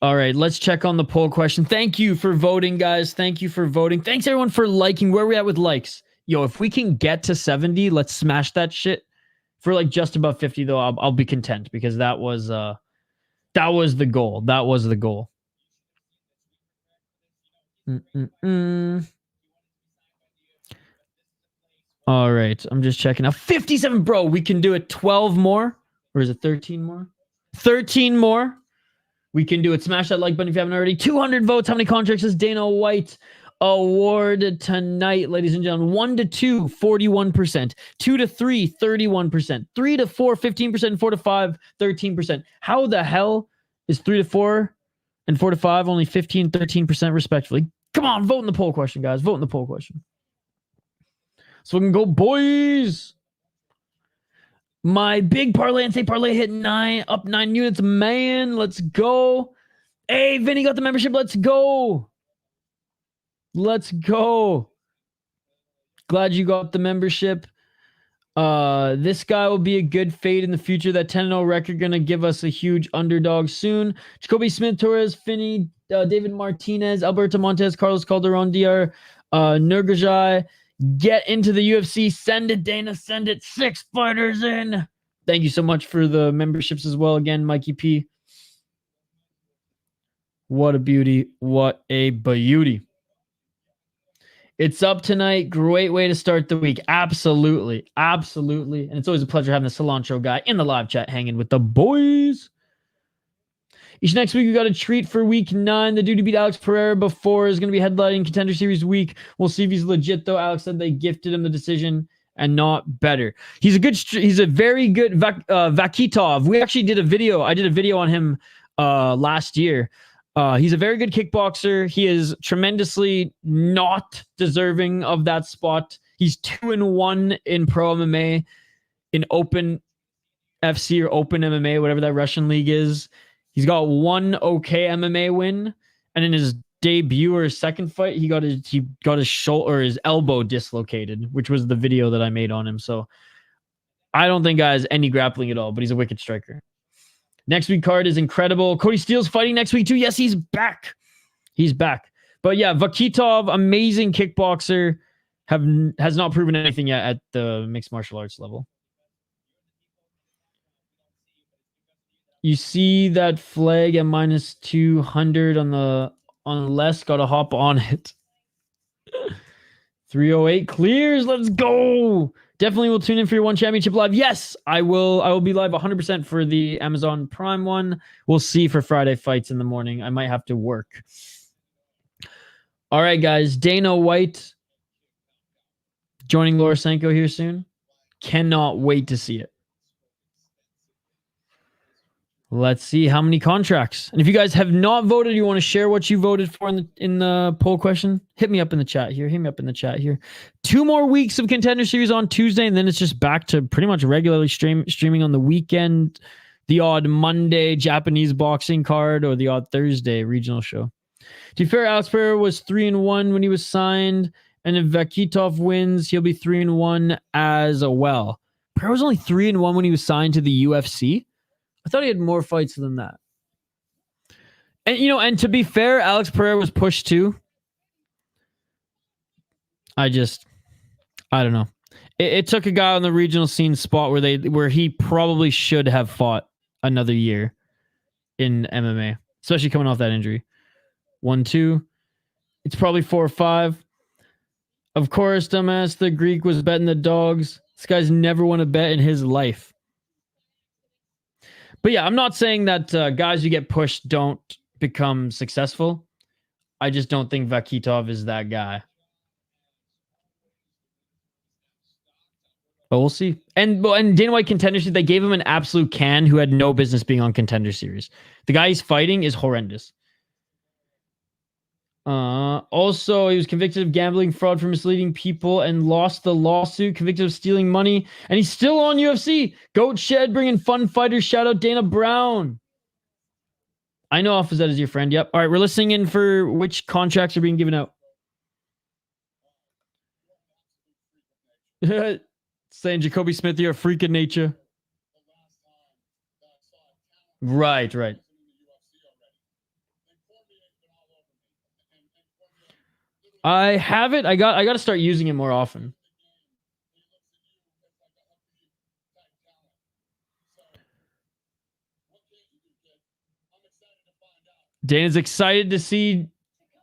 All right, let's check on the poll question. Thank you for voting, guys. Thank you for voting. Thanks, everyone, for liking. Where are we at with likes? Yo, if we can get to 70, let's smash that shit. For like just above 50, though, I'll be content because that was the goal. That was the goal. All right, I'm just checking out. 57, bro. We can do it. 12 more, or is it 13 more? 13 more. We can do it. Smash that like button if you haven't already. 200 votes. How many contracts is Dana White awarded tonight, ladies and gentlemen? 1 to 2, 41%. 2 to 3, 31%. 3 to 4, 15%. 4 to 5, 13%. How the hell is 3 to 4 and 4 to 5 only 15, 13% respectively? Come on, vote in the poll question, guys. Vote in the poll question. So we can go, boys. My big parlay and say parlay hit 9, up 9 units. Man, let's go. Hey, Vinny got the membership. Let's go. Let's go. Glad you got the membership. This guy will be a good fade in the future. That 10-0 record going to give us a huge underdog soon. Jacobe Smith, Torrez, Finney, David Martinez, Alberto, Montes, Carlos Calderon, Diyar, Nurgozhay. Get into the UFC. Send it, Dana. Send it. 6 fighters in. Thank you so much for the memberships as well. Again, Mikey P. What a beauty. What a beauty. It's up tonight. Great way to start the week. Absolutely. Absolutely. And it's always a pleasure having the Cilantro guy in the live chat hanging with the boys. Each next week, we got a treat for week 9. The dude who beat Alex Pereira before is going to be headlining Contender Series week. We'll see if he's legit, though. Alex said they gifted him the decision and not better. He's a very good Vakitov. We actually did a video. I did a video on him last year. He's a very good kickboxer. He is tremendously not deserving of that spot. He's 2-1 in pro MMA, in open FC or open MMA, whatever that Russian league is. He's got one okay MMA win, and in his debut or his second fight, he got his shoulder or his elbow dislocated, which was the video that I made on him. So I don't think he has any grappling at all, but he's a wicked striker. Next week card is incredible. Cody Steele's fighting next week too. Yes, he's back. He's back. But yeah, Vakitov, amazing kickboxer, has not proven anything yet at the mixed martial arts level. You see that flag at minus 200 on less. Got to hop on it. 308 clears. Let's go. Definitely will tune in for your One Championship live. Yes, I will. I will be live 100% for the Amazon Prime one. We'll see for Friday fights in the morning. I might have to work. All right, guys. Dana White joining Lorosenko here soon. Cannot wait to see it. Let's see how many contracts. And if you guys have not voted, you want to share what you voted for in the poll question, hit me up in the chat here. Hit me up in the chat here. 2 more weeks of Contender Series on Tuesday, and then it's just back to pretty much regularly streaming on the weekend. The odd Monday Japanese boxing card or the odd Thursday regional show. To be fair, Alex Pereira was 3-1 when he was signed, and if Vakitov wins, he'll be 3-1 as well. Pereira was only 3-1 when he was signed to the UFC. I thought he had more fights than that. And, and to be fair, Alex Pereira was pushed too. I don't know. It took a guy on the regional scene spot where he probably should have fought another year in MMA, especially coming off that injury. 1-2. It's probably 4 or 5. Of course, dumbass, the Greek was betting the dogs. This guy's never won a bet in his life. But yeah, I'm not saying that guys who get pushed don't become successful. I just don't think Vakitov is that guy. But we'll see. And Dana White Contender Series, they gave him an absolute can who had no business being on Contender Series. The guy he's fighting is horrendous. Also, he was convicted of gambling, fraud for misleading people, and lost the lawsuit. Convicted of stealing money, and he's still on UFC. Goat Shed bringing fun fighters. Shout out Dana Brown. I know Alphazet is your friend. Yep. All right, we're listening in for which contracts are being given out. Saying Jacobe Smith, you're a freak of nature. Right. I have it. I got to start using it more often. Dana's excited to see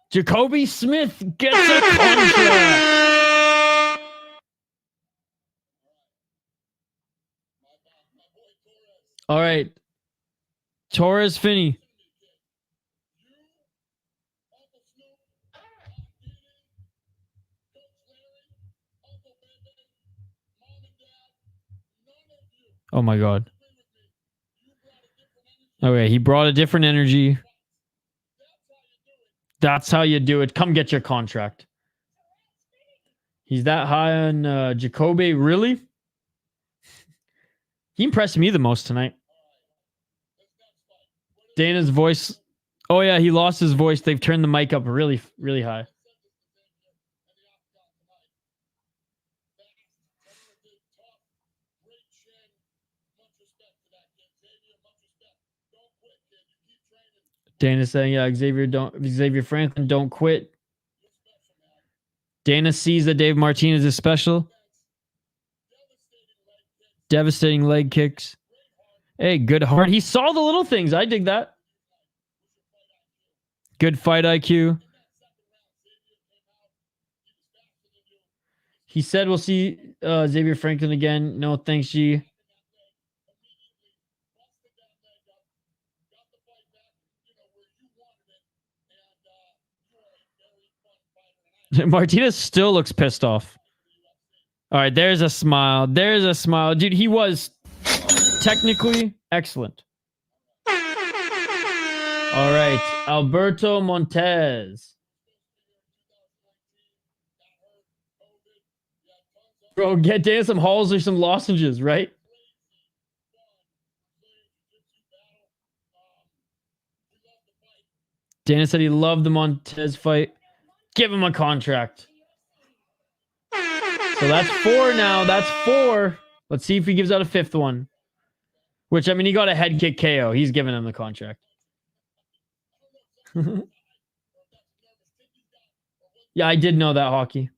Jacobe Smith gets a contract. All right. Torrez, Finney. Oh my God. Okay, he brought a different energy. That's how you do it. Come get your contract. He's that high on Jacobe. Really? He impressed me the most tonight. Dana's voice. Oh yeah, he lost his voice. They've turned the mic up really, really high. Dana saying, yeah, Xavier Franklin, don't quit. Dana sees that Dave Martinez is special. Devastating leg kicks. Hey, good heart. He saw the little things. I dig that. Good fight IQ. He said we'll see Xavier Franklin again. No, thanks, G. Martinez still looks pissed off. All right, there's a smile. There's a smile. Dude, he was technically excellent. All right, Alberto Montes. Bro, get Dan some halls or some lozenges, right? Dana said he loved the Montes fight. Give him a contract. So that's 4 now. That's 4. Let's see if he gives out a 5th one. Which, I mean, he got a head kick KO. He's giving him the contract. Yeah, I did know that, Hockey.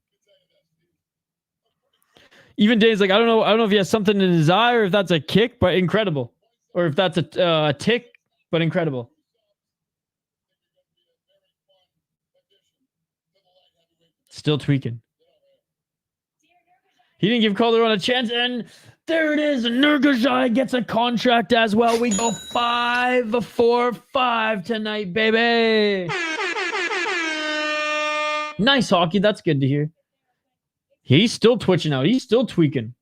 Even Dave's like, I don't know if he has something in his eye or if that's a kick, but incredible. Or if that's a tick, but incredible. Still tweaking. He didn't give Calderon a chance, and there it is. Nurgozhay gets a contract as well. We go 5-4-5 tonight, baby. Nice, Hockey. That's good to hear. He's still twitching out. He's still tweaking.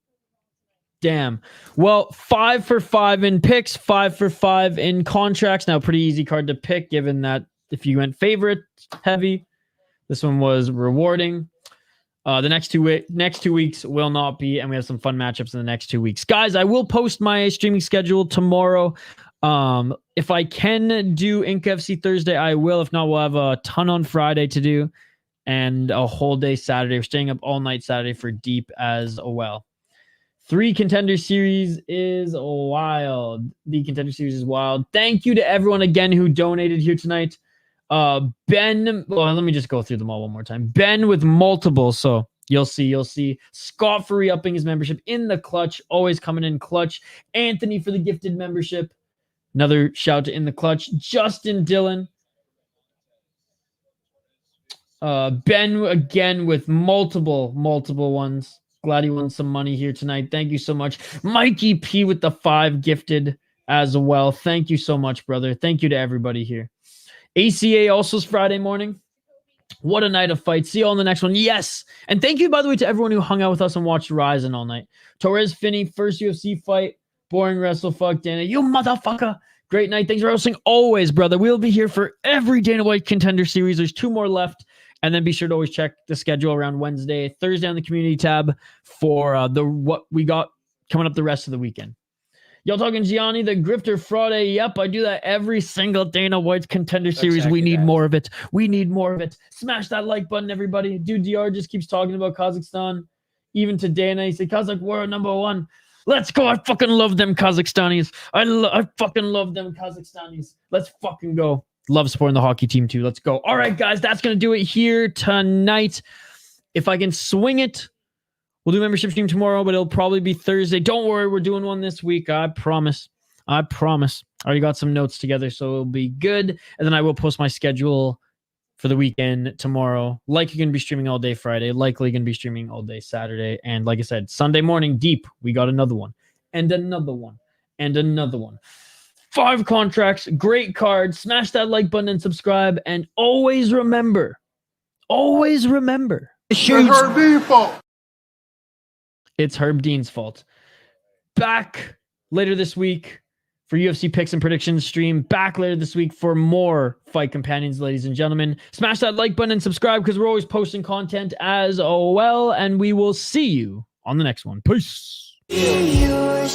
Damn. Well, 5 for 5 in picks, 5 for 5 in contracts. Now, pretty easy card to pick, given that if you went favorite heavy, this one was rewarding. The next two weeks will not be, and we have some fun matchups in the next 2 weeks. Guys, I will post my streaming schedule tomorrow. If I can do Inc. FC Thursday, I will. If not, we'll have a ton on Friday to do and a whole day Saturday. We're staying up all night Saturday for Deep as well. 3 Contender Series is wild. The Contender Series is wild. Thank you to everyone again who donated here tonight. Ben, well, let me just go through them all one more time. Ben with multiple, so you'll see. Scott for re-upping his membership in the clutch, always coming in clutch. Anthony for the gifted membership. Another shout to in the clutch. Justin Dillon. Ben again with multiple ones. Glad he won some money here tonight. Thank you so much. Mikey P with the 5 gifted as well. Thank you so much, brother. Thank you to everybody here. ACA also is Friday morning. What a night of fights. See you all in the next one. Yes. And thank you, by the way, to everyone who hung out with us and watched Ryzen all night. Torrez, Finney, first UFC fight. Boring wrestle. Fuck Dana. You motherfucker. Great night. Thanks for hosting. Always, brother. We'll be here for every Dana White Contender Series. There's 2 more left. And then be sure to always check the schedule around Wednesday, Thursday on the community tab for what we got coming up the rest of the weekend. Y'all talking Gianni, the Grifter Friday. Yep, I do that every single Dana White's Contender Series. Exactly we need that. more of it. We need more of it. Smash that like button, everybody. Dude, Diyar just keeps talking about Kazakhstan. Even to Dana, he said, Kazakh war #1. Let's go. I fucking love them Kazakhstanis. I fucking love them Kazakhstanis. Let's fucking go. Love supporting the hockey team too. Let's go. All right, guys, that's going to do it here tonight. If I can swing it, we'll do membership stream tomorrow, but it'll probably be Thursday. Don't worry, we're doing one this week. I promise. I already got some notes together, so it'll be good. And then I will post my schedule for the weekend tomorrow. Likely going to be streaming all day Friday. Likely going to be streaming all day Saturday. And like I said, Sunday morning, deep, we got another one. And another one. And another one. 5 contracts. Great card. Smash that like button and subscribe. And always remember. It's Herb Dean's fault. Back later this week for UFC picks and predictions stream. Back later this week for more fight companions, ladies and gentlemen. Smash that like button and subscribe because we're always posting content as well. And we will see you on the next one. Peace. Yeah.